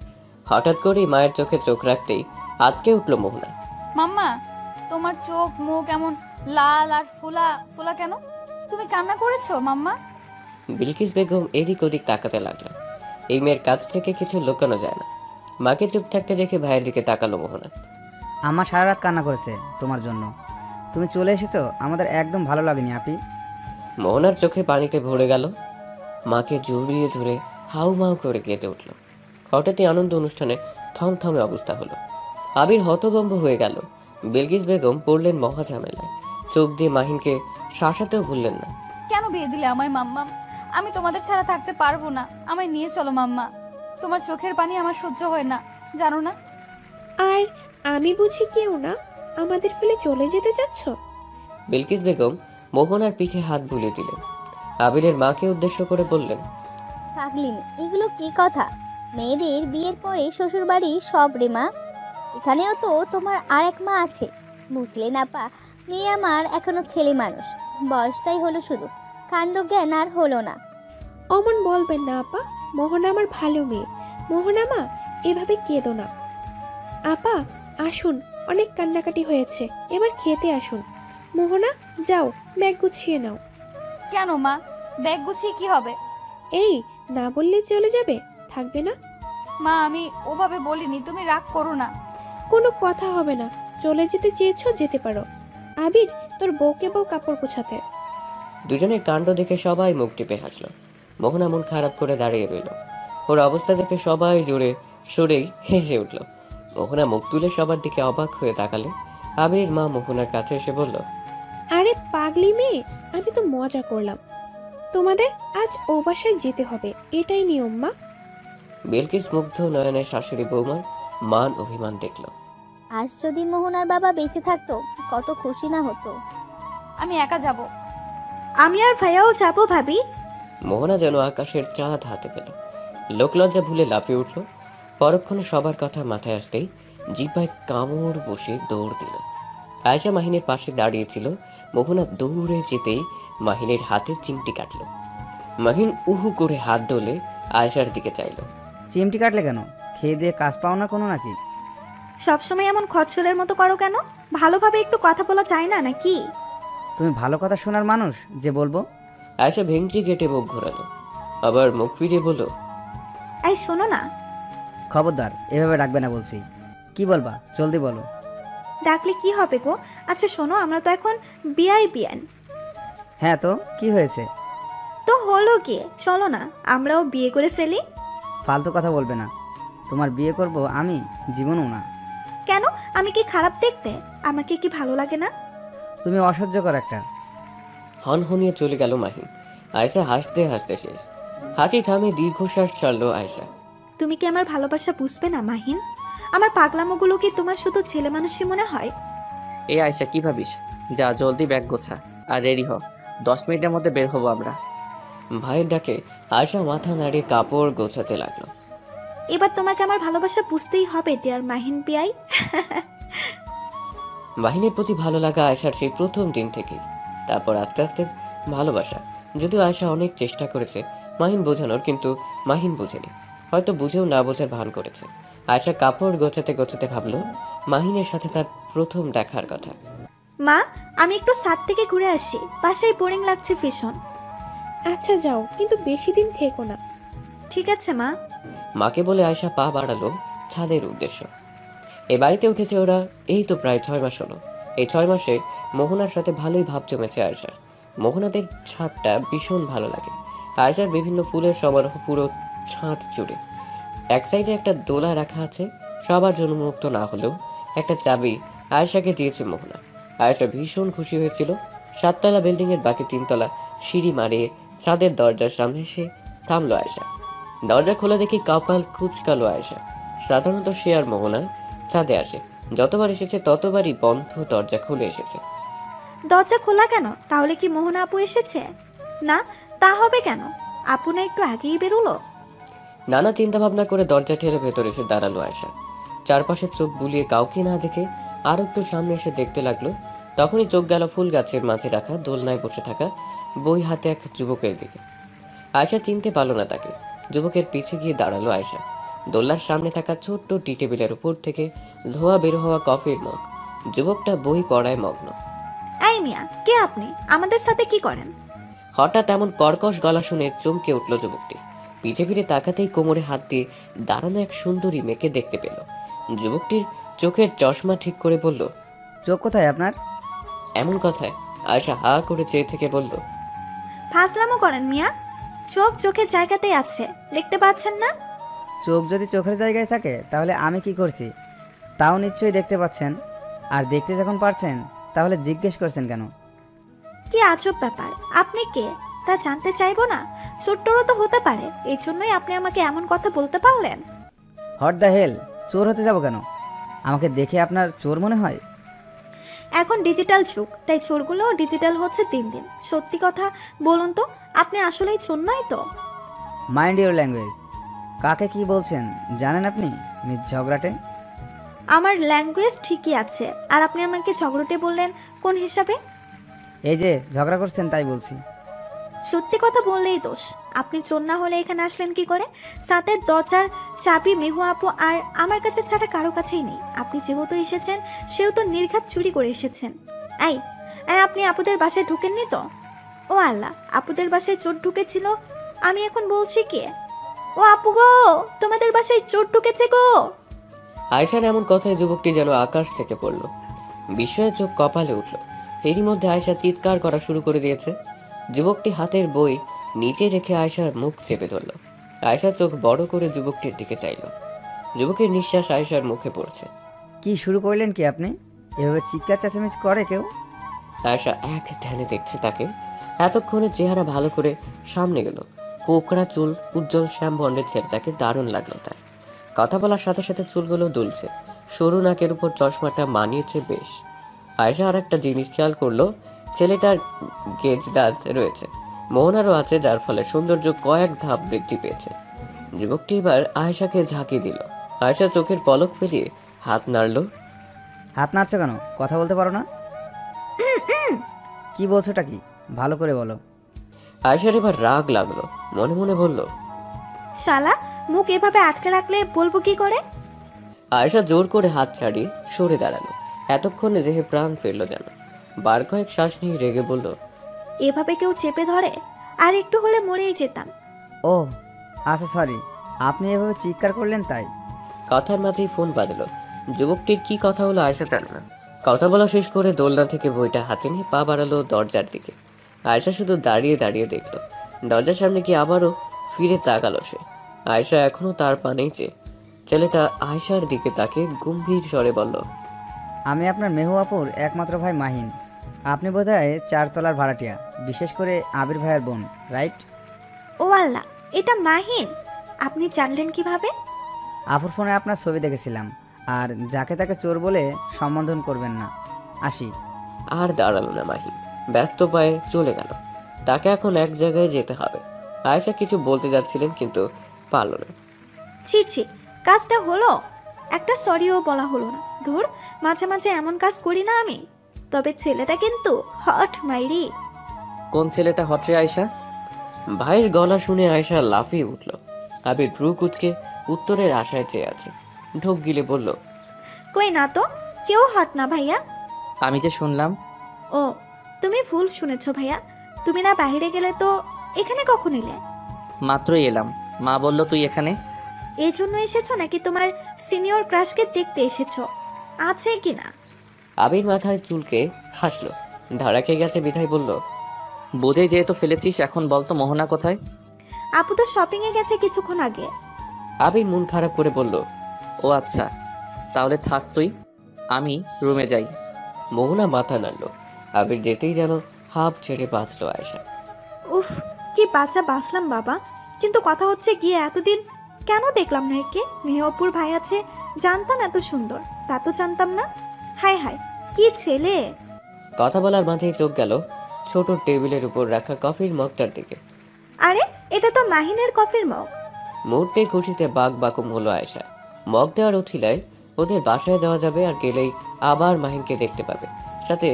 হঠাৎ করেই মায়ের চোখে চোখ রাখতেই আটকে উঠল মোহনা। মাম্মা, তোমার চোখ মুখ এমন লাল আর ফোলা ফোলা কেন? তুমি কান্না করেছো মাম্মা? বিলকিস বেগম এদিক ওদিক তাকাতে লাগলো। এই মেয়ের কাছ থেকে কিছু লুকানো যায় না। মাকে চুপ থাকতে দেখে ভাইয়ের দিকে তাকালো মোহনা। আমার সারা রাত কান্না করেছে তোমার জন্য। তুমি চলে এসেছো, আমাদের একদম ভালো লাগেনি আপি। মোহনার চোখে পানিতে ভরে গেল। মাকে জড়িয়ে ধরে হাউমাউ করে কেঁদে উঠল। হঠাৎই আনন্দ অনুষ্ঠানে থমথমে অবস্থা হলো। আবির হতভম্ব হয়ে গেল। বিলকিস বেগম পড়লেন মহা ঝামেলায়। চোখ দিয়ে মাহিনকে শাসাতেও ভুললেন না। কেন বিয়ে দিলে আমায় মাম্মা? আমি তোমাদের ছাড়া থাকতে পারবো না। আমায় নিয়ে চলো মাম্মা। তোমার চোখের পানি আমার সহ্য হয় না, জানো না? আর আমি বুঝি কেউ না, আমাদের ফেলে চলে যেতে চাচ্ছ? বিলকিস বেগম মোহনার পিঠে হাত বুলিয়ে দিলেন। আবিরের মাকে উদ্দেশ্য করে বললেন, পাগলিনি, এগুলো কি কথা? মেয়েদের বিয়ের পরে শ্বশুরবাড়ি সব রে মা। এখানেও তো তোমার আর এক মা আছে, বুঝলে না পা? মেয়ে আমার এখনো ছেলে মানুষ, বয়সটাই হলো শুধু, কাণ্ড জ্ঞান আর হলো না। অমন বলবেন না আপা, মোহনা আমার ভালো মেয়ে। মোহনা মা, এভাবে কেঁদো না। আপা আসুন, অনেক কান্নাকাটি হয়েছে, এবার খেতে আসুন। মোহনা যাও, ব্যাগ গুছিয়ে নাও। কেন মা, ব্যাগ গুছিয়ে কি হবে? এই না বললে চলে যাবে, থাকবে না? মা আমি ওভাবে বলিনি, তুমি রাগ করো না। কোনো কথা হবে না, চলে যেতে চেয়েছো যেতে পারো। আবির, তোর বউ কেবল কাপড় গোছাতে। দুজনের কাণ্ড দেখে সবাই মুখ টিপে হাসল। মোহনা মন খারাপ করে দাঁড়িয়ে রইল। ওর অবস্থা দেখে সবাই জোরে সরেই হেসে উঠল। মোহনা মুখ তুলে সবার দিকে অবাক হয়ে তাকালে আবিরের মা মোহনার কাছে এসে বলল, আরে পাগলি মেয়ে, আমি তো মজা করলাম। তোমাদের আজ ও বাসায় যেতে হবে, এটাই নিয়ম মা। বিলকিস মুগ্ধ নয়নের শাশুড়ি বৌমার মান অভিমান দেখল। আজ যদি মোহনার বাবা বেঁচে থাকতো কত খুশি না হতো। আমি একা যাব। আমি আর ভাইয়াও যাবো ভাবি। মোহনা যেন আকাশের চাঁদ হাতে পেল, লোকলজ্জা ভুলে লাফিয়ে উঠল। পরক্ষণে সবার কথা মাথায় আসতেই জিহ্বায় কামড় বসে দৌড় দিল। আয়েশা মাহিনের পাশে দাঁড়িয়েছিল। মোহনা দৌড়ে যেতেই মাহিনের হাতে চিমটি কাটল। মাহিন উহু করে হাত ডলে আয়েশার দিকে চাইল। চিমটি কাটলে কেন? খেয়ে দিয়ে কাজ পাও না কোনো নাকি? সবসময় এমন খচ্চরের মতো করো কেন? ভালোভাবে একটু কথা বলা চাই না নাকি? তুমি ভালো কথা শোনার মানুষ যে বলবো? আয়েশা ভেঙচি কেটে মুখ ঘোরালো, আবার মুখ ফিরিয়ে বলল, এই শোনো না। খবরদার, এভাবে ডাকবে না বলছি। কি বলবা জলদি বলো। ডাকলে কি হবে গো? আচ্ছা শোনো, আমরা তো এখন বিআইবিএন। হ্যাঁ তো কি হয়েছে? তো হলো কি, চলো না আমরাও বিয়ে করে ফেলি। ফালতু কথা বলবে না। তোমার বিয়ে করব আমি? জীবনও না। কেন, আমি কি খারাপ দেখতে? আমাকে কি ভালো লাগে না? তুমি অসহ্যকর একটা। হনহনিয়ে চলে গেল মাহিন। আয়েশা হাসতে হাসতে শেষ। হাসি থামে দীর্ঘশ্বাস ছাড়লো আয়েশা। তুমি কি আমার ভালোবাসা বুঝবে না মাহিন? আমার পাগলামোগুলো কি তোমার শুধু ছেলে মানুষই মনে হয়? এই আয়শা, কি ভাবিস? যা জলদি ব্যাগ গোছা আর রেডি হ, 10 মিনিটের মধ্যে বের হবো আমরা। ভাইয়ের ডাকে আয়েশা মাথা নাড়িয়ে কাপড় গোছাতে লাগলো। এবার তোমাকে আমার ভালোবাসা বুঝতেই হবে ডিয়ার মাহিন পিয়াই। মাহিনের প্রতি ভালো লাগা আয়েশার সেই প্রথম দিন থেকেই, তারপর আস্তে আস্তে ভালোবাসা। যদিও আয়েশা অনেক চেষ্টা করেছে মাহিন বোঝানোর, কিন্তু মাহিন বোঝেনি, হয়তো বুঝেও না বোঝার ভান করেছে। আয়েশা কাপড় গোছাতে গোছাতে ভাবলো মাহিনের সাথে তার প্রথম দেখার কথা। মা, আমি একটু ছাদ থেকে ঘুরে আসি, বাসায় বোরিং লাগছে ভীষণ। আচ্ছা যাও, কিন্তু বেশি দিন থেকো না। ঠিক আছে মা। মাকে বলে আয়েশা পা বাড়ালো ছাদের উদ্দেশ্য। এ বাড়িতে উঠেছে ওরা এই তো প্রায় 6 মাস হলো। এই 6 মাসে মোহনার সাথে ভালোই ভাব জমেছে আয়েশার। মোহনাদের ছাদটা ভীষণ ভালো লাগে। আয়েশার বিভিন্ন ফুলের সমারোহ পুরো ছাদ জুড়ে। এক সাইডে একটা দোলা রাখা আছে, সবার জন্য মুক্ত না হলেও একটা চাবি আয়েশাকে দিয়েছে মোহনা। আয়েশা ভীষণ খুশি হয়েছিল। 7 তলা বিল্ডিংয়ের বাকি 3 তলা সিঁড়ি মারিয়ে ছাদের দরজার সামনে এসে থামলো আয়েশা। দরজা খোলা দেখে কপাল কুঁচকালো আয়েশা। সাধারণত সে আর মোহনা ছাদে আসে, যতবার এসেছে ততবারই বন্ধ দরজা খুলে এসেছে। দরজা খোলা কেন? তাহলে কি মোহনা আপু এসেছে? না, তা হবে কেন? আপু না একটু আগেই বেরোলো? নানা চিন্তা ভাবনা করে দরজা ঠেলে ভেতরে এসে দাঁড়ালো আয়েশা। চারপাশে চোখ বুলিয়ে কাউকে না দেখে আর একটু সামনে এসে দেখতে লাগলো। তখনই চোখ গেল ফুল গাছের মাঝে রাখা দোলনায় বসে থাকা বই হাতে এক যুবকের দিকে। আয়েশা চিনতে পারল না তাকে। যুবকের পিছে গিয়ে দাঁড়ালো আয়েশা। দোলনার সামনে থাকা ছোট্ট টি টেবিলের উপর থেকে ধোয়া বের হওয়া কফির মগ। যুবকটা বই পড়ায় মগ্ন। এই মিয়া, কে আপনি? আমাদের সাথে কি করেন? হঠাৎ এমন কর্কশ গলা শুনে চমকে উঠল যুবকটি। পিছে ফিরে তাকাতেই কোমরে হাত দিয়ে দাঁড়ানো এক সুন্দরী মেয়েকে দেখতে পেল। যুবকটির চোখের চশমা ঠিক করে বলল, চোখ কোথায় আপনার? এমন কথায় আয়েশা হা করে চেয়ে থেকে বলল, ফাজলামো করেন মিয়া, চোখ চোখের জায়গাতেই আছে, দেখতে পাচ্ছেন না? চোখ যদি চোখের জায়গায় থাকে তাহলে আমি কি করছি তাও নিশ্চয়ই দেখতে পাচ্ছেন। আর দেখতে যখন পারছেন তাহলে জিজ্ঞেস করছেন কেন? কি আজব ব্যাপার, আপনি কে তা জানতে চাইবো না? ছোট্টরও তো হতে পারে, এই জন্যই আপনি আমাকে এমন কথা বলতে পারলেন। হট দ্য হেল, চোর হতে যাব কেন? আমাকে দেখে আপনার চোর মনে হয়? এখন ডিজিটাল যুগ, তাই চোরগুলোও ডিজিটাল হচ্ছে দিন দিন। সত্যি কথা বলুন তো, আপনি আসলেই চোর নয় তো? Mind your language. কাকে কি বলছেন জানেন আপনি, মিস ঝগড়াটে? আমার ল্যাঙ্গুয়েজ ঠিকই আছে, আর আপনি আমাকে ঝগড়টে বললেন কোন হিসাবে? এই যে ঝগড়া করছেন তাই বলছি। সত্যি কথা বললেই দোষ। আপনি চোর না হলে এখানে আসলেন কি করে? সাথে দরজার চাবি মেহু আপু আর আমার কাছে ছাড়া কারো কাছেই নেই। আপনি যেহেতু এসেছেন সেহেতু নির্ঘাত চুরি করে এসেছেন। এই আপনি আপুদের বাসায় ঢুকেননি তো? ও আল্লাহ, আপুদের বাসায় চোর ঢুকেছিল। আমি এখন বলছি কি, ও আপু গো, তোমাদের বাসায় চোর ঢুকেছে গো। আয়শার এমন কথায় যুবকটি যেন আকাশ থেকে পড়ল। বিস্ময়ে চোখ কপালে উঠল। এরই মধ্যে আয়শা চিৎকার করা শুরু করে দিয়েছে। যুবকটি হাতের বই নিচে রেখে আয়শার মুখ চেপে ধরল। আয়শা চোখ বড় করে যুবকটির দিকে চাইল। যুবকের নিঃশ্বাস আয়শার মুখে পড়ছে। কি শুরু করলেন কি আপনি? এভাবে চিৎকার চেঁচামেচি করে কেউ? আয়শা এক ধ্যানে দেখছে তাকে। এতক্ষণে চেহারা ভালো করে সামনে গেল। কোকড়া চুল, উজ্জ্বল শ্যাম বর্ণের ছেলেটাকে দারুণ লাগলো তার। কথা বলার সাথে সাথে চুলগুলো দুলছে। সরু নাকের উপর চশমাটা মানিয়েছে বেশ। আয়শা আর একটা জিনিস খেয়াল করলো, ছেলেটার গেজ দাঁত রয়েছে, মোহনারও আছে, যার ফলে সৌন্দর্য কয়েক ধাপ বৃদ্ধি পেয়েছে। যুবকটি এবার আয়শাকে ঝাঁকি দিল। আয়শা চোখের পলক ফেলিয়ে হাত নাড়ল। হাত নাড়ছো কেন? কথা বলতে পারো না? কি বলছোটা কি? ভালো করে বলো। আয়শার এবার রাগ লাগলো। মনে মনে বলল, শালা, মুখ এভাবে আটকে রাখলে বলবো কি করে? আয়শা জোর করে হাত ছাড়িয়ে সরে দাঁড়ালো। এতক্ষণে দেহে প্রাণ ফিরল যেন। বার কয়েক শ্বাস নিয়ে রেগে বলল, এভাবে কেউ চেপে ধরে? আর একটু হলে মরেই যেতাম। ও আচ্ছা, সরি। আপনি এভাবে চিৎকার করলেন তাই। কথার মাঝেই ফোন বাজলো। যুবকটির কি কথা হলো আয়শা জানে না। কথা বলা শেষ করে দোলনা থেকে বইটা হাতে নিয়ে পা বাড়ালো দরজার দিকে। আয়শা শুধু দাঁড়িয়ে দাঁড়িয়ে দেখলো। দরজার সামনে গিয়ে আবারও ফিরে তাকালো সে। আয়শা এখনো তার পানেই চেয়ে। ছেলেটা আয়শার দিকে তাকে গম্ভীর স্বরে বলল, আমি আপনার মেহু আপুর একমাত্র ভাই মাহিন। আপনি বোধহয় 4 তলার ভাড়াটিয়া, বিশেষ করে আবির ভাইয়ের বোন, রাইট? ও আল্লাহ, এটা মাহিন। আপনি জানলেন কিভাবে? আপুর ফোনে আপনার ছবি দেখেছিলাম। আর যাকে তাকে চোর বলে সম্বোধন করবেন না। আসি। আর দাঁড়ালো না মাহিন, ব্যস্ত পায়ে চলে গেল। তাকে এখন এক জায়গায় যেতে হবে। আয়শা কিছু বলতে যাচ্ছিলেন কিন্তু পারল না। ছি ছি, কাজটা হলো? একটা সরিও বলা হলো না। ধুর, মাঝে মাঝে এমন কাজ করি না আমি। তবে ছেলেটা কিন্তু হট মাইরি। কোন ছেলেটা হটরে আয়শা? ভাইয়ের গলা শুনে আয়শা লাফিয়ে উঠল। আবির ভ্রু কুচকে উত্তরের আশায় চেয়ে আছে। ঢোক গিলে বলল, কই না তো, কেউ হট না ভাইয়া। আমি যে শুনলাম। ও, তুমি ভুল শুনেছ ভাইয়া। তুমি না বাইরে গেলে তো এখানে কখন এলে? মাত্রই এলাম। মা বলল তুই এখানে। এই জন্য এসেছো নাকি তোমার সিনিয়র ক্রাশকে দেখতে এসেছো? আছে কি না? আবির মাথায় চুলকে হাসলো। ধরাকে গেছে বিধায় বলল, বুঝেই যেহেতু ফেলেছিস, এখন বলতো মোহনা কোথায়? আপু তো শপিংয়ে গেছে কিছুক্ষণ আগে। আবির মন খারাপ করে বলল, ও আচ্ছা, তাহলে থাক তুই, আমি রুমে যাই। মোহনা মাথা নাড়ল। আবির যেতেই যেন হাঁপ ছেড়ে বাঁচলো আয়শা। উফ, কি বাঁচা বাঁচলাম বাবা। কিন্তু কথা হচ্ছে গিয়ে এতদিন কেন দেখলাম না একে? মেহপুর ভাই আছে জানতাম, এত সুন্দর তা তো জানতাম না। হায় হায়, কি ছেলে! কথা বলার মাঝেই চোখ গেল ছোট টেবিলের উপর রাখা কফির মগটার দিকে। আরে, এটা তো মাহিনের কফির মগ। মুহূর্তে খুশিতে বাক বাকুম হলো আয়শা। মগ দেওয়ার উছিলায় ওদের বাসায় যাওয়া যাবে, আর গেলেই আবার মাহিনকে দেখতে পাবে। সাথে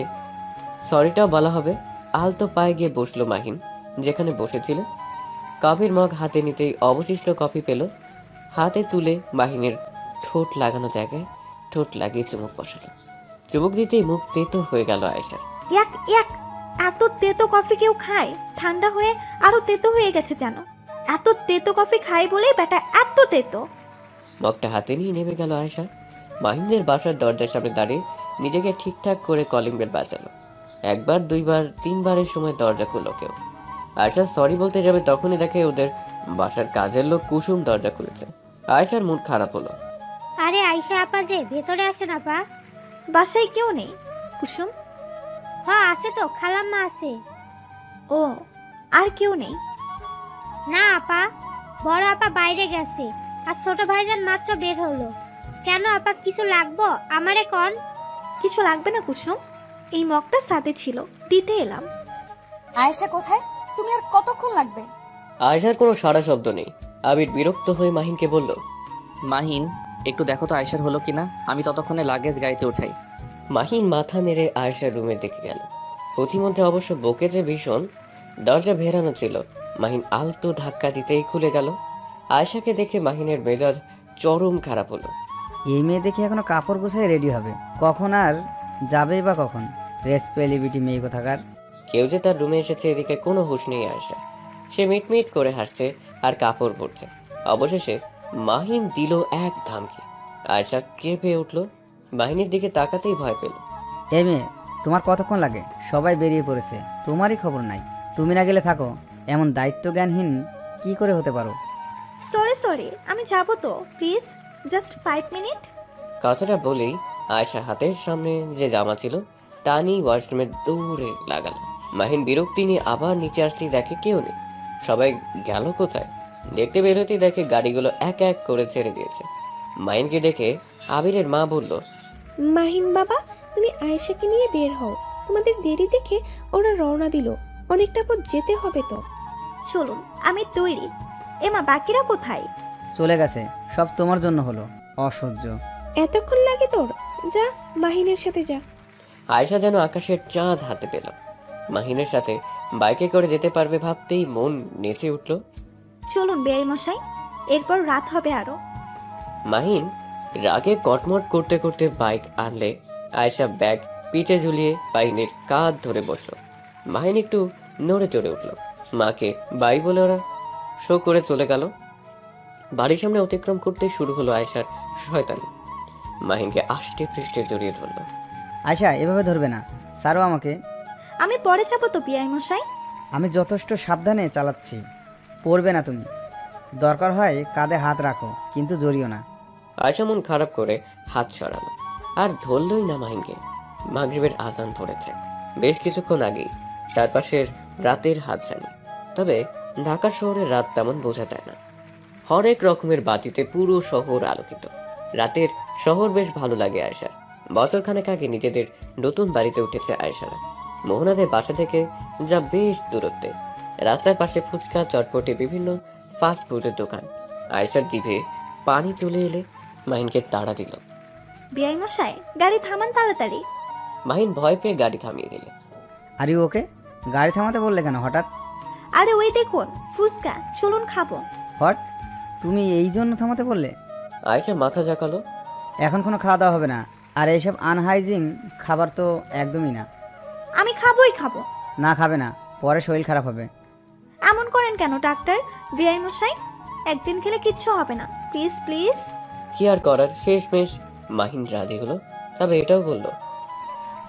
সরিটাও বলা হবে। আলতো পায়ে গিয়ে বসলো মাহিন যেখানে বসেছিল। কফির মগ হাতে নিতেই অবশিষ্ট কফি পেল। হাতে তুলে মাহিনের ঠোঁট লাগানো জায়গায় ঠোঁট লাগিয়ে চুমুক বসালো। চুমুক দিতেই মুখ তেতো হয়ে গেল আয়শার। এক এক, এত তেতো কফি কেউ খায়? ঠান্ডা হয়ে আরো তেতো হয়ে গেছে যেন। এত তেতো কফি খাই বলেই বেটা এত তেতো। মগটা হাতে নিয়ে নেমে গেল আয়শা। মাহিনদের বাসার দরজার সামনে দাঁড়িয়ে নিজেকে ঠিকঠাক করে কলিং বেল বাজালো। একবার, দুইবার, তিনবারের সময় দরজা খুললো কেউ। আয়শা সরি বলতে যাবে তখনই দেখে ওদের বাসার কাজের লোক কুসুম দরজা খুলেছে। আয়শার মুড খারাপ হলো। আরে আয়শা আপা যে, ভেতরে আসেন আপা। বাসায় কেউ নেই কুসুম? হ্যাঁ আছে তো, খালাম্মা আছে। ও, আর কেউ নেই? না আপা, বড় আপা বাইরে গেছে আর ছোট ভাইজান মাত্র বের হলো। কেন আপা, কিছু লাগবো আমারে কন? কিছু লাগবে না কুসুম, এই মগটা সাথে ছিল, দিতে এলাম। আয়েশা কোথায়? তুমি আর কতক্ষণ লাগবে? আয়েশার কোনো সাড়া শব্দ নেই। আবির বিরক্ত হয়ে মাহিনকে বলল, মাহিন, একটু দেখো তো আয়শার হলো কিনা, আমি ততক্ষণে লাগেজ গাড়িতে উঠাই। মাহিন মাথা নেড়ে আয়েশার রুমের দিকে গেল। প্রতিমধ্যে অবশ্য বকেছে ভীষণ, দরজা ভেরানো ছিল। মাহিন আলতো ধাক্কা দিতেই খুলে গেল। আয়েশাকে দেখে মাহিনের মেজাজ চরম খারাপ হলো। এই মেয়ে দেখে এখনো কাপড় গুছাই রেডি হবে, কখন আর যাবেই বা কখন? রেসপেলিবিটি মেয়ে কোথাকার। কেউ যে তার রুমে এসেছে এদিকে কোনো হুঁশ নেই আয়েশা। সে মিটমিট করে হাসছে আর কাপড় পরছে। অবশেষে মাহিন দিল এক ধামকি। আয়েশা কেঁপে উঠল। মাহিনের দিকে তাকাতেই ভয় পেল। এই মেয়ে, তোমার কতক্ষণ লাগে? সবাই বেরিয়ে পড়েছে, তোমারই খবর নাই। তুমি না গেলে থাকো, এমন দায়িত্ব জ্ঞানহীন কি করে হতে পারো? সরি, আমি যাবো তো, প্লিজ জাস্ট 5 মিনিট। কথাটা বলেই আয়েশা হাতের সামনে যে জামা ছিল তা নিয়ে ওয়াশরুমে দৌড়ে লাগালো। মাহিন বিরক্তি নিয়ে আবার নিচে আসতেই দেখে কেউ নেই। সবাই গেল কোথায়? দেখতে বেরোতেই দেখে গাড়িগুলো এক এক করে ছেড়ে দিয়েছে। মাহিনকে দেখে আবিরের মা বলল, মাহিন বাবা, তুমি আয়েশাকে নিয়ে বের হও, তোমাদের দেরি দেখে ওরা রওনা দিল, অনেকটা পথ যেতে হবে তো। চলুন, আমি তৈরি। এমা, বাকিরা কোথায়? চলে গেছে, সব তোমার জন্য হলো, অসহ্য। এতক্ষণ লাগে তোর? যা, মাহিনের সাথে যা। আয়েশা যেন আকাশের চাঁদ হাতে পেল। মাহিনের সাথে বাইকে করে যেতে পারবে ভাবতেই মন নেচে উঠল। চলুন বেআই মশাই, এরপর রাত হবে আরো। মাহিন রাগে কটমট করতে করতে বাইক আনলে আয়েশা ব্যাগ পিঠে ঝুলিয়ে মাহিনের কাঁধ ধরে বসলো। মাহিন একটু নড়ে চড়ে উঠল। মাকে বাই বলে ওরা শো করে চলে গেল। বাড়ির সামনে অতিক্রম করতে শুরু হলো আয়েশার শয়তানি। মাহিনকে আষ্টে পৃষ্ঠে জড়িয়ে ধরল। আয়শা, এভাবে ধরবে না, ছাড়ো আমাকে। আমি পরে যাবো তো বেআই মশাই। আমি যথেষ্ট সাবধানে চালাচ্ছি, পড়বে না তুমি। দরকার হয় কাঁধে হাত রাখো, কিন্তু জড়িও না। আয়েশা মন খারাপ করে হাত সরালো, আর ধরলই না মাহিনকে। মাগরিবের আজান পড়েছে বেশ কিছুক্ষণ আগেই। চারপাশের রাতের হাত জানি, তবে ঢাকা শহরের রাত তেমন বোঝা যায় না। হরেক রকমের বাতিতে পুরো শহর আলোকিত। রাতের শহর বেশ ভালো লাগে আয়েশার। বছরখানেক আগে নিজেদের নতুন বাড়িতে উঠেছে আয়েশারা। মোহনাদের বাসা থেকে যা বেশ দূরত্বে। রাস্তার পাশে ফুচকা, চটপটে, বিভিন্ন ফাস্ট ফুডের দোকান। আয়েশার জিভে পানি চলে এলে মাহিনকে তাড়া দিল। বেআই মশাই, গাড়ি থামান তাড়াতাড়ি। মাহিন ভয় পেয়ে গাড়ি থামিয়ে দিল। আরে ওকে, গাড়ি থামাতে বললে কেন হঠাৎ? আরে ওই দেখুন ফুচকা, চলুন খাবো। হট, তুমি এই জন্য থামাতে বললে? আয়েশা মাথা ঝাঁকালো। এখন কোনো খাওয়া দাওয়া হবে না, আর এইসব আনহাইজিন খাবার তো একদমই না। আমি খাবোই খাবো। না, খাবে না, পরে শরীর খারাপ হবে। এমন করেন কেন ডাক্তার? বেআই মশাই, একদিন খেলে কিচ্ছু হবে না, প্লিজ প্লিজ। কি আর করার, শেষমেশ মাহিন রাজি হলো। তবে এটাও বললো,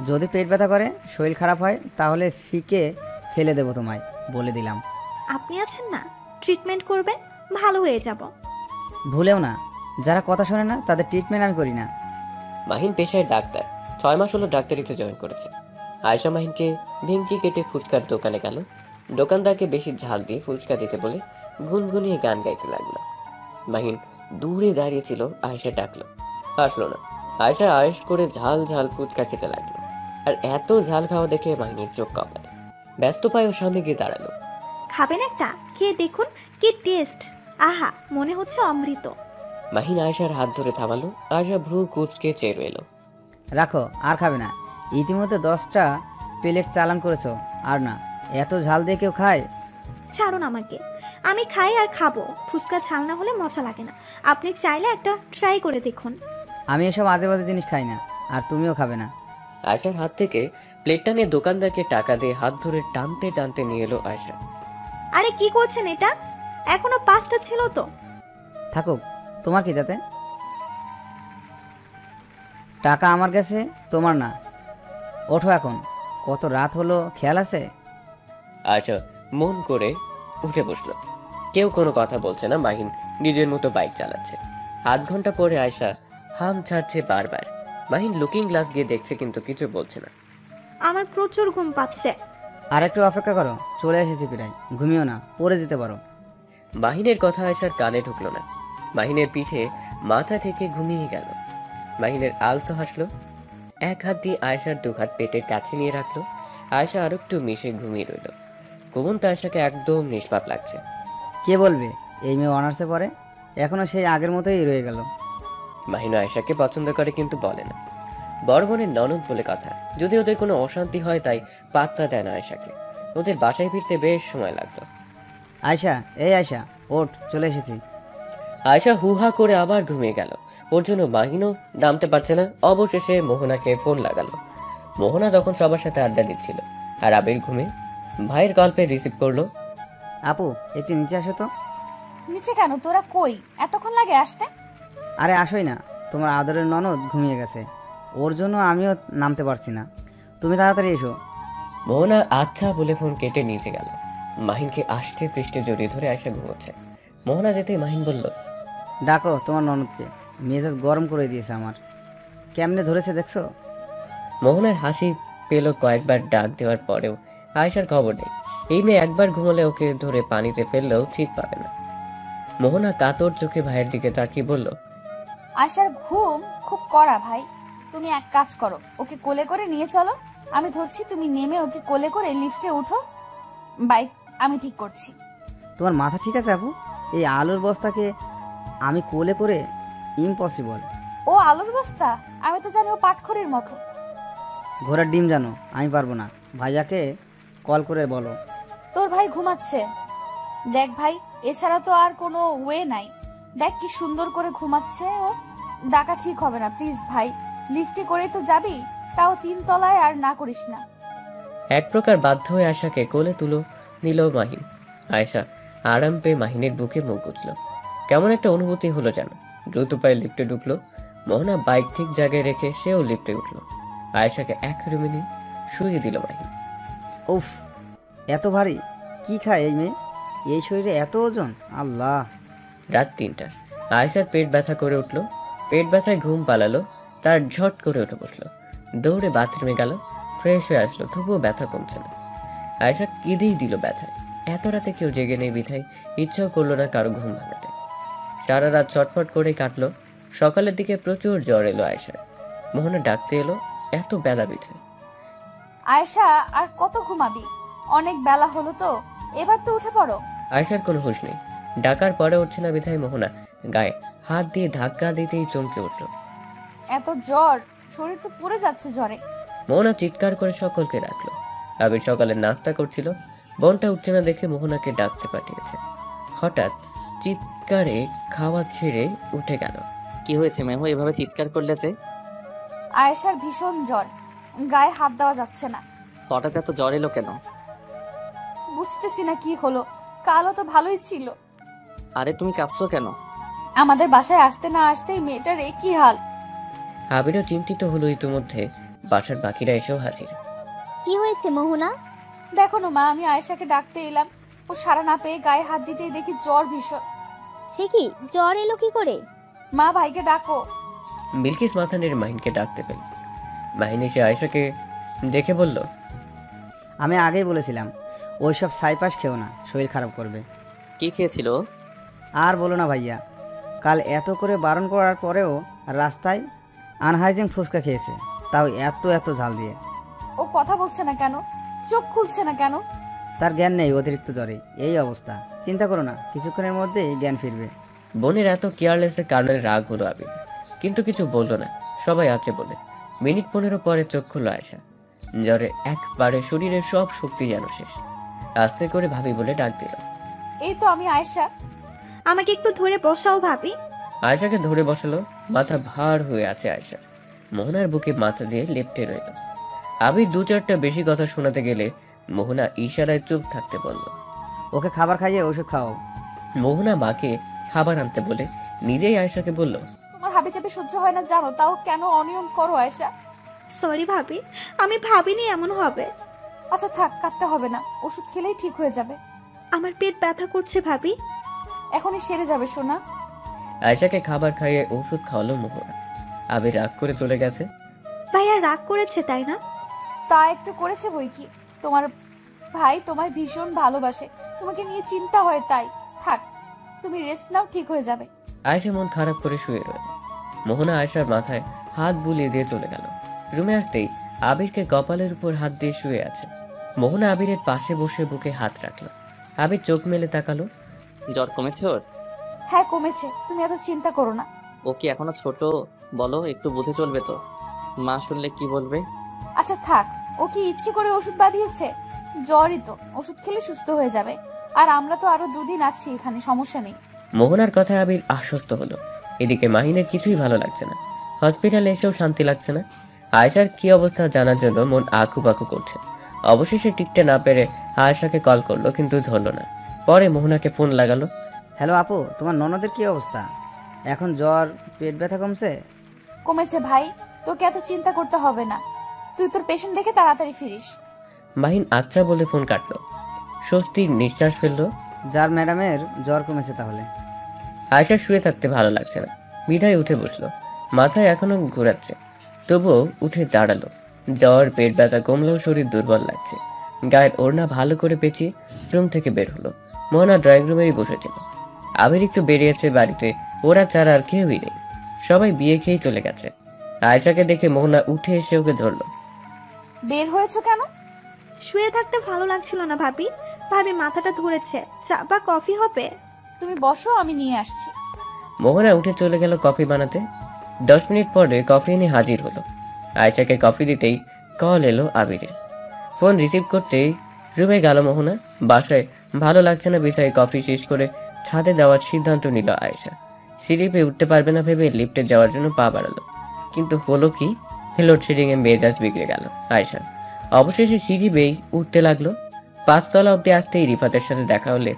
যদি পেট ব্যথা করে, শরীর খারাপ হয়, তাহলে ফিকে ফেলে দেবো তোমায়, বলে দিলাম। আপনি আছেন না, ট্রিটমেন্ট করবেন, ভালো হয়ে যাব। ভুলেও না, যারা কথা শোনে না তাদের ট্রিটমেন্ট আমি করি না। মাহিন পেশায় ডাক্তার, 6 মাস হলো ডাক্তারিতে জয়েন করেছে। আয়েশা মাহিনকে ভেঙচি কেটে ফুচকার দোকানে গেল। দোকানদারকে বেশি ঝাল দিয়ে ফুচকা দিতে বলে গুনগুনিয়ে গান গাইতে লাগলো। মাহিন দূরে দাঁড়িয়েছিল, আয়েশা ডাকলো, আসলো না। আয়েশা আয়েশ করে ঝাল ঝাল ফুচকা খেতে লাগলো। আর এত ঝাল খাওয়া দেখে মাহিনের চোখ কপালে। ব্যস্ত পায়ে ওর সামনে গিয়ে দাঁড়ালো। খাবেন একটা? খেয়ে দেখুন কি টেস্ট, আহা, মনে হচ্ছে অমৃত। মাহিন আয়েশার হাত ধরে থামালো। আয়েশা ভ্রু কুচকে চেয়ে রইল। রাখো, আর খাবে না। ইতিমধ্যে 10টা প্লেট চালান করেছো, আর না, এত ঝাল দিয়ে কেউ খায়? ছাড়ুন আমাকে, আমি খাই আর খাবো। ফুচকা ঝাল না হলে মজা লাগে না। আপনি চাইলে একটা ট্রাই করে দেখুন। আমি এসব আজে বাজে জিনিস খাই না, আর তুমিও খাবে না। আয়েশার হাত থেকে প্লেটটা নিয়ে দোকানদারকে টাকা দিয়ে হাত ধরে টানতে টানতে নিয়ে এলো আয়েশা। আরে কি করছেন এটা? এখনো 5টা ছিল তো। থাকুক, তোমার কি তাতে? টাকা আমার কাছে, তোমার না। ওঠো এখন, কত রাত হলো খেয়াল আছে? আয়েশা মন করে উঠে বসলো। কেউ কোনো কথা বলছে না। মাহিন নিজের মতো বাইক চালাচ্ছে। আধ ঘন্টা পরে আয়েশা হাম ছাড়ছে বারবার। মাহিন লুকিং গ্লাস গিয়ে দেখছে, কিন্তু কিছু বলছে না। আমার প্রচুর ঘুম পাচ্ছে। আর একটু অপেক্ষা করো, চলে এসেছি প্রায়। ঘুমিও না, পড়ে যেতে পারো। মাহিনের কথা আয়েশার কানে ঢুকলো না। মাহিনের পিঠে মাথা থেকে ঘুমিয়ে গেল। মাহিনের আলতো হাসলো। এক হাত দিয়ে আয়েশার দু হাত পেটের কাছে নিয়ে রাখলো। আয়েশা আরো একটু মিশে ঘুমিয়ে রইল। ঘুমন্ত আয়েশাকে একদম নিষ্পাপ লাগছে। কে বলবে এই মেয়ে অনার্সে পড়ে, এখনও সেই আগের মতোই রয়ে গেল। মাহিন আয়েশাকে পছন্দ করে কিন্তু বলে না। বড় বোনের ননদ বলে কথা, যদি ওদের কোনো অশান্তি হয় তাই পাত্তা দেয় না আয়েশাকে। ওদের বাসায় ফিরতে বেশ সময় লাগলো। আয়শা, এই আয়শা, ওঠ, চলে এসেছি। আয়েশা হুহা করে আবার ঘুমিয়ে গেল। ওর জন্য মাহিনও নামতে পারছে না। অবশেষে মোহনাকে ফোন লাগালো। মোহনা তখন সবার সাথে আড্ডা দিচ্ছিল আর আবির ঘুমে। ভাইয়ের গল্পে রিসিভ করলো। আপু, একটু নিচে আসো তো। নিচে কেন? তোরা কই? এতক্ষণ লাগে আসতে? আরে আসোই না, তোমার আদরের ননদ ঘুমিয়ে গেছে, ওর জন্য আমিও নামতে পারছি না, তুমি তাড়াতাড়ি এসো। মোহনা আচ্ছা বলে ফোন কেটে নিচে গেল। মাহিনকে আষ্টে পৃষ্ঠে জড়িয়ে ধরে আয়েশা ঘুমোচ্ছে। মোহনা যেতেই মাহিন বলল, ডাকো তোমার ননদকে, মেজাজ গরম করে দিয়েছে আমার। কেমনে ধরেছে দেখছো? মোহনার হাসি পেল কয়েকবার ডাক দেওয়ার পরেও আয়েশার খবর নেই। এই মেয়ে একবার ঘুমলে ওকে ধরে পানিতে ফেললেও ঠিক পাবে না। মোহনা কাতর চোখে ভাইয়ের দিকে তাকিয়ে বলল, আশার ঘুম খুব কড়া ভাই, তুমি এক কাজ করো, ওকে কোলে করে নিয়ে চলো, আমি ধরছি, তুমি নেমে ওকে কোলে করে লিফটে উঠো, বাইক আমি ঠিক করছি। তোমার মাথা ঠিক আছে আপু? এই আলুর বস্তাকে আমি কোলে করে? ইম্পসিবল। ও আলুর বস্তা? আমি তো জানি ও পাটখড়ির মতো। ঘোড়ার ডিম জানো, আমি পারবো না, ভাইয়াকে কল করে বলো। তোর ভাই ঘুমাচ্ছে, দেখ ভাই, এছাড়া তো আর কোনো ওয়ে নাই, দেখ কি সুন্দর করে ঘুমাচ্ছে ও, ডাকা ঠিক হবে না প্লিজ ভাই, লিফটে করে তো যাবি, তাও 3 তলায়, আর না করিস না। এক প্রকার বাধ্য হয়ে আয়েশাকে কোলে তুলো নিল মাহিন। আয়েশা আরাম পেয়ে মাহিনের বুকে মুখ গুজল। কেমন একটা অনুভূতি হলো যেন। দ্রুত পায়ে লিফটে ঢুকলো। মোহনা বাইক ঠিক জায়গায় রেখে সেও লিফটে উঠলো। আয়েশাকে এক রুমে নিয়ে শুয়ে দিল মাহিন। উফ, এত ভারী, কি খায় এই মেয়ে? এই শরীরে এত ওজন, আল্লাহ। রাত 3টা। আয়েশার পেট ব্যথা করে উঠলো। পেট ব্যথায় ঘুম পালালো। তার ঝট করে উঠে বসলো। দৌড়ে বাথরুমে গেল, ফ্রেশ হয়ে আসলো, তবুও ব্যথা কমছে না। আয়েশা কেঁদেই দিল ব্যথায়। এত রাতে কেউ জেগে নেই বিধায় ইচ্ছাও করলো না কারো ঘুম ভাঙাতে। সারা রাত ছটফট করে কাটলো। সকালের দিকে প্রচুর জ্বর এলো আয়েশার। মোহনা ডাকতে এলো, এত বেলা বিধায়। আয়েশা, আর কত ঘুমাবি? অনেক বেলা হলো তো, এবার তো উঠে পড়ো। আয়েশার কোনো হুঁশ নেই। ডাকার পরে উঠছে না বিধায় মোহনা গায়ে হাত দিয়ে ধাক্কা দিতেই চমকে উঠল। এত জ্বর, শরীর তো পুড়ে যাচ্ছে জ্বরে। মোহনা চিৎকার করে সকলকে ডাকলো। আবির সকালে নাস্তা করছিল, বোনটা উঠছে না দেখে মোহনাকে ডাকতে পাঠিয়েছে। হঠাৎ চিৎকারে খাওয়া ছেড়ে উঠে গেল। কি হয়েছে মেহু, এভাবে চিৎকার করলে যে? আয়েশার ভীষণ জ্বর, গায়ে হাত দেওয়া যাচ্ছে না। হঠাৎ এত জ্বর এলো কেন? বুঝতেছি না কি হলো, কালও তো ভালোই ছিল। আরে তুমি কাঁদছো কেন? আমাদের বাসায় আসতে না আসতেই মেয়েটার একই হাল। আবিরও চিন্তিত হলো। ইতিমধ্যে বাসার বাকিরা এসেও হাজির। কি হয়েছে মোহনা? দেখো না মা, আমি আয়েশাকে ডাকতে এলাম, ও সাড়া না পেয়ে গায়ে হাত দিতেই দেখি জ্বর ভীষণ। সে কি, জ্বর এলো কি করে? মা, ভাইকে ডাকো। বিলকিস মাথা নেড়ে মাহিনকে ডাকতে পেল। মাহিন এসে আয়েশাকে দেখে বলল, আমি আগেই বলেছিলাম ওইসব সাইপাস খেও না, শরীর খারাপ করবে। কি খেয়েছিল? আর বলো না ভাইয়া, কাল এত করে বারণ করার পরেও রাস্তায় আনহাইজিন ফুচকা খেয়েছে, তাও এত এত ঝাল দিয়ে। ও কথা বলছে না কেন? চোখ খুলছে না কেন? তার জ্ঞান নেই, অতিরিক্ত জ্বরে এই অবস্থা। চিন্তা করো না, কিছুক্ষণের মধ্যেই জ্ঞান ফিরবে। বোনের এত কেয়ারলেসের কারণে রাগ হলো আবির, কিন্তু কিছু বলল না, সবাই আছে বলে। মিনিট 15 পরে চোখ খুললো আয়েশা। জ্বরে একবারে শরীরের সব শক্তি যেন শেষ। আস্তে করে ভাবি বলে ডাক দিল, এই তো আমি আয়েশা। আমাকে একটু ধরে বসাও ভাবি। আয়েশাকে ধরে বসালো। মাথা ভার হয়ে আছে আয়েশার। মোহনার বুকে মাথা দিয়ে লেপ্টে রইল। আবির 2-4টা বেশি কথা শোনাতে গেলে মোহনা ইশারায় চুপ থাকতে বলল। ওকে খাবার খাইয়ে ওষুধ খাও। মোহনা মাকে খাবার আনতে বলে নিজেই আয়েশাকে বলল, তোমার হাবি চাবি সহ্য হয় না জানো, তাও কেন অনিয়ম করো আয়েশা? সরি ভাবি, আমি ভাবিনি এমন হবে। আচ্ছা থাক, কাঁদতে হবে না, ওষুধ খেলেই ঠিক হয়ে যাবে। আমার পেট ব্যথা করছে ভাবি। এখনই সেরে যাবে সোনা। আয়েশাকে খাবার খাইয়ে ওষুধ খাওয়ালো মোহনা। আবির রাগ করে চলে গেছে। ভাইয়া রাগ করেছে তাই না? তা একটু করেছে বই কি, তোমার ভাই তোমায় ভীষণ ভালোবাসে, তোমাকে নিয়ে চিন্তা হয়, তাই থাক, তুমি রেস্ট নাও, ঠিক হয়ে যাবে। আয়েশা মন খারাপ করে শুয়ে রইল। মোহনা আয়েশার মাথায় হাত বুলিয়ে দিয়ে চলে গেল। রুমে আসতেই আবিরকে কপালের উপর হাত দিয়ে শুয়ে আছে। মোহনা আবিরের পাশে বসে বুকে হাত রাখলো। আবির চোখ মেলে তাকালো। জ্বর কমেছে ওর? হ্যাঁ কমেছে, তুমি এত চিন্তা করো না। ও কি এখনো ছোট? বলো, একটু বুঝে চলবে তো। মা শুনলে কি বলবে? আচ্ছা থাক, ও কি ইচ্ছে করে ওষুধ বাঁধিয়েছে? জ্বরই তো, ওষুধ খেলে সুস্থ হয়ে যাবে। আর আমরা তো আরো 2 দিন আছি এখানে, সমস্যা নেই। মোহনার কথায় আবির আশ্বস্ত হলো। এদিকে মাহিনের কিছুই ভালো লাগছে না। হসপিটালে এসেও শান্তি লাগছে না। আয়েশার কি অবস্থা জানার জন্য মন আকুপাকু করছে। অবশেষে টিকতে না পেরে আয়েশাকে কল করলো, কিন্তু ধরলো না। পরে মোহনাকে ফোন লাগালো। হ্যালো আপু, তোমার ননদের কি অবস্থা? এখন জ্বর, পেট ব্যথা কমছে? কমেছে ভাই, তোকে এত চিন্তা করতে হবে না। তুই তোর পেশেন্ট দেখে তাড়াতাড়ি ফিরিস। মাহিন আচ্ছা বলে ফোন কাটলো। স্বস্তির নিঃশ্বাস ফেললো। যার ম্যাডামের জ্বর কমেছে তাহলে। আয়েশার শুয়ে থাকতে ভালো লাগছে না, বিধায় উঠে বসলো। মাথায় এখনো ঘোরাচ্ছে, তবুও উঠে দাঁড়ালো। জ্বর, পেট ব্যথা কমলেও শরীর দুর্বল লাগছে। গায়ের ওড়না ভালো করে পেঁচিয়ে রুম থেকে বের হলো। মোহনা ড্রয়িং রুমেই বসেছিল। আবির একটু বেরিয়েছে বাড়িতে, ওরা ছাড়া আর কেউই নেই। সবাই বিয়ে খেয়েই চলে গেছে। আয়েশাকে দেখে মোহনা উঠে এসে ওকে ধরলো। বের হয়েছো কেন? শুয়ে থাকতে ভালো লাগছিল না ভাবি। ভাবি মাথাটা ধরেছে, চা বা কফি হবে? তুমি বসো, আমি নিয়ে আসছি। মোহনা উঠে চলে গেল কফি বানাতে। 10 মিনিট পরে কফি এনে হাজির হলো। আয়েশাকে কফি দিতেই কল এলো আবিরের। ফোন রিসিভ করতেই রুমে গেল মোহনা। বাসায় ভালো লাগছে না বিধায় কফি শেষ করে ছাদে যাওয়ার সিদ্ধান্ত নিল আয়েশা। সিঁড়ি পেয়ে উঠতে পারবে না ভেবে লিফটে যাওয়ার জন্য পা বাড়ালো, কিন্তু হলো কি, লোডশেডিংয়ে মেজাজ বিগড়ে গেল আয়েশার। অবশেষে সিঁড়ি বেয়ে উঠতে লাগলো। 5 তলা অব্দি আসতেই রিফাতের সাথে দেখা হলে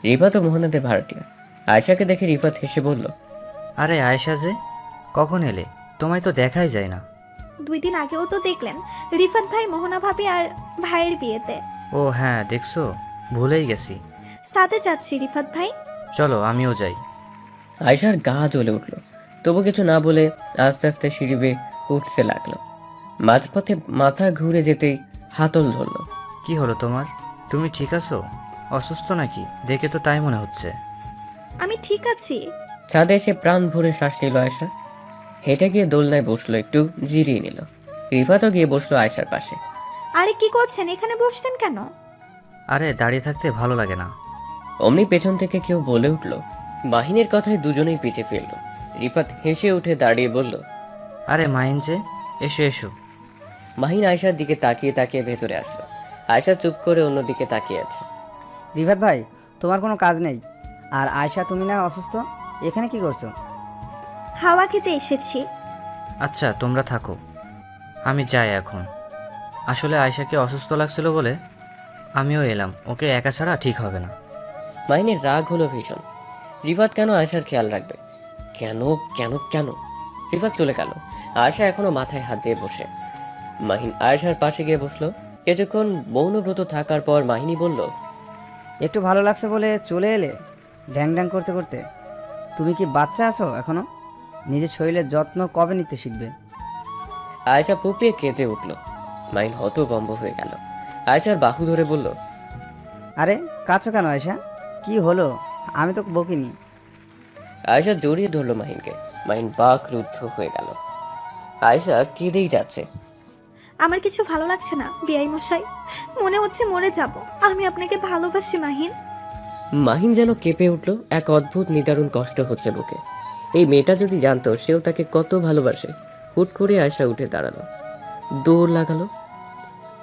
রিফাত ও মোহনাদের ভাড়াটিয়া। আয়েশাকে দেখে রিফাত হেসে বলল, আরে আয়েশা যে, কখন এলে? তোমায় তো দেখাই যায় না। 2 দিন আগেও তো দেখলেন রিফাত ভাই মোহনা ভাবি আর ভাইয়ের বিয়েতে। ও হ্যাঁ, দেখছো, ভুলেই গেছি। সাথে যাচ্ছি রিফাত ভাই। চলো আমিও যাই। আয়েশার গা জ্বলে উঠল, তবু কিছু না বলে আস্তে আস্তে সিঁড়ি বেয়ে উঠতে লাগলো। মাঝপথে মাথা ঘুরে যেতেই হাতল ধরল। কি হলো তোমার? তুমি ঠিক আছো? অসুস্থ নাকি? দেখে তো তাই মনে হচ্ছে। আমি ঠিক আছি। ছাদে এসে প্রাণ ভরে শ্বাস নিল আয়েশা। হেঁটে গিয়ে দোলনায় বসলো, একটু জিরিয়ে নিল। রিফাতও গিয়ে বসলো আয়েশার পাশে। আরে কি করছেন, এখানে বসছেন কেন? আরে দাঁড়িয়ে থাকতে ভালো লাগে না। অমনি পেছন থেকে কেউ বলে উঠল। মাহিনের কথায় দুজনেই পিছে ফেলল। রিফাত হেসে উঠে দাঁড়িয়ে বলল, আরে মাহিন যে, এসো এসো। মাহিন আয়েশার দিকে তাকিয়ে তাকিয়ে ভেতরে আসলো। আয়েশা চুপ করে অন্যদিকে তাকিয়ে আছে। রিফাত ভাই, তোমার কোনো কাজ নেই? আর আয়েশা, তুমি না অসুস্থ, এখানে কি করছো? হাওয়া খেতে এসেছি। আচ্ছা তোমরা থাকো, আমি যাই এখন। আসলে আয়েশাকে অসুস্থ লাগছিল বলে আমিও এলাম, ওকে একা ছাড়া ঠিক হবে না। মাহিনের রাগ হলো ভীষণ। রিফাত কেন আয়েশার খেয়াল রাখবে? কেন কেন কেন? রিফাত চলে গেল। আয়েশা এখনো মাথায় হাত দিয়ে বসে। মাহিন আয়েশার পাশে গিয়ে বসলো। কিছুক্ষণ মৌনব্রত থাকার পর মাহিনী বলল, একটু ভালো লাগছে বলে চলে এলে ড্যাং ড্যাং করতে করতে? তুমি কি বাচ্চা আছো এখনো? নিজের শরীরের যত্ন কবে নিতে শিখবে? আয়েশা ফুপিয়ে কেঁদে উঠল। মাহিন হতভম্ব হয়ে গেল। আয়েশার বাহু ধরে বলল, আরে কাঁদছো কেন আয়েশা? কি হলো? আমি তো বকিনি। আয়েশা জড়িয়ে ধরল মাহিনকে। মাহিন বাক রুদ্ধ হয়ে গেল। আয়েশা কেঁদেই যাচ্ছে। আমার কিছু ভালো লাগছে না বিআই মশাই, মনে হচ্ছে মরে যাব। আমি আপনাকে ভালোবাসি মাহিন। মাহিন যেন কেঁপে উঠল। এক অদ্ভুত নিদারুণ কষ্ট হচ্ছে বুকে। এই মেয়েটা যদি জানতো সেও তাকে কত ভালোবাসে। হুট করে আয়েশা উঠে দাঁড়ালো, দৌড় লাগালো।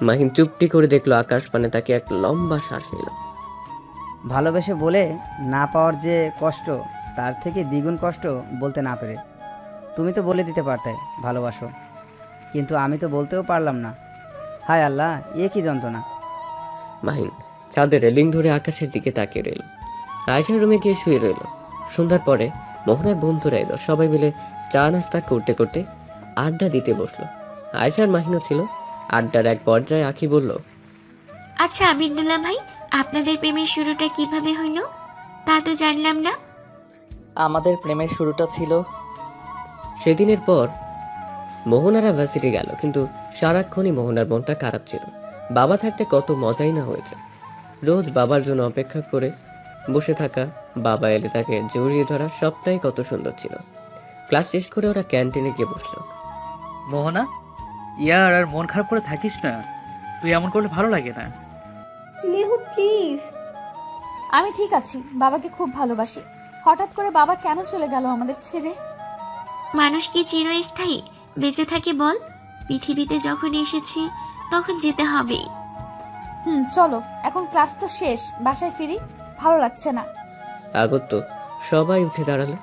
মাহিন চুপটি করে দেখলো আকাশ পানে তাকে এক লম্বা শ্বাস নিল। ভালোবেসে বলে না পাওয়ার যে কষ্ট, তার থেকে দ্বিগুণ কষ্ট বলতে না পেরে। তুমি তো বলে দিতে পারতে ভালোবাসো, কিন্তু আমি তো বলতেও পারলাম না। হায় আল্লাহ, এ কি যন্ত্রণা। মাহিন ছাদের রেলিং ধরে আকাশের দিকে তাকিয়ে রইল। আয়েশার রুমে গিয়ে শুয়ে রইল। সন্ধ্যার পরে মোহনার বন্ধুরা এলো। সবাই মিলে চা নাস্তা করতে করতে আড্ডা দিতে বসলো। আয়েশার মাহিনও ছিল। আড্ডার এক পর্যায়ে আখি বলল, আচ্ছা আবিরুল্লাহ ভাই, আপনাদের প্রেমের শুরুটা কিভাবে হলো তা তো জানলাম না। আমাদের প্রেমের শুরুটা ছিল সেদিনের পর মোহনারা ভার্সিটি গেল, কিন্তু সারাক্ষণই মোহনার মনটা খারাপ ছিল। বাবা থাকতে কত মজাই না হয়েছে। রোজ বাবার জন্য অপেক্ষা করে বসে থাকা, বাবা এলে তাকে জড়িয়ে ধরা, সবটাই কত সুন্দর ছিল। ক্লাস শেষ করে ওরা ক্যান্টিনে গিয়ে বসলো। মোহনা, ইয়ার আর মন খারাপ করে থাকিস না, তুই এমন করলে ভালো লাগে না। মেহু প্লিজ। আমি ঠিক আছি, বাবাকে খুব ভালোবাসি। হঠাৎ করে বাবা কেন চলে গেল আমাদের ছেড়ে? মানুষ কি চিরস্থায়ী? বেঁচে থাকে বল? পৃথিবীতে যখন এসেছি তখন যেতে হবেই। চলো, এখন ক্লাস তো শেষ, বাসায় ফিরি, ভালো লাগছে না। আগত সবাই উঠে দাঁড়ালো,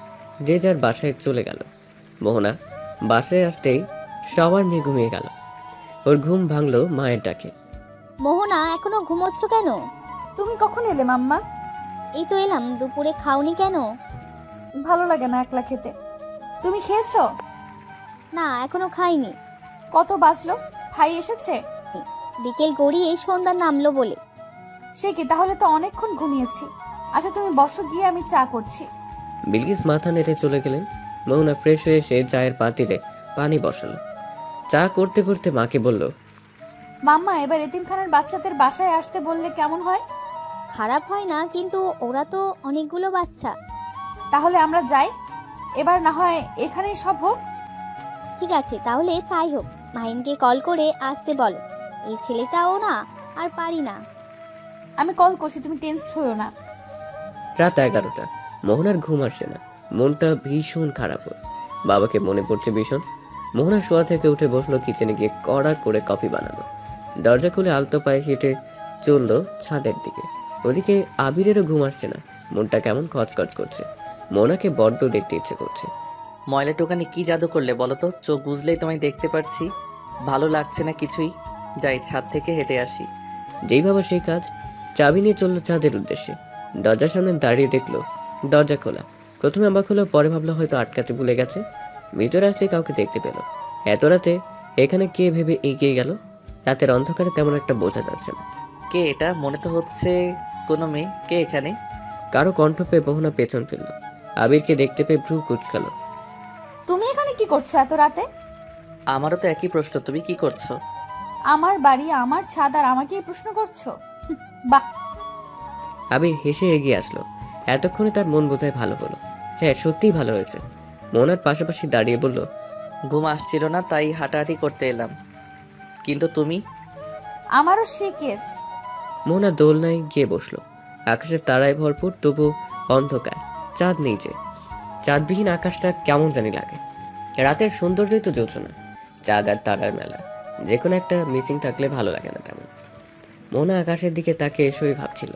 যে যার বাসায় চলে গেল। মোহনা বাসায় আসতেই সবার নিয়ে ঘুমিয়ে গেল। ওর ঘুম ভাঙলো মায়ের ডাকে। মোহনা, এখনো ঘুমোচ্ছ কেন? তুমি কখন এলে মাম্মা? এই তো এলাম। দুপুরে খাওনি কেন? ভালো লাগে না একলা খেতে। তুমি খেয়েছো? না, এখনো খাইনি। কত বাজলো? ভাই এসেছে? বিকেল গড়িয়ে সন্ধ্যা নামলো বলে। সে কি, তাহলে তো অনেকক্ষণ ঘুমিয়েছি। আচ্ছা তুমি বসো, গিয়ে আমি চা করছি। বিলকিস মাথা নেড়ে চলে গেলেন। মোহনা ফ্রেশ হয়ে এসে চায়ের পাতিলে পানি বসালো। চা করতে করতে মাকে বলল, মাম্মা, এবার এতিমখানার বাচ্চাদের বাসায় আসতে বললে কেমন হয়? খারাপ হয় না, কিন্তু ওরা তো অনেকগুলো বাচ্চা। তাহলে আমরা যাই, এবার না হয় এখানেই সব হোক। ঠিক আছে, তাহলে তাই হোক। মাহিনকে কল করে আসতে বলো। এই ছেলেটাও না আর পারি না। আমি কল করছি, তুমি টেনসড হইও না। রাত 11টা। মোহনার ঘুম আসে না, মনটা ভীষণ খারাপ ওর। বাবাকে মনে পড়ছে ভীষণ। মোহনা শোয়া থেকে উঠে বসলো কিচেনে গিয়ে কড়া করে কফি বানালো। দরজা খুলে আলতো পায়ে হেঁটে চললো ছাদের দিকে। ওদিকে আবিরেরও ঘুম আসছে না, মনটা কেমন খচখচ করছে। মোহনাকে বড্ড দেখতে ইচ্ছে করছে। ময়লা টোকানি কি জাদু করলে বলো তো? চোখ বুঝলেই তোমায় দেখতে পারছি, ভালো লাগছে না কিছুই। যাই ছাদ থেকে হেঁটে আসি। যেই ভাবা সেই কাজ। চাবি নিয়ে চললো ছাদের উদ্দেশ্যে। দরজার সামনে দাঁড়িয়ে দেখলো দরজা খোলা। প্রথমে অবাক হলো, পরে ভাবলো হয়তো আটকাতে ভুলে গেছে। ভিতরে আসতে কাউকে দেখতে পেল। এত রাতে এখানে কে ভেবে এগিয়ে গেল। রাতের অন্ধকারে তেমন একটা বোঝা যাচ্ছে না। কে এটা? মনে তো হচ্ছে কোনো মেয়ে। কে এখানে? কারো কণ্ঠ পেয়ে মোহনা পেছন ফেলল। আবিরকে দেখতে পেয়ে ভ্রু কুঁচকালো। তুমি এখানে কি করছো এত রাতে? আমারও তো একই প্রশ্ন, তুমি কি করছো? আমার বাড়ি, আমার ছাদ, আর আমাকে এই প্রশ্ন করছো? বাহ। আবির হেসে এগিয়ে আসলো। এতক্ষণে তার মন বোধহয় ভালো হলো। হ্যাঁ, সত্যিই ভালো হয়েছে। মোহনার পাশাপাশি দাঁড়িয়ে বলল, ঘুম আসছিল না তাই হাঁটাহাঁটি করতে এলাম। কিন্তু তুমি? আমারও সে কেস। মোহনা দোলনায় গিয়ে বসলো। আকাশের তারায় ভরপুর, তবু অন্ধকার, চাঁদ নেই যে। চাঁদবিহীন আকাশটা কেমন জানি লাগে। রাতের সৌন্দর্যই তো জ্বলছে না, চাঁদ আর তারার মেলা। যে কোনো একটা মিসিং থাকলে ভালো লাগে না তেমন। মোহনা আকাশের দিকে তাকিয়ে এসবই ভাবছিল।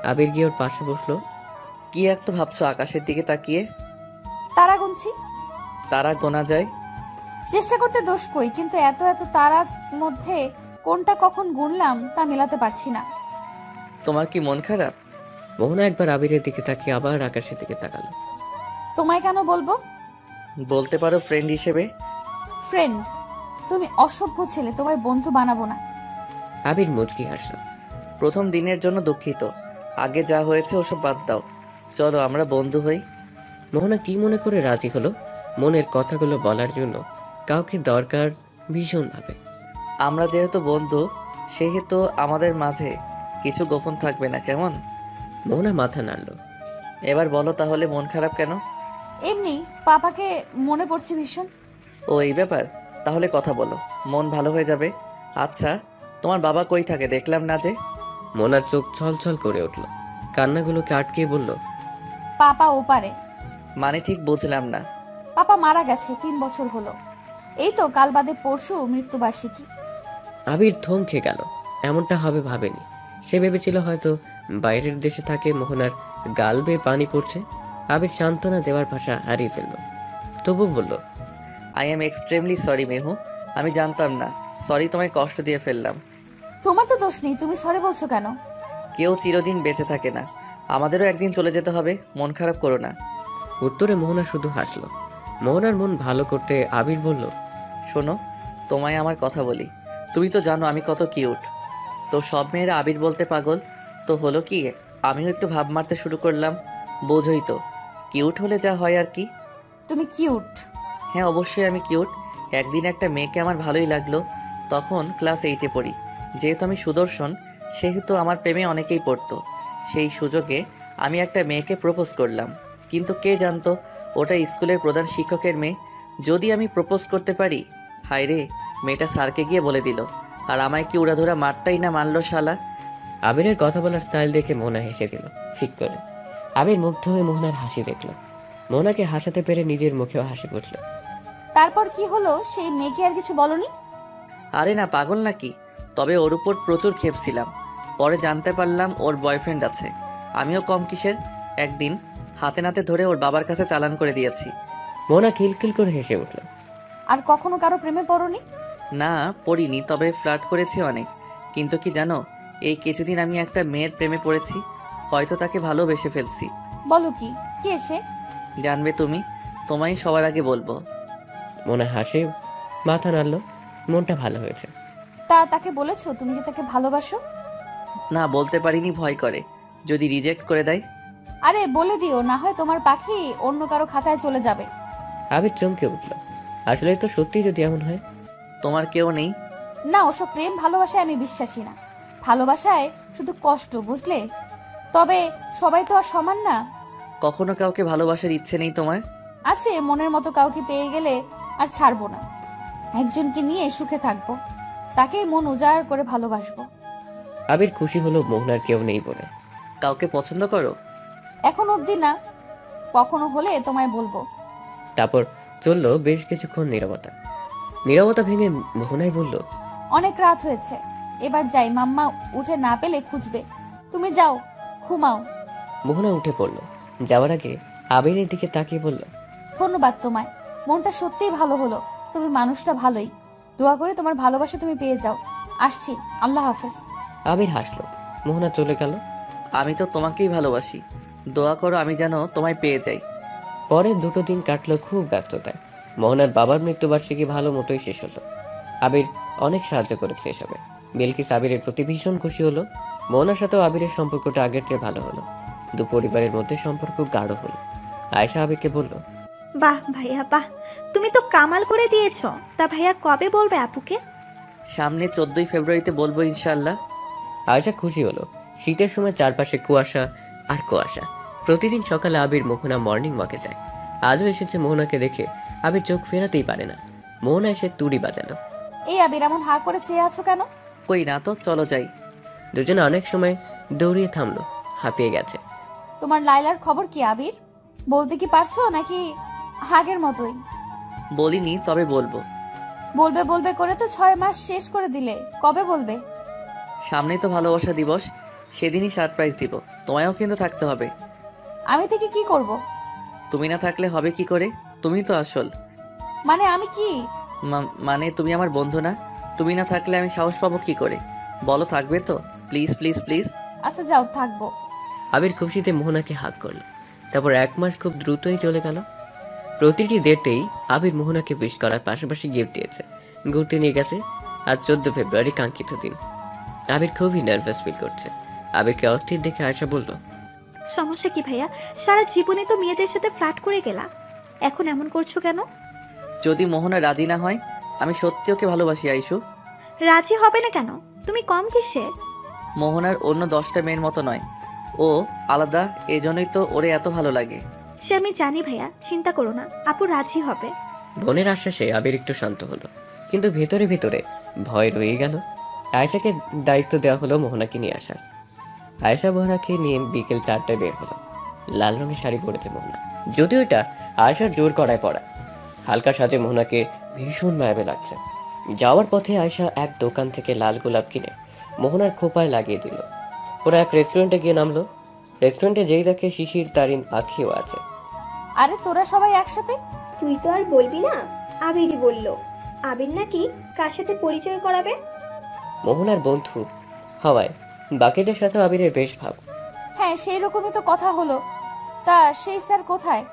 আবির গিয়ে ওর পাশে বসলো। কি এত ভাবছো আকাশের দিকে তাকিয়ে? তারা গুনছি। তারা গোনা যায়? চেষ্টা করতে দোষ কই, কিন্তু এত এত তারার মধ্যে কোনটা কখন গুনলাম তা মেলাতে পারছি না। তোমার কি মন খারাপ? মোহনা একবার আবিরের দিকে তাকিয়ে আবার আকাশের দিকে তাকালো। তোমায় কেন বলবো? বলতে পারো ফ্রেন্ড হিসেবে। ফ্রেন্ড? তুমি অসভ্য ছেলে, তোমায় বন্ধু বানাবো না। আবির মুচকি হাসলো। প্রথম দিনের জন্য দুঃখিত, আগে যা হয়েছে ওসব বাদ দাও, চলো আমরা বন্ধু হই। মোহনা কি মনে করে রাজি হলো মনের কথাগুলো বলার জন্য? কাউকে দরকার ভীষণভাবে। আমরা যেহেতু বন্ধু সেহেতু আমাদের মাঝে কিছু গোপন থাকবে না, কেমন? মোহনা মাথা নাড়ল। এবার বলো তাহলে মন খারাপ কেন? এমনি পাপাকে মনে পড়ছে ভীষণ। ও এই ব্যাপার, তাহলে কথা বলো, মন ভালো হয়ে যাবে। আচ্ছা তোমার বাবা কই থাকে, দেখলাম না যে? মোনার চোখ ছলছল করে উঠল, কান্নাগুলোকে আটকে বলল, পাপা ওপারে। মানে ঠিক বুঝলাম না। পাপা মারা গেছে 3 বছর হলো। এই তো কাল বাদে পরশু মৃত্যুবার্ষিকী। আবির থমকে গেল। এমনটা হবে ভাবেনি সে। ভেবেছিল হয়তো বাইরের দেশে থাকে। মোহনার গাল বেয়ে পানি পড়ছে। আবির সান্ত্বনা দেওয়ার ভাষা হারিয়ে ফেলল। তবু বলল, আই এম এক্সট্রিমলি সরি মেহু, আমি জানতাম না। সরি, তোমায় কষ্ট দিয়ে ফেললাম। তোমার তো দোষ নেই, তুমি সরি বলছো কেন? কেউ চিরদিন বেঁচে থাকে না, আমাদেরও একদিন চলে যেতে হবে, মন খারাপ করো না। উত্তরে মোহনা শুধু হাসলো। মোহনার মন ভালো করতে আবির বলল, শোনো, তোমায় আমার কথা বলি। তুমি তো জানো আমি কত কিউট। তো সব মেয়েরা আবির বলতে পাগল, তো হলো কি আমিও একটু ভাব মারতে শুরু করলাম। বোঝই তো, কিউট হলে যা হয় আর কি। তুমি কিউট? হ্যাঁ অবশ্যই আমি কিউট। একদিন একটা মেয়েকে আমার ভালোই লাগলো, তখন ক্লাস 8-এ পড়ি। যেহেতু আমি সুদর্শন সেহেতু আমার প্রেমে অনেকেই পড়তো। সেই সুযোগে আমি একটা মেয়েকে প্রপোজ করলাম, কিন্তু কে জানতো ওটা স্কুলের প্রধান শিক্ষকের মেয়ে। যদি আমি প্রপোজ করতে পারি হায় রে, মেয়েটা স্যারকে গিয়ে বলে দিল, আর আমায় কি উড়াধুরা মারটাই না মারলো শালা। আবিরের কথা বলার স্টাইল দেখে মোহনা হেসে দিল ঠিক করে। আবির মুগ্ধ হয়ে মোহনার হাসি দেখল। মোহনাকে হাসাতে পেরে নিজের মুখেও হাসি ফুটল। তারপর কি হলো, সেই মেয়েকে আর কিছু বলনি? আরে না, পাগল নাকি, তবে ওর উপর প্রচুর খেপছিলাম। পরে জানতে পারলাম ওর বয়ফ্রেন্ড আছে। আমিও কম কিসের, একদিন হাতে নাতে ধরে ওর বাবার কাছে চালান করে দিয়েছি। মোহনা খিলখিল করে হেসে উঠল। আর কখনো কারো প্রেমে পড়নি? না, পড়িনি, তবে ফ্লার্ট করেছি অনেক। কিন্তু কি জানো, এই কিছুদিন আমি একটা মেয়ের প্রেমে পড়েছি। হয়তো তাকে ভালোবেসে ফেলছি। বলো কি, কে সে? জানবে তুমি, তোমায় সবার আগে বলবো। মোহনা হাসে মাথা নাড়ল, মনটা ভালো হয়েছে। তাকে বলেছো তুমি যে তাকে ভালোবাসো? না, বলতে পারিনি, ভয় করে যদি রিজেক্ট করে দেয়। আরে বলে দিও, না হয় তোমার পাখি অন্য কারো খাঁচায় চলে যাবে। আবির চমকে উঠল। আসলে তো সত্যি যদি এমন হয়। তোমার কেউ নেই? না, ওসব প্রেম ভালোবাসায় আমি বিশ্বাসী না। ভালোবাসায় শুধু কষ্ট, বুঝলে? তবে সবাই তো আর সমান না। কখনো কাউকে ভালোবাসার ইচ্ছে নেই তোমার? আছে, মনের মতো কাউকে পেয়ে গেলে আর ছাড়বো না। একজনকে নিয়ে সুখে থাকবো, তাকে মন উজাড় করে ভালোবাসবো। আবির খুশি হলো মোহনার কেউ নেই বলে। কাউকে পছন্দ করো? এখন অবধি না, কখনো হলে তোমায় বলবো। তারপর চললো বেশ কিছুক্ষণ নীরবতা। নীরবতা ভেঙে মোহনাই বলল, অনেক রাত হয়েছে, এবার যাই, মাম্মা উঠে না পেলে খুঁজবে। তুমি যাও, ঘুমাও। মোহনা উঠে পড়ল। যাওয়ার আগে আবিরের দিকে তাকিয়ে বলল, ধন্যবাদ তোমায়, মনটা সত্যিই ভালো হলো। তুমি মানুষটা ভালোই। দোয়া করে তোমার ভালোবাসা তুমি পেয়ে যাও। আসছি, আল্লাহ হাফেজ। আবির হাসলো। মোহনা চলে গেল। আমি তো তোমাকেই ভালোবাসি, দোয়া করো আমি যেন তোমায় পেয়ে যাই। পরের 2 দিন কাটলো খুব ব্যস্ততায়। মোহনার বাবার মৃত্যুবার্ষিকী ভালো মতোই শেষ হলো। আবির অনেক সাহায্য করেছে এসবে। বিলকিস আবিরের প্রতি ভীষণ খুশি হলো। মোহনার সাথেও আবিরের সম্পর্কটা আগের চেয়ে ভালো হলো। 2 পরিবারের মধ্যে সম্পর্ক গাঢ় হলো। আয়েশা আবিরকে বলল, বাহ ভাইয়া বাহ, তুমি তো কামাল করে দিয়েছো। তা ভাইয়া কবে বলবে আপুকে? সামনে 14ই ফেব্রুয়ারিতে বলবো ইনশাআল্লাহ। আয়েশা খুশি হলো। শীতের সময় চারপাশে কুয়াশা আর কুয়াশা। প্রতিদিন সকালে আবির মোহনা মর্নিং ওয়াকে যায়। আজও এসেছে মোহনাকে দেখে। আবির চোখ ফেরাতেই পারে না। মোহনা এসে তুড়ি বাজালো। এই আবির, এমন হা করে চেয়ে আছো কেন? কই না তো, চলো যাই। দুজনে অনেক সময় দৌড়িয়ে থামলো, হাঁপিয়ে গেছে। তোমার লাইলার খবর কি আবির? বলতে কি পারছো নাকি আগের মতোই? বলিনি, তবে বলবো। বলবে বলবে করে তো 6 মাস শেষ করে দিলে, কবে বলবে? সামনেই তো ভালোবাসা দিবস, সেদিনই সারপ্রাইজ দিব। তোমায়ও কিন্তু থাকতে হবে। আমি থেকে কি করব? তুমি না থাকলে হবে কি করে? তুমি তো আসল। মানে আমি কি? মানে তুমি আমার বন্ধু না? তুমি না থাকলে আমি সাহস পাবো কি করে? বলো থাকবে তো? Please please please. আচ্ছা যাও, থাকবো। আবির খুশিতে মোহনাকে হাত করলো। তারপর 1 মাস খুব দ্রুতই চলে গেল। প্রতিটি ডেটেই আবির মোহনাকে উইশ করার পাশাপাশি গিফট দিয়েছে, ঘুরতে নিয়ে গেছে। আজ 14 ফেব্রুয়ারি, কাঙ্ক্ষিত দিন। আবির খুবই নার্ভাস ফিল করছে। আবিরকে অস্থির দেখে আয়েশা বলল, সমস্যা কি ভাইয়া? সারা জীবনে তো মেয়েদের সাথে ফ্লার্ট করে গেলা, এখন এমন করছো কেন? যদি মোহনা রাজি না হয়, আমি সত্যি ওকে ভালোবাসি আইশু। রাজি হবে না কেন? তুমি কম কিসে? মোহনার অন্য 10টা মেয়ের মতো নয়, ও আলাদা, এজন্যই তো ওরে এত ভালো লাগে। সে আমি জানি ভাইয়া, চিন্তা করো না, আপু রাজি হবে। বোনের আশ্বাসে আবির একটু শান্ত হলো, কিন্তু ভেতরে ভেতরে ভয় রয়ে গেল। আয়েশাকে দায়িত্ব দেওয়া হলো মোহনাকে নিয়ে আসার। আয়েশা মোহনাকে নিয়ে বিকেল 4টায় বের হলো। লাল রঙের শাড়ি পরেছে মোহনা, যদিও এটা আয়েশার জোর করায় পড়া। হালকা সাজে মোহনাকে ভীষণ মায়াবে লাগছে। যাওয়ার পথে আয়েশা এক দোকান থেকে লাল গোলাপ কিনে মোহনার খোপায় লাগিয়ে দিল। ওরা এক রেস্টুরেন্টে গিয়ে নামলো। রেস্টুরেন্টে যেই দেখে শিশির, তারিন, আখিও আছে। আরে তোরা সবাই একসাথে? তুই তো আর বলবি না, আবিরই বলল। আবির নাকি কার সাথে পরিচয় করাবে। মোহনার বন্ধু হওয়ায় বাকিদের সাথে আবিরের বেশ ভাব। হ্যাঁ, সেই রকমই তো কথা হলো। তা সেই স্যার কোথায়?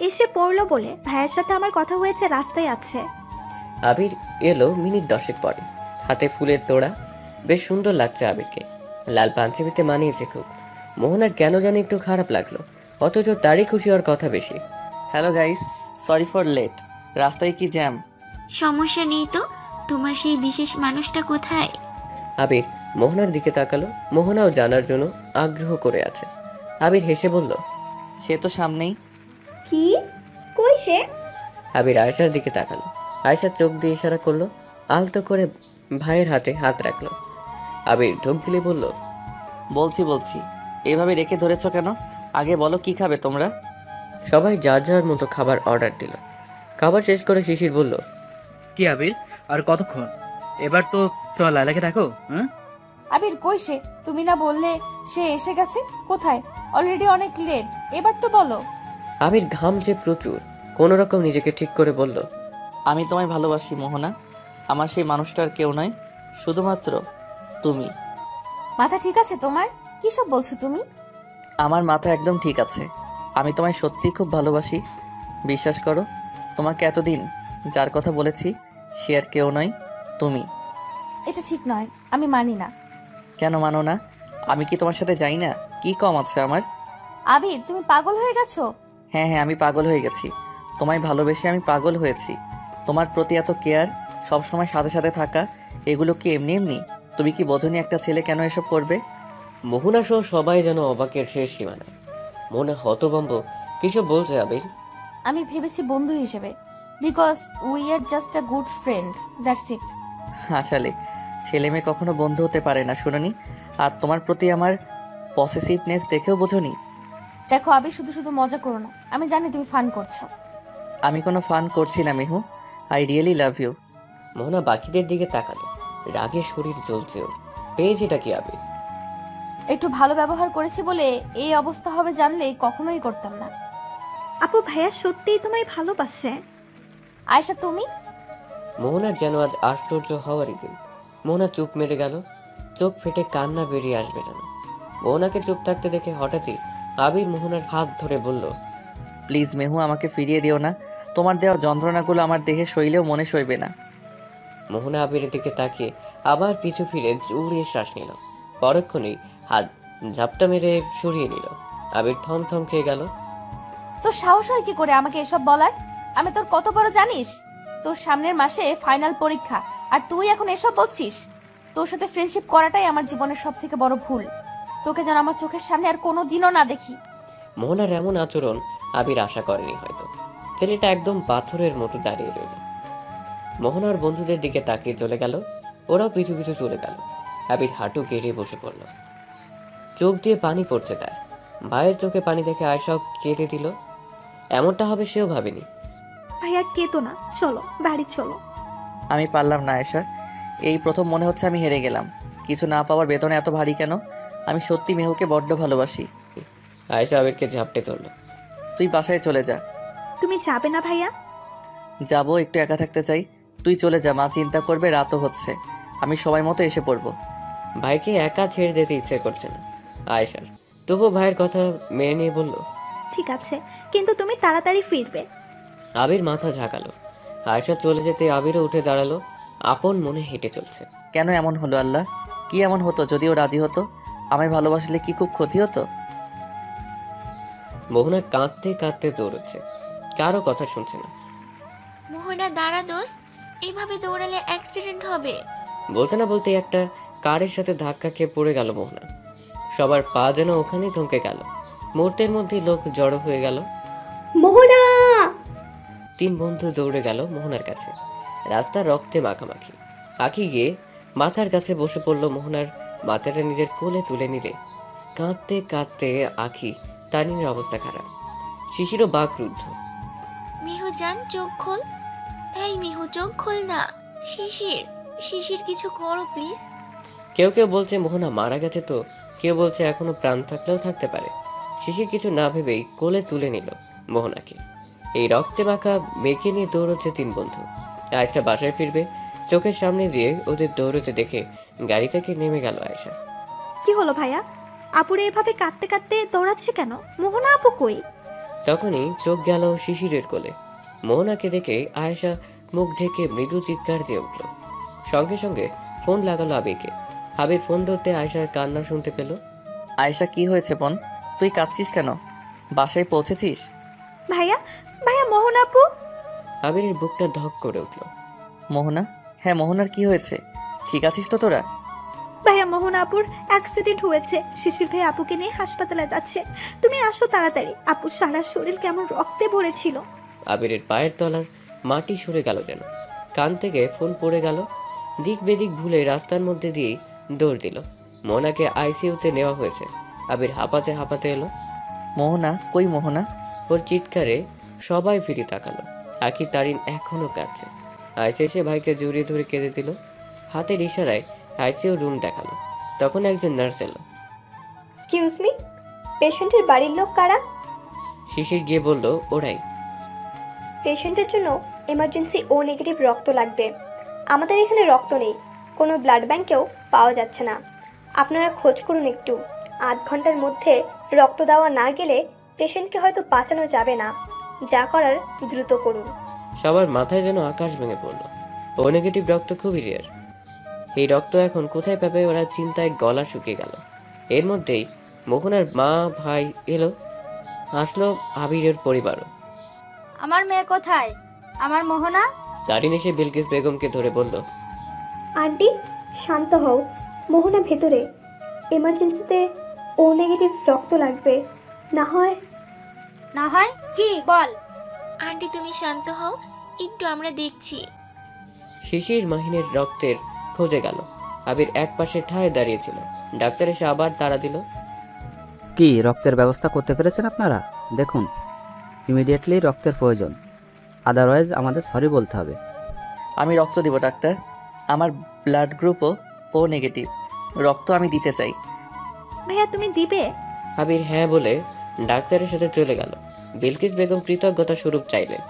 এসে পড়লো বলে ভাইয়ের সাথে আমার কথা হয়েছে, রাস্তায় আছে। আবির এলো মিনিট 10 পরে, হাতে ফুলের তোড়া। বেশ সুন্দর লাগছে আবিরকে। লাল পাঞ্জাবিতে মানিয়েছে খুব। মোহনার কেন জানি একটু খারাপ লাগলো, অথচ তারই খুশি হওয়ার কথা বেশি। Hello guys, sorry for late. রাস্তায় কি জ্যাম? সমস্যা নেই তো, তোমার সেই বিশেষ মানুষটা কোথায়? আবির মোহনার দিকে তাকালো। মোহনাও জানার জন্য আগ্রহ করে আছে। আবির হেসে বলল, সে তো সামনেই। কি? কই সে? আবির আয়েশার দিকে তাকালো। আয়েশা চোখ দিয়ে ইশারা করলো। আলতো করে ভাইয়ের হাতে হাত রাখলো। আবির ঢোক গিলে বলল, বলছি এভাবে রেখে ধরেছ কেন? আগে বলো কি খাবে তোমরা? সবাই যার যার মতো খাবার অর্ডার দিল। খাবার শেষ করে শিশির বলল, কি আবির, আর কতক্ষণ? এবার তো চল লাইলাকে ডাকো। হ্যাঁ আবির কই সে? তুমি না বললে সে এসে গেছে? কোথায়? অলরেডি অনেক লেট, এবার তো বলো। আবির ঘামছে প্রচুর, কোনো রকম নিজেকে ঠিক করে বলল, আমি তোমায় ভালোবাসি মোহনা। আমার সেই মানুষটার কেউ নয়, শুধুমাত্র তুমি। মাথা ঠিক আছে তোমার? কি সব বলছো তুমি? আমার মাথা একদম ঠিক আছে। আমি তোমায় সত্যি খুব ভালোবাসি। বিশ্বাস করো, তোমাকে এতদিন যার কথা বলেছি সে আর কেউ নয়, তুমি। এটা ঠিক নয়, আমি মানি না। কেন মানো না? আমি কি তোমার সাথে যাই না? কি কম আছে আমার? আবির তুমি পাগল হয়ে গেছো? হ্যাঁ, আমি পাগল হয়ে গেছি। তোমায় ভালোবেসে আমি পাগল হয়েছি। তোমার প্রতি এত কেয়ার, সবসময় সাথে সাথে থাকা, এগুলো কি এমনি এমনি? তুমি কি বোঝনি একটা ছেলে কেন এসব করবে? মোহনা সহ সবাই যেন অবাকের শেষ সীমানায়। মনে হতভম্ব, কিসব বলছে আবির? আমি ভেবেছি বন্ধু হিসেবে, because we are just a good friend, that's it. আসলে ছেলে মেয়ে কখনো বন্ধু হতে পারে না, শুনোনি? আর তোমার প্রতি আমার পসেসিভনেস দেখেও বোঝনি? দেখো আবির, শুধু শুধু মজা করো না, আমি জানি তুমি ফান করছো। আমি কোনো ফান করছি না Mihu, I really love you. Mohona বাকিদের দিকে তাকালো, রাগে শরীর জ্বলছে ওর। পেয়েছিটা কি আবির? একটু ভালো ব্যবহার করেছি বলে এই অবস্থা হবে জানলে কখনোই করতাম না। আপু ভাইয়া সত্যিই তোমায় ভালোবাসে? আয়েশা তুমি? মোহনার যেন আজ আশ্চর্য হওয়ারই দিন। মোহনা চুপ মেরে গেল, চোখ ফেটে কান্না বেরিয়ে আসবে যেন। মোহনাকে চুপ থাকতে দেখে হঠাৎই আবির মোহনার হাত ধরে বলল, প্লিজ মেহু, আমাকে ফিরিয়ে দিও না। তোমার দেওয়া যন্ত্রণাগুলো আমার দেহে সইলেও মনে সইবে না। মোহনা আবিরের দিকে তাকিয়ে আবার পিছু ফিরে জোরে শ্বাস নিল। পরক্ষণেই হাত ঝাপটা মেরে সরিয়ে নিল। আবির থমথম খেয়ে গেল। তোর সাহস হয় কি করে আমাকে এসব বলার? আমি তোর কত বড় জানিস? তোর সামনের মাসে ফাইনাল পরীক্ষা, আর তুই এখন এসব বলছিস? তোর সাথে ফ্রেন্ডশিপ করাটাই আমার জীবনের সব থেকে বড় ভুল। তোকে যেন আমার চোখের সামনে আর কোনোদিনও না দেখি। মোহনার এমন আচরণ আবির আশা করেনি হয়তো। ছেলেটা একদম পাথরের মতো দাঁড়িয়ে রইল। মোহনার বন্ধুদের দিকে তাকিয়ে চলে গেল, ওরাও পিছু পিছু চলে গেল। আবির হাঁটু গেড়ে বসে পড়ল, চোখ দিয়ে পানি পড়ছে তার। ভাইয়ের চোখে পানি দেখে আয়েশাও কেঁদে দিল। এমনটা হবে সেও ভাবেনি। ভাইয়া কেতো না, চলো বাড়ি চলো। আমি পারলাম না আয়েশা, এই প্রথম মনে হচ্ছে আমি হেরে গেলাম। কিছু না পাওয়ার বেতনে এত ভারী কেন? আমি সত্যি মেহুকে বড্ড ভালোবাসি। আয়েশা আবিরকে ঝাপটে ধরল। তুই বাসায় চলে যা। তুমি যাবে না ভাইয়া? যাবো, একটু একা থাকতে চাই। তুই চলে যা, মা চিন্তা করবে, রাতও হচ্ছে। আমি সময় মতো এসে পড়বো। ভাইকে একা ছেড়ে যেতে ইচ্ছে করছে না আয়েশার, তবুও ভাইয়ের কথা মেনে নিয়ে বলল, ঠিক আছে, কিন্তু তুমি তাড়াতাড়ি ফিরবে। আবির মাথা ঝাঁকালো। আয়েশা চলে যেতে আবিরও উঠে দাঁড়ালো, আপন মনে হেঁটে চলছে। কেন এমন হলো আল্লাহ? কি এমন হতো যদিও রাজি হতো? আমায় ভালোবাসলে কি খুব ক্ষতি হতো? মোহনা কাঁদতে কাঁদতে দৌড়চ্ছে, কারো কথা শুনছে না। মোহনা দাঁড়া দোস্ত, এইভাবে দৌড়ালে অ্যাক্সিডেন্ট হবে। বলতে না বলতে একটা কারের সাথে ধাক্কা খেয়ে পড়ে গেল মোহনা। সবার পা যেন ওখানেই থমকে গেল। মুহূর্তের মধ্যেই লোক জড়ো হয়ে গেল। মোহনা! 3 বন্ধু দৌড়ে গেল মোহনার কাছে। রাস্তা রক্তে মাখামাখি। আঁকি গিয়ে মাথার কাছে বসে পড়ল মোহনার মাথাটা নিজের কোলে তুলে নিলে। কাঁদতে কাঁদতে আঁকি তানিনের অবস্থা খারাপ। শিশিরও বাকরুদ্ধ। মিহু জান, চোখ খোল। এই মিহু, চোখ খোল না। শিশির, শিশির কিছু করো প্লিজ। কেউ কেউ বলছে মোহনা মারা গেছে, তো কেউ বলছে এখনো প্রাণ থাকলেও থাকতে পারে। শিশির কিছু না ভেবেই কোলে তুলে নিল মোহনাকে। এই রক্তে মাখা মেয়েকে নিয়ে দৌড়চ্ছে 3 বন্ধু। আয়েশা বাসায় ফিরবে, চোখের সামনে দিয়ে ওদের দৌড়তে দেখে গাড়ি থেকে নেমে গেল আয়েশা। কি হলো ভাইয়া? আপুরে এভাবে কাঁদতে কাঁদতে দৌড়াচ্ছে কেন? মোহনা আপু কই? তখনই চোখ গেল শিশিরের কোলে। মোহনাকে দেখে আয়েশা মুখ ঢেকে মৃদু চিৎকার দিয়ে উঠল। সঙ্গে সঙ্গে ফোন লাগালো আবিরকে। আবির ফোন ধরতে আয়েশার কান্না শুনতে পেল। আয়েশা, কি হয়েছে বোন? তুই কাঁদছিস কেন? বাসায় পৌঁছেছিস? ভাইয়া, ভাইয়া মোহনা আপু। আবিরের বুকটা ধক করে উঠল। মোহনা? হ্যাঁ মোহনার কি হয়েছে? ঠিক আছিস তো তোরা? ভাইয়া মোহনা আপুর অ্যাক্সিডেন্ট হয়েছে, শিশির ভাই আপুকে নিয়ে হাসপাতালে যাচ্ছে, তুমি আসো তাড়াতাড়ি। আপুর সারা শরীর কেমন রক্তে ভরেছিল। আবিরের পায়ের তলার মাটি সরে গেল যেন। কান থেকে ফোন পড়ে গেল। দিক বেদিক ভুলে রাস্তার মধ্যে দিয়েই দৌড় দিল। মোহনাকে আইসিইউতে নেওয়া হয়েছে। আবির হাঁপাতে হাঁপাতে এলো। মোহনা কই মোহনা? ওর চিৎকারে সবাই ফিরে তাকালো। আখি তারিন এখনো কাঁদছে। আইসি এসে ভাইকে জড়িয়ে ধরে কেঁদে দিল। হাতের ইশারায় আইসিইউ রুম দেখালো। তখন একজন নার্স এলো। এক্সকিউজ মি, পেশেন্টের বাড়ির লোক কারা? শিশির গিয়ে বলল, ওরাই। পেশেন্টের জন্য এমার্জেন্সি ও নেগেটিভ রক্ত লাগবে। আমাদের এখানে রক্ত নেই, কোনো ব্লাড ব্যাংকেও পাওয়া যাচ্ছে না। আপনারা খোঁজ করুন একটু। আধ ঘন্টার মধ্যে রক্ত দেওয়া না গেলে পেশেন্টকে হয়তো বাঁচানো যাবে না। যা করার দ্রুত করুন। সবার মাথায় যেন আকাশ ভেঙে পড়ল। ও নেগেটিভ রক্ত খুবই রেয়ার। এই রক্ত এখন কোথায় পাবে ওরা চিন্তায় গলা শুকিয়ে গেল। এর মধ্যেই মোহনার মা ভাই এলো। আসলো আবিরের পরিবারও। আমার মেয়ে কোথায়? আমার মোহনা? তারিন এসে বিলকিস বেগমকে ধরে বলল, আন্টি শান্ত হও, মোহনা ভেতরে। এমার্জেন্সিতে ও নেগেটিভ রক্ত লাগবে। না হয় কি বল? আন্টি তুমি শান্ত হও, একটু আমরা দেখছি। শিশির মাহিনের রক্তের খোঁজে গেল। আবির এক পাশে ঠায় দাঁড়িয়েছিল। ডাক্তার এসে আবার তাড়া দিল। কি রক্তের ব্যবস্থা করতে পেরেছেন আপনারা? দেখুন, ইমিডিয়েটলি রক্তের প্রয়োজন, আদারওয়াইজ আমাদের সরি বলতে হবে। আমি রক্ত দিব ডাক্তার। আমার ব্লাড গ্রুপও ও নেগেটিভ। রক্ত আমি দিতে চাই। ভাইয়া তুমি দিবে? আবির হ্যাঁ বলে ডাক্তারের সাথে চলে গেল। বিলকিস বেগম কৃতজ্ঞতা স্বরূপ চাইলেন।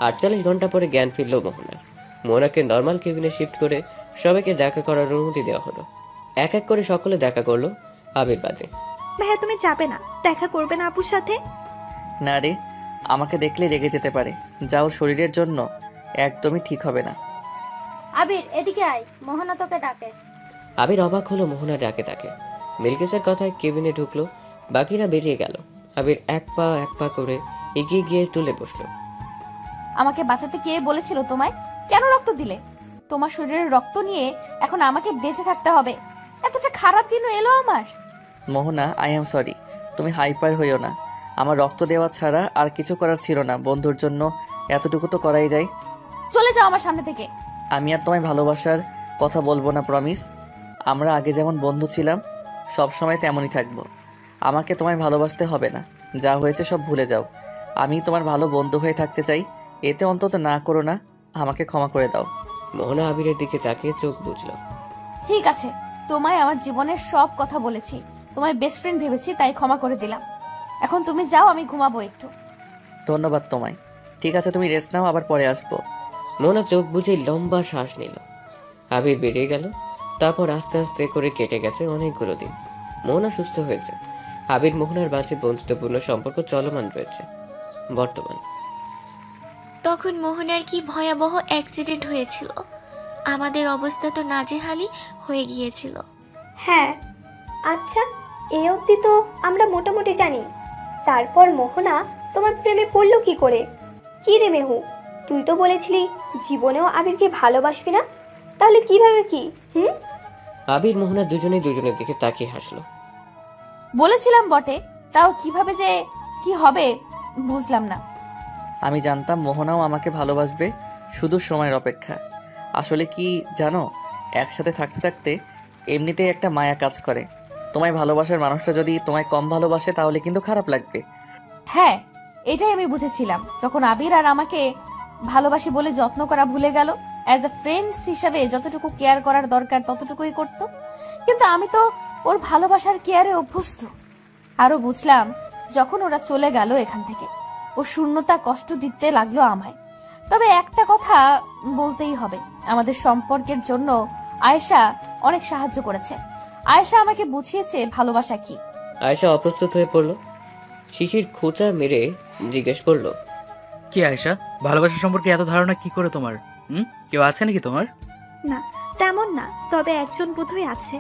48 ঘন্টা পরে জ্ঞান ফিরল মোহনার। মোহনাকে নর্মাল কেবিনে শিফট করে সবাইকে দেখা করার অনুমতি দেওয়া হলো। এক এক করে সকলে দেখা করলো আবির বাজে। ভাইয়া তুমি যাবে না? দেখা করবে না আপুর সাথে? না রে, আমাকে দেখলে রেগে যেতে পারে, যা ওর শরীরের জন্য একদমই ঠিক হবে না। আবির এদিকে আয়, মোহনা তোকে ডাকে। আবির অবাক হলো মোহনা ডাকে তাকে। বিলকিসের কথায় কেবিনে ঢুকলো। বাকিরা বেরিয়ে গেল। আবির এক পা করে এগিয়ে গিয়ে তুলে বসলো। আমাকে বাঁচাতে কে বলেছিল তোমায়? কেন রক্ত দিলে? তোমার শরীরের রক্ত নিয়ে এখন আমাকে বেঁচে থাকতে হবে? এতটা খারাপ দিনও এলো আমার। মোহনা, আই এম সরি। তুমি হাইপার হইও না। আমার রক্ত দেওয়া ছাড়া আর কিছু করার ছিল না। বন্ধুর জন্য এতটুকু তো করাই যায়। চলে যাও আমার সামনে থেকে। আমি আর তোমায় ভালোবাসার কথা বলবো না, প্রমিস। আমরা আগে যেমন বন্ধু ছিলাম সব সময় তেমনই থাকবো। আমাকে তোমায় ভালোবাসতে হবে না। যা হয়েছে সব ভুলে যাও। আমি তোমার ভালো বন্ধু হয়ে থাকতে চাই। এতে অন্তত না করো না। আমাকে ক্ষমা করে দাও। মোহনা আবিরের দিকে তাকিয়ে চোখ বুঝল। ঠিক আছে, তোমায় আমার জীবনের সব কথা বলেছি, তোমায় বেস্ট ফ্রেন্ড ভেবেছি, তাই ক্ষমা করে দিলাম। এখন তুমি যাও, আমি ঘুমাবো একটু। ধন্যবাদ তোমায়। ঠিক আছে, তুমি রেস্ট নাও, আবার পরে আসবো। মোহনা চোখ বুঝে লম্বা শ্বাস নিল। আবির বেরিয়ে গেল। তারপর আস্তে আস্তে করে কেটে গেছে অনেকগুলো দিন। মোহনা সুস্থ হয়েছে। আবির মোহনার মাঝে বন্ধুত্বপূর্ণ সম্পর্ক চলমান রয়েছে বর্তমান। তখন মোহনার কি ভয়াবহ অ্যাক্সিডেন্ট হয়েছিল। আমাদের অবস্থা তো নাজেহালি হয়ে গিয়েছিল। হ্যাঁ, আচ্ছা এই অবধি তো আমরা মোটামুটি জানি। তারপর মোহনা তোমার প্রেমে পড়লো কি করে? কি রে মেহু, তুই তো বলেছিলি জীবনেও আবিরকে ভালোবাসবি না, তাহলে কিভাবে কি? আবির মোহনা দুজনেই দুজনের দিকে তাকিয়ে হাসলো। বলেছিলাম বটে, তাও কিভাবে যে কি হবে বুঝলাম না। আমি জানতাম মোহনাও আমাকে ভালোবাসবে, শুধু সময়ের অপেক্ষা। আসলে কি জানো, একসাথে থাকতে থাকতে এমনিতেই একটা মায়া কাজ করে। তোমায় ভালোবাসার মানুষটা যদি তোমায় কম ভালোবাসে তাহলে কিন্তু খারাপ লাগবে। হ্যাঁ, এটাই আমি বুঝেছিলাম যখন আবির আর আমাকে ভালোবাসি বলে যত্ন করা ভুলে গেল। অ্যাজ এ ফ্রেন্ডস হিসাবে যতটুকু কেয়ার করার দরকার ততটুকুই করতো, কিন্তু আমি তো ওর ভালোবাসার কেয়ারে অভ্যস্ত। আরো বুঝলাম যখন ওরা চলে গেল এখান থেকে, ও শূন্যতা কষ্ট দিতে লাগলো আমায়। তবে একটা কথা বলতেই হবে, আমাদের সম্পর্কের জন্য আয়েশা অনেক সাহায্য করেছে। আয়েশা আমাকে বুঝিয়েছে ভালোবাসা কি। আয়েশা অপ্রস্তুত হয়ে পড়ল। শিশির খোঁচা মেরে জিজ্ঞেস করলো, কি আয়েশা, ভালোবাসা সম্পর্কে এত ধারণা কি করে তোমার? কেউ আছে নাকি তোমার? না তেমন না, তবে একজন বোধহয় আছে।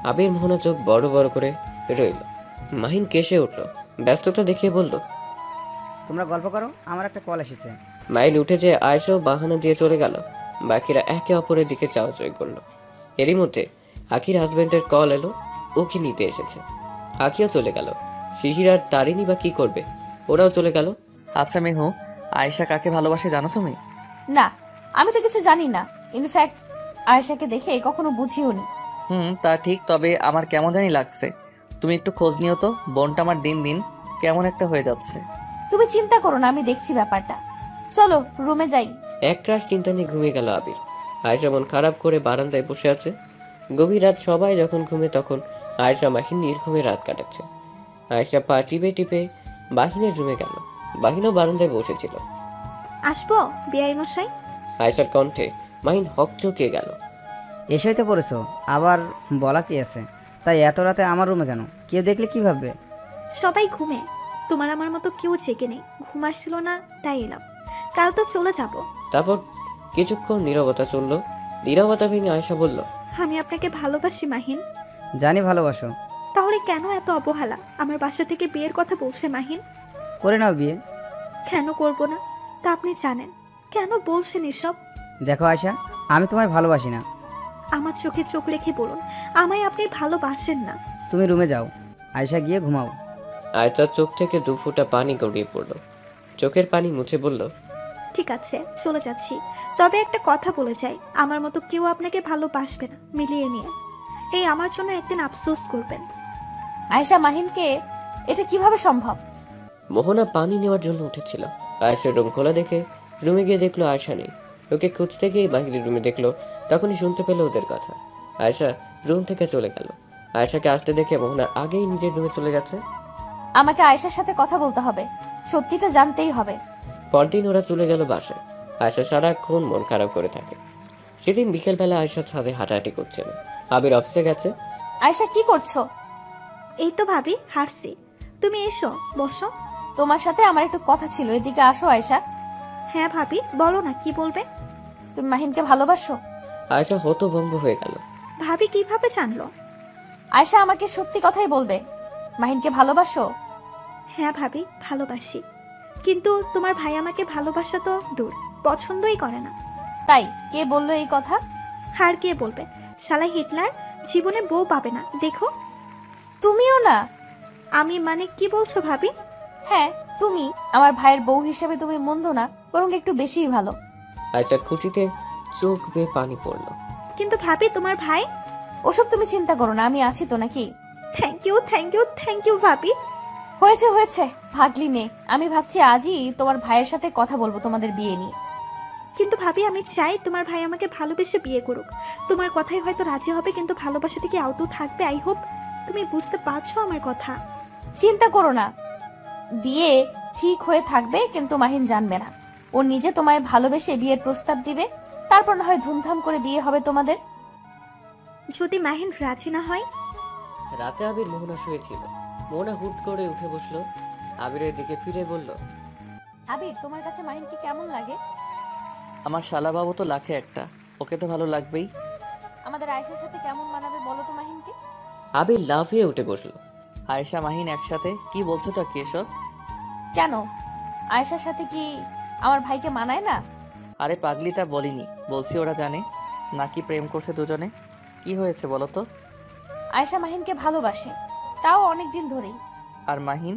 আবির মোহনা চোখ বড় বড় করে রইল। মাহিন কেসে উঠল, ব্যস্ততা দেখিয়ে বলল, তোমরা গল্প করো, আমার একটা কল এসেছে। মাহিন উঠে যে আয়েশাও বাহানা দিয়ে চলে গেল। বাকিরা একে অপরের দিকে চাওয়াচাই করলো। এরই মধ্যে আখির হাজবেন্ডের কল এলো, ওকে নিতে এসেছে। আখিও চলে গেল। শিশির আর তারিনি বা কি করবে, ওরাও চলে গেল। আচ্ছা মেহু, আয়েশা কাকে ভালোবাসে জানো তুমি? না, আমি তো কিছু জানি না। ইনফ্যাক্ট আয়েশাকে দেখে কখনো বুঝিও নি। তা ঠিক, তবে আমার কেমন জানি লাগছে। তুমি একটু খোঁজ নিও তো, বোনটা আমার দিন দিন কেমন একটা হয়ে যাচ্ছে। তুমি চিন্তা করো না, আমি দেখছি ব্যাপারটা। চলো রুমে যাই। এক রাশ চিন্তা নিয়ে ঘুমিয়ে গেল আবির। আয়েশা মন খারাপ করে বারান্দায় বসে আছে। গভীর রাত, সবাই যখন ঘুমে তখন আয়েশা মাহিন নির্ঘুমে রাত কাটাচ্ছে। আয়েশা পা টিপে টিপে বাহিনের রুমে গেল। বাহিনও বারান্দায় বসেছিল। আসবো বিআই মশাই? আয়েশার কণ্ঠে মাহিন হকচকিয়ে গেল। এসেই তো পড়েছো, আবার বলা কি আছে? তাই এত রাতে আমার রুমে কেন? কেউ দেখলে কি ভাববে? সবাই ঘুমে, তোমার আমার মতো কেউ জেগে নেই। ঘুম আসছিল না তাই এলাম। কাল তো চলে যাব। তারপর কিছুক্ষণ নীরবতা চলল। নীরবতা ভেঙে আয়েশা বলল, আমি আপনাকে ভালোবাসি মাহিন। জানি ভালোবাসো। তাহলে কেন এত অবহেলা? আমার বাসা থেকে বিয়ের কথা বলছে মাহিন। করে নাও বিয়ে। কেন করব না তা আপনি জানেন। কেন বলছেন এসব? দেখো আয়েশা, আমি তোমায় ভালোবাসি না। আমার চোখে চোখ রেখে বলুন, আমায় আপনি ভালোবাসেন না। তুমি রুমে যাও, আয়েশা গিয়ে ঘুমাও। আয়েশার চোখ থেকে 2 ফোঁটা পানি গড়িয়ে পড়ল। চোখের পানি মুছে বলল, ঠিক আছে চলে যাচ্ছি, তবে একটা কথা বলে যাই, আমার মতো কেউ আপনাকে ভালোবাসবে না। মিলিয়ে নিয়ে এই আমার জন্য একদিন আফসোস করবেন। আয়েশা মাহিনকে এটা কিভাবে সম্ভব? মোহনা পানি নেওয়ার জন্য উঠেছিল। আয়েশার রুম খোলা দেখে রুমে গিয়ে দেখলো আয়েশা নেই। ওকে খুঁজতে গিয়ে বাহিরের রুমে দেখলো, তখনই শুনতে পেল ওদের কথা। আয়েশা রুম থেকে চলে গেল। আয়েশাকে আসতে দেখে মোহনা আগেই নিজের রুমে চলে গেছে। আমাকে আয়েশার সাথে কথা বলতে হবে, সত্যিটা জানতেই হবে। পরদিন ওরা চলে গেল বাসায়। আয়েশা সারাক্ষণ মন খারাপ করে থাকে। সেদিন বিকেলবেলা আয়েশা ছাদে হাঁটাহাঁটি করছিল। আবির অফিসে গেছে। আয়েশা কি করছো? এই তো ভাবি হাঁটছি। তুমি এসো বসো। তোমার সাথে আমার একটু কথা ছিল, এদিকে আসো আয়েশা। হ্যাঁ ভাবি বলো না, কি বলবে? তুমি মাহিনকে ভালোবাসো? আয়েশা হতভম্ব হয়ে গেল। ভাবি কিভাবে জানলো? আয়েশা আমাকে সত্যি কথাই বলবে, মাহিনকে ভালোবাসো? হ্যাঁ ভাবি ভালোবাসি, কিন্তু তোমার ভাই আমাকে ভালোবাসা তো দূর, পছন্দই করে না। তাই কে বললো এই কথা? আর কে বলবে? শালা হিটলার জীবনে বউ পাবে না। দেখো তুমিও না। আমি মানে কি বলছো ভাবি? হ্যাঁ তুমি আমার ভাইয়ের বউ হিসেবে তুমি মন্দ না, বরং একটু বেশিই ভালো। আয়েশার খুশিতে চোখ বেয়ে পানি পড়লো। কিন্তু ভাবি তোমার ভাই? ওসব তুমি চিন্তা করো না, আমি আছি তো নাকি। Thank you thank you thank you ভাবি। হয়েছে হয়েছে ভাগলি মেয়ে। আমি ভাবছি আজই তোমার ভাইয়ের সাথে কথা বলবো তোমাদের বিয়ে নিয়ে। কিন্তু ভাবি আমি চাই তোমার ভাই আমাকে ভালোবেসে বিয়ে করুক। তোমার কথাই হয়তো রাজি হবে, কিন্তু ভালোবাসাটা কি আদৌ থাকবে? আই হোপ তুমি বুঝতে পারছো আমার কথা। চিন্তা করো না, বিয়ে ঠিক হয়ে থাকবে, কিন্তু মাহিন জানবে না। ও নিজে তোমায় ভালোবেসে বিয়ের প্রস্তাব দিবে, তারপর না হয় ধুমধাম করে বিয়ে হবে তোমাদের। যদি মাহিন রাজি না হয়? রাতে আবির মোহনা শুয়েছিল। মোহনা হুট করে উঠে বসলো। আবিরের দিকে ফিরে বলল, আবির তোমার কাছে মাহিনকে কেমন লাগে? আমার শালাবাবু তো লাখে একটা, ওকে তো ভালো লাগবেই। আমাদের আয়েশার সাথে কেমন মানাবে বলো তো মাহিনকে? আবির লাফিয়ে উঠে বসলো। আয়েশা মাহিন একসাথে? কি বলছো তো কি এসব? কেন, আয়েশার সাথে কি আমার ভাইকে মানায় না? আরে পাগলিটা বলিনি, বলছি ওরা জানে নাকি প্রেম করছে দুজনে। কি হয়েছে বলো তো? আয়েশা মাহিনকে ভালোবাসে, তাও অনেক দিন ধরেই। আর মাহিন?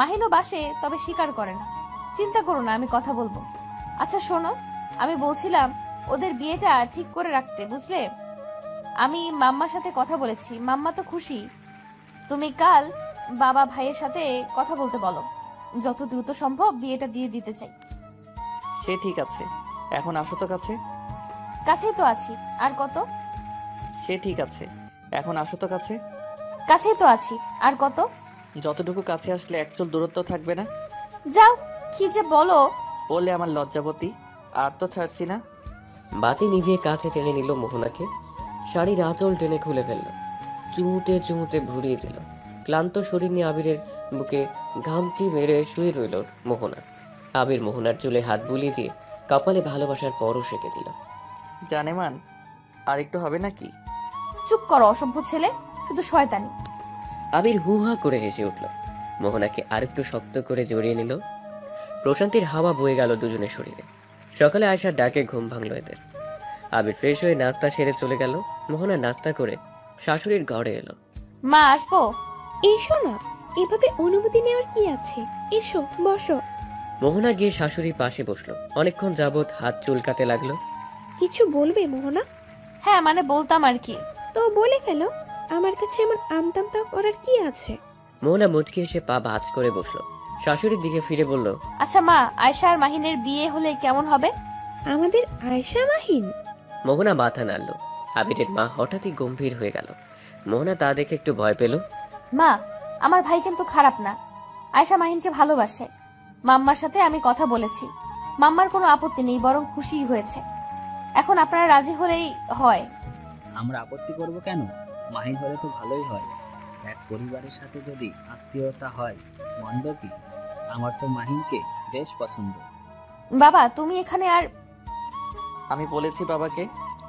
মাহিনও বাসে, তবে স্বীকার করে না। চিন্তা করো না, আমি কথা বলবো। আচ্ছা শোনো, আমি বলছিলাম ওদের বিয়েটা ঠিক করে রাখতে, বুঝলে? আমি মাম্মার সাথে কথা বলেছি, মাম্মা তো খুশি। তুমি কাল বাবা ভাইয়ের সাথে কথা বলতে বলো, যত দ্রুত সম্ভব বিয়েটা দিয়ে দিতে চাই। সে ঠিক আছে, এখন আসো তো কাছে। কাছেই তো আছি, আর কত? সে ঠিক আছে, এখন আসো তো কাছে। কাছেই তো আছি, আর কত? যতটুকু কাছে আসলে এক চুল দূরত্ব থাকবে না। যাও, কি যে বলো। বলে আমার লজ্জাবতী, আর তো ছাড়ছি না। বাতি নিভিয়ে কাছে টেনে নিল মোহনাকে। শাড়ির আঁচল টেনে খুলে ফেলল। চুমুতে চুমুতে ভরিয়ে দিল। ক্লান্ত শরীর নিয়ে আবিরের বুকে ঘামটি মেরে শুয়ে রইল মোহনা। আবির মোহনার চুলে হাত বুলিয়ে দিয়ে কপালে ভালোবাসার পরশ এঁকে দিল। জানেমান, আর একটু হবে নাকি? চুপ করো অসভ্য ছেলে, শুধু শয়তানি। আবির হু হা করে হেসে উঠল। মোহনাকে আরেকটু শক্ত করে জড়িয়ে নিল। প্রশান্তির হাওয়া বয়ে গেল দুজনের শরীরে। সকালে আয়েশার ডাকে ঘুম ভাঙল এদের। আবির ফ্রেশ হয়ে নাস্তা সেরে চলে গেল। মোহনা নাস্তা করে শাশুড়ির ঘরে এলো। মা আসবো? এসো না, এভাবে অনুমতি নেওয়ার কি আছে? এসো বসো। মোহনা গিয়ে শাশুড়ির পাশে বসলো। অনেকক্ষণ যাবৎ হাত চুলকাতে লাগলো। কিছু বলবে মোহনা? হ্যাঁ মানে বলতাম আর কি। তো বলে ফেলো, আমার কাছে এমন আমতামতা করার কি আছে? মোহনা মুচকি এসে পা ভাঁজ করে বসলো। শাশুড়ির দিকে ফিরে বলল, আচ্ছা মা, আয়শা আর মাহিনের বিয়ে হলে কেমন হবে? আমাদের আয়শা মাহিন? মোহনা মাথা নাড়ল। আবিরের মা হঠাৎই গম্ভীর হয়ে গেল। মোহনা তা দেখে একটু ভয় পেল। মা, আমার ভাই কিন্তু খারাপ না, আয়শা মাহিনকে ভালোবাসে। মাম্মার সাথে আমি কথা বলেছি, মাম্মার কোনো আপত্তি নেই, বরং খুশি হয়েছে। এখন আপনারা রাজি হলেই হয়। আমরা আপত্তি করব কেন? মাহিন হলে তো ভালোই হয়। এক পরিবারের সাথে যদি আত্মীয়তা হয় মন্দ কি? আমার তো মাহিনকে বেশ পছন্দ। বাবা তুমি এখানে আর? আমি বলেছি বাবাকে,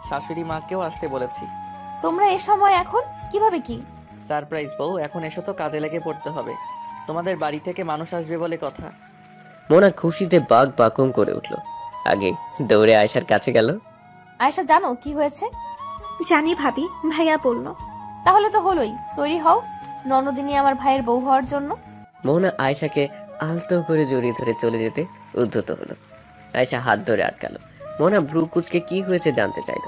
শাশুড়ি মাকেও আসতে বলেছি। তোমরা এ সময় এখন কিভাবে কি? সারপ্রাইজ বউ, এখন এসো তো, কাজে লেগে পড়তে হবে। তোমাদের বাড়ি থেকে মানুষ আসবে বলে কথা। মোহনা খুশিতে বাক বাকুম করে উঠল। আগে দৌড়ে আয়শার কাছে গেল। আয়শা জানো কি হয়েছে? জানি ভাবি, ভাইয়া বলল। তাহলে তো হলোই, তৈরি হও ননদিনী আমার ভাইয়ের বউ হওয়ার জন্য। মোহনা আয়শাকে আলতো করে জড়িয়ে ধরে চলে যেতে উদ্ধত হলো। আয়শা হাত ধরে আটকালো। মোহনা ব্রু কুচকে কি হয়েছে জানতে চাইল।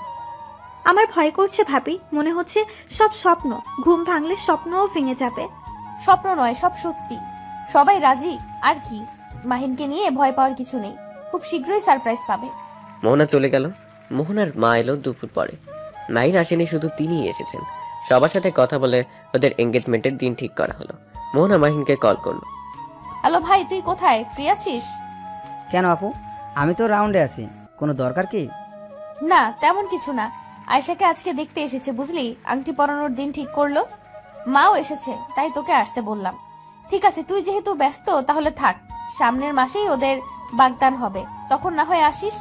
আমার ভয় করছে ভাবি, মনে হচ্ছে সব স্বপ্ন, ঘুম ভাঙলে স্বপ্নও ভেঙে যাবে। স্বপ্ন নয়, সব সত্যি। সবাই রাজি আর কি, মাহিনকে নিয়ে ভয় পাওয়ার কিছু নেই, খুব শীঘ্রই সারপ্রাইজ পাবে। মোহনা চলে গেল। মোহনার মা এলো দুপুর পরে। মাহিন আসেনি, শুধু তিনিই এসেছেন। সবার সাথে কথা বলে ওদের এঙ্গেজমেন্টের দিন ঠিক করা হলো। মোহনা মাহিনকে কল করলো। হ্যালো ভাই, তুই কোথায়, ফ্রি আছিস? কেন আপু, আমি তো রাউন্ডে আছি। কোনো দরকার কি? না তেমন কিছু না, আয়শাকে আজকে দেখতে এসেছে বুঝলি, আংটি পরানোর দিন ঠিক করলো। মাও এসেছে, তাই তোকে আসতে বললাম। ঠিক আছে, তুই যেহেতু ব্যস্ত তাহলে থাক, সামনের মাসেই ওদের বাগদান হবে, তখন না হয় আসিস।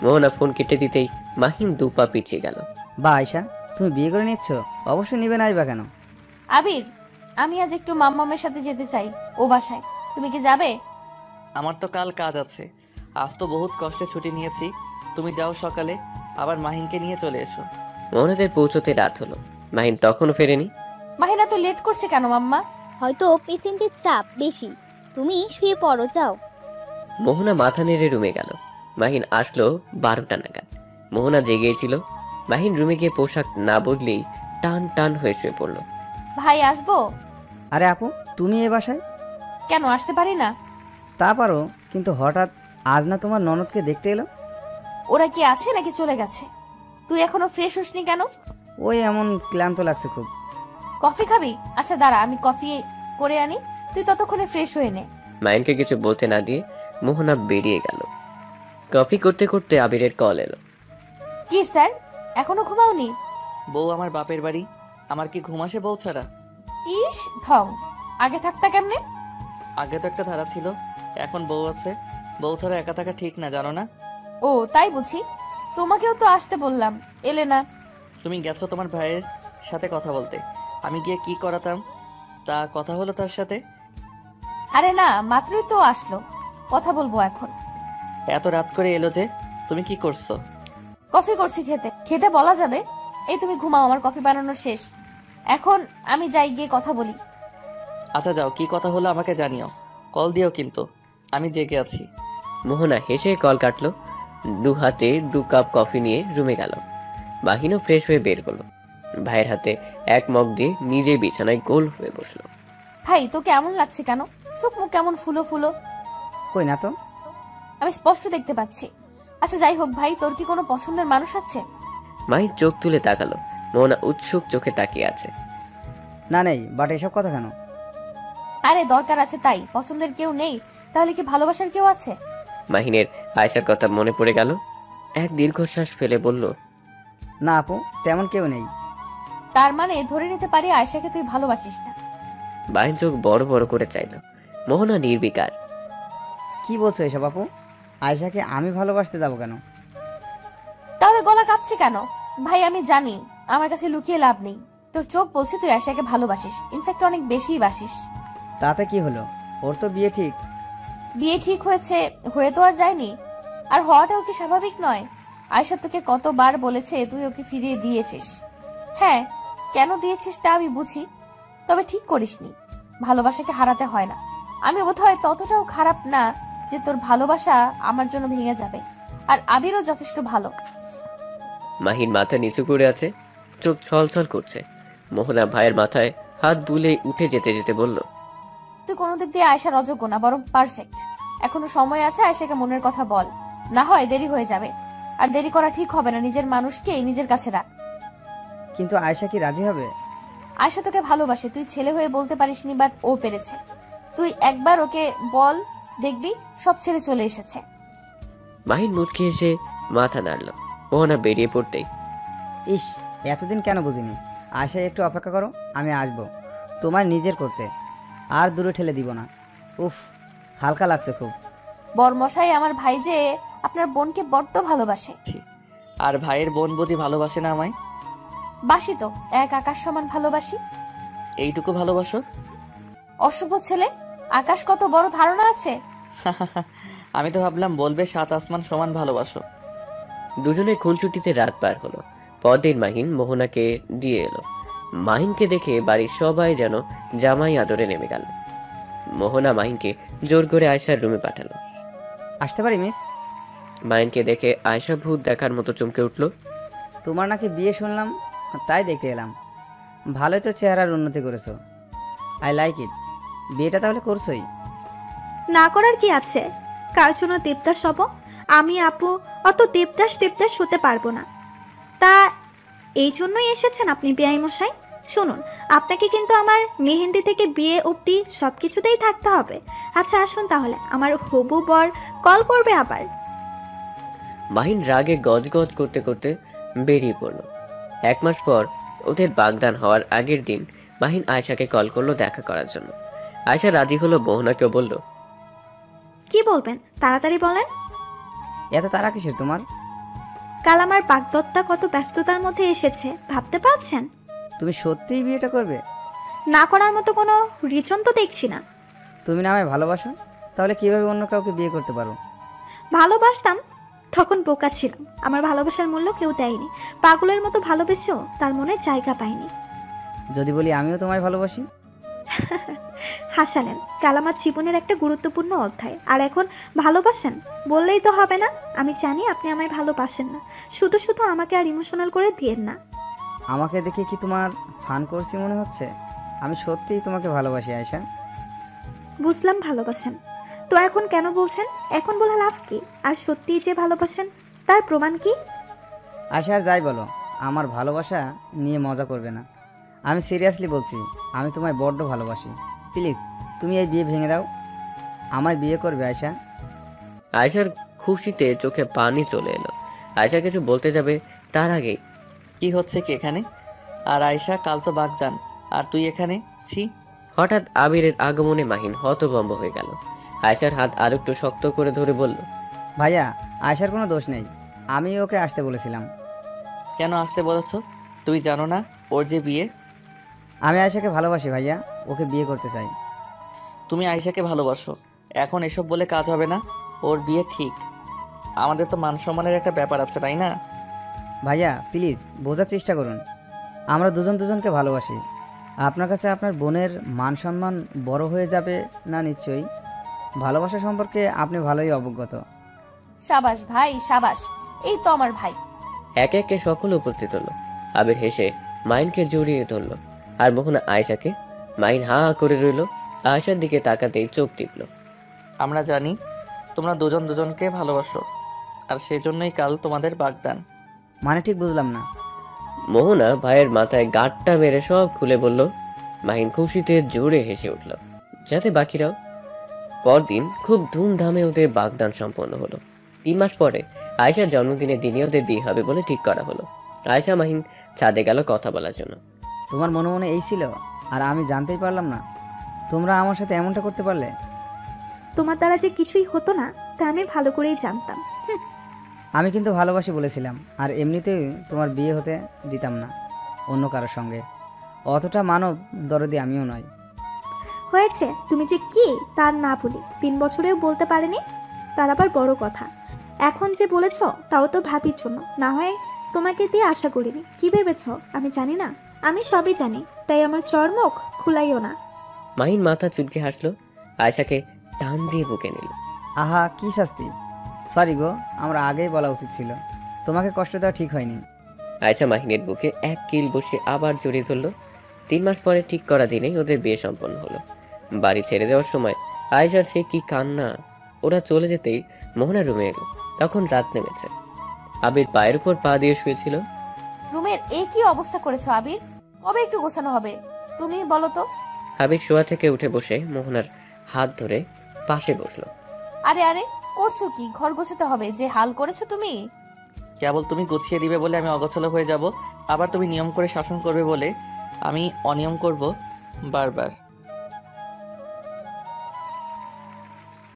মোহনা ফোন কেটে দিতেই মাহিন দু পা পিছিয়ে গেল। বা আয়শা, তুমি বিয়ে করে নিচ্ছ, অবশ্যই নিবে নাই বা কেন? আবির, আমি আজ একটু মাম্মামের সাথে যেতে চাই ও বাসায়, তুমি কি যাবে? আমার তো কাল কাজ আছে, আজ তো বহুত কষ্টে ছুটি নিয়েছি। তুমি যাও সকালে, আবার মাহিনকে নিয়ে চলে এসো। মোহনাদের পৌঁছতে রাত হলো। মাহিন তখনও ফেরেনি। মাহিনা তো লেট করছে কেন মাম্মা? হয়তো পেশেন্টের চাপ বেশি, তুমি শুয়ে পড়ো যাও। মোহনা মাথা নেড়ে রুমে গেল। মাহিন আসলো 12টা নাগাদ। মোহনা জেগেছিল। মাহিন রুমে গিয়ে পোশাক না বদলেই টান টান হয়ে শুয়ে পড়ল। ভাই আসবো? আরে আপু, তুমি এ বাসায়? কেন আসতে পারি না? তা পারো, কিন্তু হঠাৎ আজ না তোমার ননদকে দেখতে এলো। ওরা কি আছে নাকি চলে গেছে? তুই এখনো ফ্রেশ হসনি কেন? ওই এমন ক্লান্ত লাগছে খুব। কফি খাবি? আচ্ছা দাঁড়া, আমি কফি করে আনি, তুই ততক্ষণে ফ্রেশ হয়ে নে। মাহিনকে কিছু বলতে না দিয়ে মোহনা বেরিয়ে গেল। কফি করতে করতে আবিরের কল এলো। কি স্যার, এখনো ঘুমাওনি? বউ আমার বাপের বাড়ি, আমার কি ঘুম আসে বউ ছাড়া? ইস ঢং, আগে থাকতা কেমনে? আগে তো একটা ধারা ছিল, এখন বউ আছে, বউ ছাড়া একা থাকা ঠিক না, জানো না? ও তাই বুঝি, তোমাকেও তো আসতে বললাম, এলে না। তুমি গেছো তোমার ভাইয়ের সাথে কথা বলতে, আমি গিয়ে কি করাতাম? তা কথা হলো তার সাথে? আরে না, মাত্রই তো আসলো, কথা বলবো এখন। এত রাত করে এলো যে, তুমি কি করছো? কফি করছি, খেতে খেতে বলা যাবে। এই তুমি ঘুমাও, আমার কফি বানানো শেষ, এখন আমি যাই গিয়ে কথা বলি। আচ্ছা যাও, কি কথা হলো আমাকে জানিও, কল দিও কিন্তু, আমি জেগে আছি। মোহনা হেসে কল কাটলো। 2 হাতে 2 কাপ কফি নিয়ে রুমে গেল। মাহিনও ফ্রেশ হয়ে বের করলো। ভাইয়ের হাতে 1 মগ দিয়ে নিজে বিছানায় গোল হয়ে বসলো। ভাই তোকে এমন লাগছে কেন? চোখ মুখ কেমন ফুলো ফুলো। কই না তো, আমি স্পষ্ট দেখতে পাচ্ছি। আচ্ছা যাই হোক ভাই, তোর কি কোনো পছন্দের মানুষ আছে? মাহিন চোখ তুলে তাকালো। মোহনা উৎসুক চোখে তাকিয়ে আছে। না নেই, বাট এসব কথা কেন? আরে দরকার আছে তাই, পছন্দের কেউ নেই তাহলে কি ভালোবাসার কেউ আছে? মাহিনের আয়শার কথা মনে পড়ে গেল। এক দীর্ঘশ্বাস ফেলে বলল, না আপু, তেমন কেউ নেই। তার মানে ধরে নিতে পারি আয়শাকে তুই ভালোবাসিস না? মাহিন চোখ বড় বড় করে চাইল। মোহনা নির্বিকার। কি বলছো এসব আপু? আয়শাকে আমি ভালোবাসতে যাবো কেন? তাহলে গলা কাঁপছে কেন? ভাই আমি জানি আমার কাছে লুকিয়ে লাভ নেই, তোর চোখ বলছে তুই আয়শাকে ভালোবাসিস, ইনফ্যাক্ট অনেক বেশি বাসিস। তাতে কি হলো, ওর তো বিয়ে ঠিক। বিয়ে ঠিক হয়েছে, হয়ে তো আর যায়নি। আর হওয়াটাও কি স্বাভাবিক নয়? আয়শা তোকে কতবার বলেছে তুই ওকে ফিরিয়ে দিয়েছিস। হ্যাঁ, কেন দিয়েছিস তা আমি বুঝি, তবে ঠিক করিসনি। ভালোবাসাকে হারাতে হয় না। আমি বোধহয় ততটাও খারাপ না যে তোর ভালোবাসা আমার জন্য ভেঙে যাবে। আর আবিরও যথেষ্ট ভালো। মাহিন মাথা নিচু করে আছে, চোখ ছলছল করছে। মোহনা ভাইয়ের মাথায় হাত বুলে উঠে যেতে যেতে বলল, তুই কোনো দিক দিয়ে আয়েশার অযোগ্য না, বরং পারফেক্ট। এখনো সময় আছে, আয়েশাকে মনের কথা বল, না হয় দেরি হয়ে যাবে। আর দেরি করা ঠিক হবে না, নিজের মানুষকে নিজের কাছে রাখ। কিন্তু আয়শা কি রাজি হবে? আয়েশা তোকে ভালোবাসে, তুই ছেলে হয়ে বলতে পারিসনি, বাট ও পেরেছে। তুই একবার ওকে বল, দেখবি সব ছেড়ে চলে এসেছে। মাহিন মুচকি এসে মাথা নাড়ল। মোহনা বেরিয়ে পড়তেই, ইস, এতদিন কেন বুঝিনি। আয়শা একটু অপেক্ষা করো, আমি আসবো তোমার নিজের করতে, আর দূরে ঠেলে দিব না। উফ, হালকা লাগছে খুব। বরমশাই, আমার ভাই যে আপনার বোনকে বড্ড ভালোবাসে। আর ভাইয়ের বোন বুঝি ভালোবাসে না আমায়? বাসি তো, এক আকাশ সমান ভালোবাসি। এইটুকু ভালোবাসো? অশুভ ছেলে, আকাশ কত বড় ধারণা আছে? আমি তো ভাবলাম বলবে 7 আসমান সমান ভালোবাসো। দুজনের খুনসুটিতে রাত পার হলো। পরদিন মাহিন মোহনাকে দিয়ে এলো। মাহিনকে দেখে বাড়ির সবাই যেন জামাই আদরে নেমে গেল। মোহনা মাহিনকে জোর করে আয়শার রুমে পাঠালো। আসতে পারি মিস? মাহিনকে দেখে আয়শা ভূত দেখার মতো চমকে উঠল। তোমার নাকি বিয়ে শুনলাম, তাই দেখতে এলাম। ভালোই তো চেহারার উন্নতি করেছো, আই লাইক ইট। বিয়েটা তাহলে করছোই? না করার কি আছে? কার জন্য দেবদাস হব? আমি আপু অত দেবদাস হতে পারবো না। তা এই জন্যই এসেছেন আপনি বেআই মশাই? শুনুন, আপনাকে কিন্তু আমার মেহেন্দি থেকে বিয়ে অবধি সব কিছুতেই থাকতে হবে। আচ্ছা আসুন তাহলে, আমার হবু বর কল করবে আবার। মাহিন রাগে গজগজ করতে করতে বেরিয়ে পড়ল। 1 মাস পর ওদের বাগদান হওয়ার আগের দিন মাহিন আয়শাকে কল করলো দেখা করার জন্য। আয়শা রাজি হলো, মোহনাকেও বলল, কি বলবেন তাড়াতাড়ি বলেন। এত তারা কিসের তোমার? কাল আমার বাগদত্তা কত ব্যস্ততার মধ্যে এসেছে ভাবতে পারছেন? তুমি সত্যিই বিয়েটা করবে? না করার মতো কোনো রিজন তো দেখছি না। তুমি না আমায় ভালোবাসো, তাহলে কিভাবে অন্য কাউকে বিয়ে করতে পারো? ভালোবাসতাম, তখন বোকা ছিলাম। আমার ভালোবাসার মূল্য কেউ দেয়নি। পাগলের মতো ভালোবেসেও তার মনে জায়গা পাইনি। যদি বলি আমিও তোমায় ভালোবাসি? হাসালেন। কাল আমার জীবনের একটা গুরুত্বপূর্ণ অধ্যায়, আর এখন ভালোবাসেন বললেই তো হবে না। আমি জানি আপনি আমায় ভালোবাসেন না, শুধু শুধু আমাকে আর ইমোশনাল করে দিয়েন না। আমাকে দেখে কি তোমার ফান করছি মনে হচ্ছে? আমি সত্যিই তোমাকে ভালোবাসি আয়শা। বুঝলাম ভালোবাসেন, তো এখন কেন বলছেন? এখন বলে লাভ কি? আর সত্যিই যে ভালোবাসেন তার প্রমাণ কি? আয়শা, আর যাই বলো, আমার ভালোবাসা নিয়ে মজা করবে না। আমি সিরিয়াসলি বলছি, আমি তোমায় বড্ড ভালোবাসি। প্লিজ তুমি এই বিয়ে ভেঙে দাও, আমায় বিয়ে করবে আয়শা। আয়শার খুশিতে চোখে পানি চলে এলো। আয়শা কিছু বলতে যাবে, তার আগেই, কি হচ্ছে কি এখানে? আর আয়শা, কাল তো বাগদান, আর তুই এখানে? ছি। হঠাৎ আবিরের আগমনে মাহিন হতভম্ব হয়ে গেল। আয়শার হাত আর একটু শক্ত করে ধরে বলল, ভাইয়া, আয়শার কোনো দোষ নেই, আমি ওকে আসতে বলেছিলাম। কেন আসতে বলেছ? তুই জানো না ওর যে বিয়ে? আমি আয়শাকে ভালোবাসি ভাইয়া, ওকে বিয়ে করতে চাই। তুমি আয়শাকে ভালোবাসো, এখন এসব বলে কাজ হবে না। ওর বিয়ে ঠিক, আমাদের তো মান সম্মানের একটা ব্যাপার আছে, তাই না? ভাইয়া প্লিজ বোঝার চেষ্টা করুন, আমরা দুজনকে ভালোবাসি। আপনার কাছে আপনার বোনের মান সম্মান বড় হয়ে যাবে না? নিশ্চয়ই। ভালোবাসা সম্পর্কে আপনি ভালোই অবগত। সাবাস ভাই, সাবাস, এই তো আমার ভাই। একে একে সকলে উপস্থিত হলো। আবির হেসে মাহিনকে জড়িয়ে ধরল, আর মোহনা আয়শাকে। মাহিন হা হা করে রইল, আয়শার দিকে তাকাতেই চোখ টিপল। আমরা জানি তোমরা দুজনকে ভালোবাসো, আর সেজন্যই কাল তোমাদের বাগদান। মানে ঠিক বুঝলাম না। মোহনা ভাইয়ের মাথায় গাঁটটা মেরে সব খুলে বলল। মাহিন খুশিতে জোরে হেসে উঠল, যাতে বাকিরাও। পরদিন খুব ধুমধামে ওদের বাগদান সম্পন্ন হলো। 3 মাস পরে আয়শার জন্মদিনের দিনে ওদের বিয়ে হবে বলে ঠিক করা হলো। আয়শা মাহিন ছাদে গেল কথা বলার জন্য। তোমার মনে মনে এই ছিল, আর আমি জানতেই পারলাম না তোমরা আমার সাথে এমনটা করতে পারলে। তোমার দ্বারা যে কিছুই হতো না তা আমি ভালো করেই জানতাম। আমি কিন্তু ভালোবাসি বলেছিলাম, আর এমনিতেই তোমার বিয়ে হতে দিতাম না অন্য কারোর সঙ্গে। অতটা মানব দরদি আমিও নয়। হয়েছে, তুমি যে কি তার না বলি 3 বছরেও বলতে পারেনি, তার আবার বড় কথা। এখন যে বলেছ তাও তো ভাবির জন্য, না হয় তোমাকে দিয়ে আশা করিনি। কি ভেবেছ আমি জানি না? আমি সবই জানি, তাই আমার চর্মক খুলাইও না। মাহিন মাথা চুলকে হাসলো, আয়শাকে টান দিয়ে বুকে নিল। আহা কি শাস্তি, সরি গো, আমার আগেই বলা উচিত ছিল, তোমাকে কষ্ট দেওয়া ঠিক হয়নি। আয়শা মাহিনের বুকে এক কিল বসে আবার জড়িয়ে ধরল। 3 মাস পরে ঠিক করা দিনেই ওদের বিয়ে সম্পন্ন হলো। বাড়ি ছেড়ে দেওয়ার সময় আয়শার সে কি কান্না। ওরা চলে যেতেই মোহনা রুমে এলো। তখন রাত নেমেছে। আবির পায়ের উপর পা দিয়ে শুয়েছিল। রুমের কি অবস্থা করেছো আবির? কবে একটু গোছানো হবে তুমি বলো তো? আবির শোয়া থেকে উঠে বসে মোহনার হাত ধরে পাশে বসলো। আরে আরে করছো কি? ঘর গোছাতে হবে যে হাল করেছো তুমি। কেবল তুমি গুছিয়ে দিবে বলে আমি অগোছালো হয়ে যাব, আবার তুমি নিয়ম করে শাসন করবে বলে আমি অনিয়ম করব বারবার।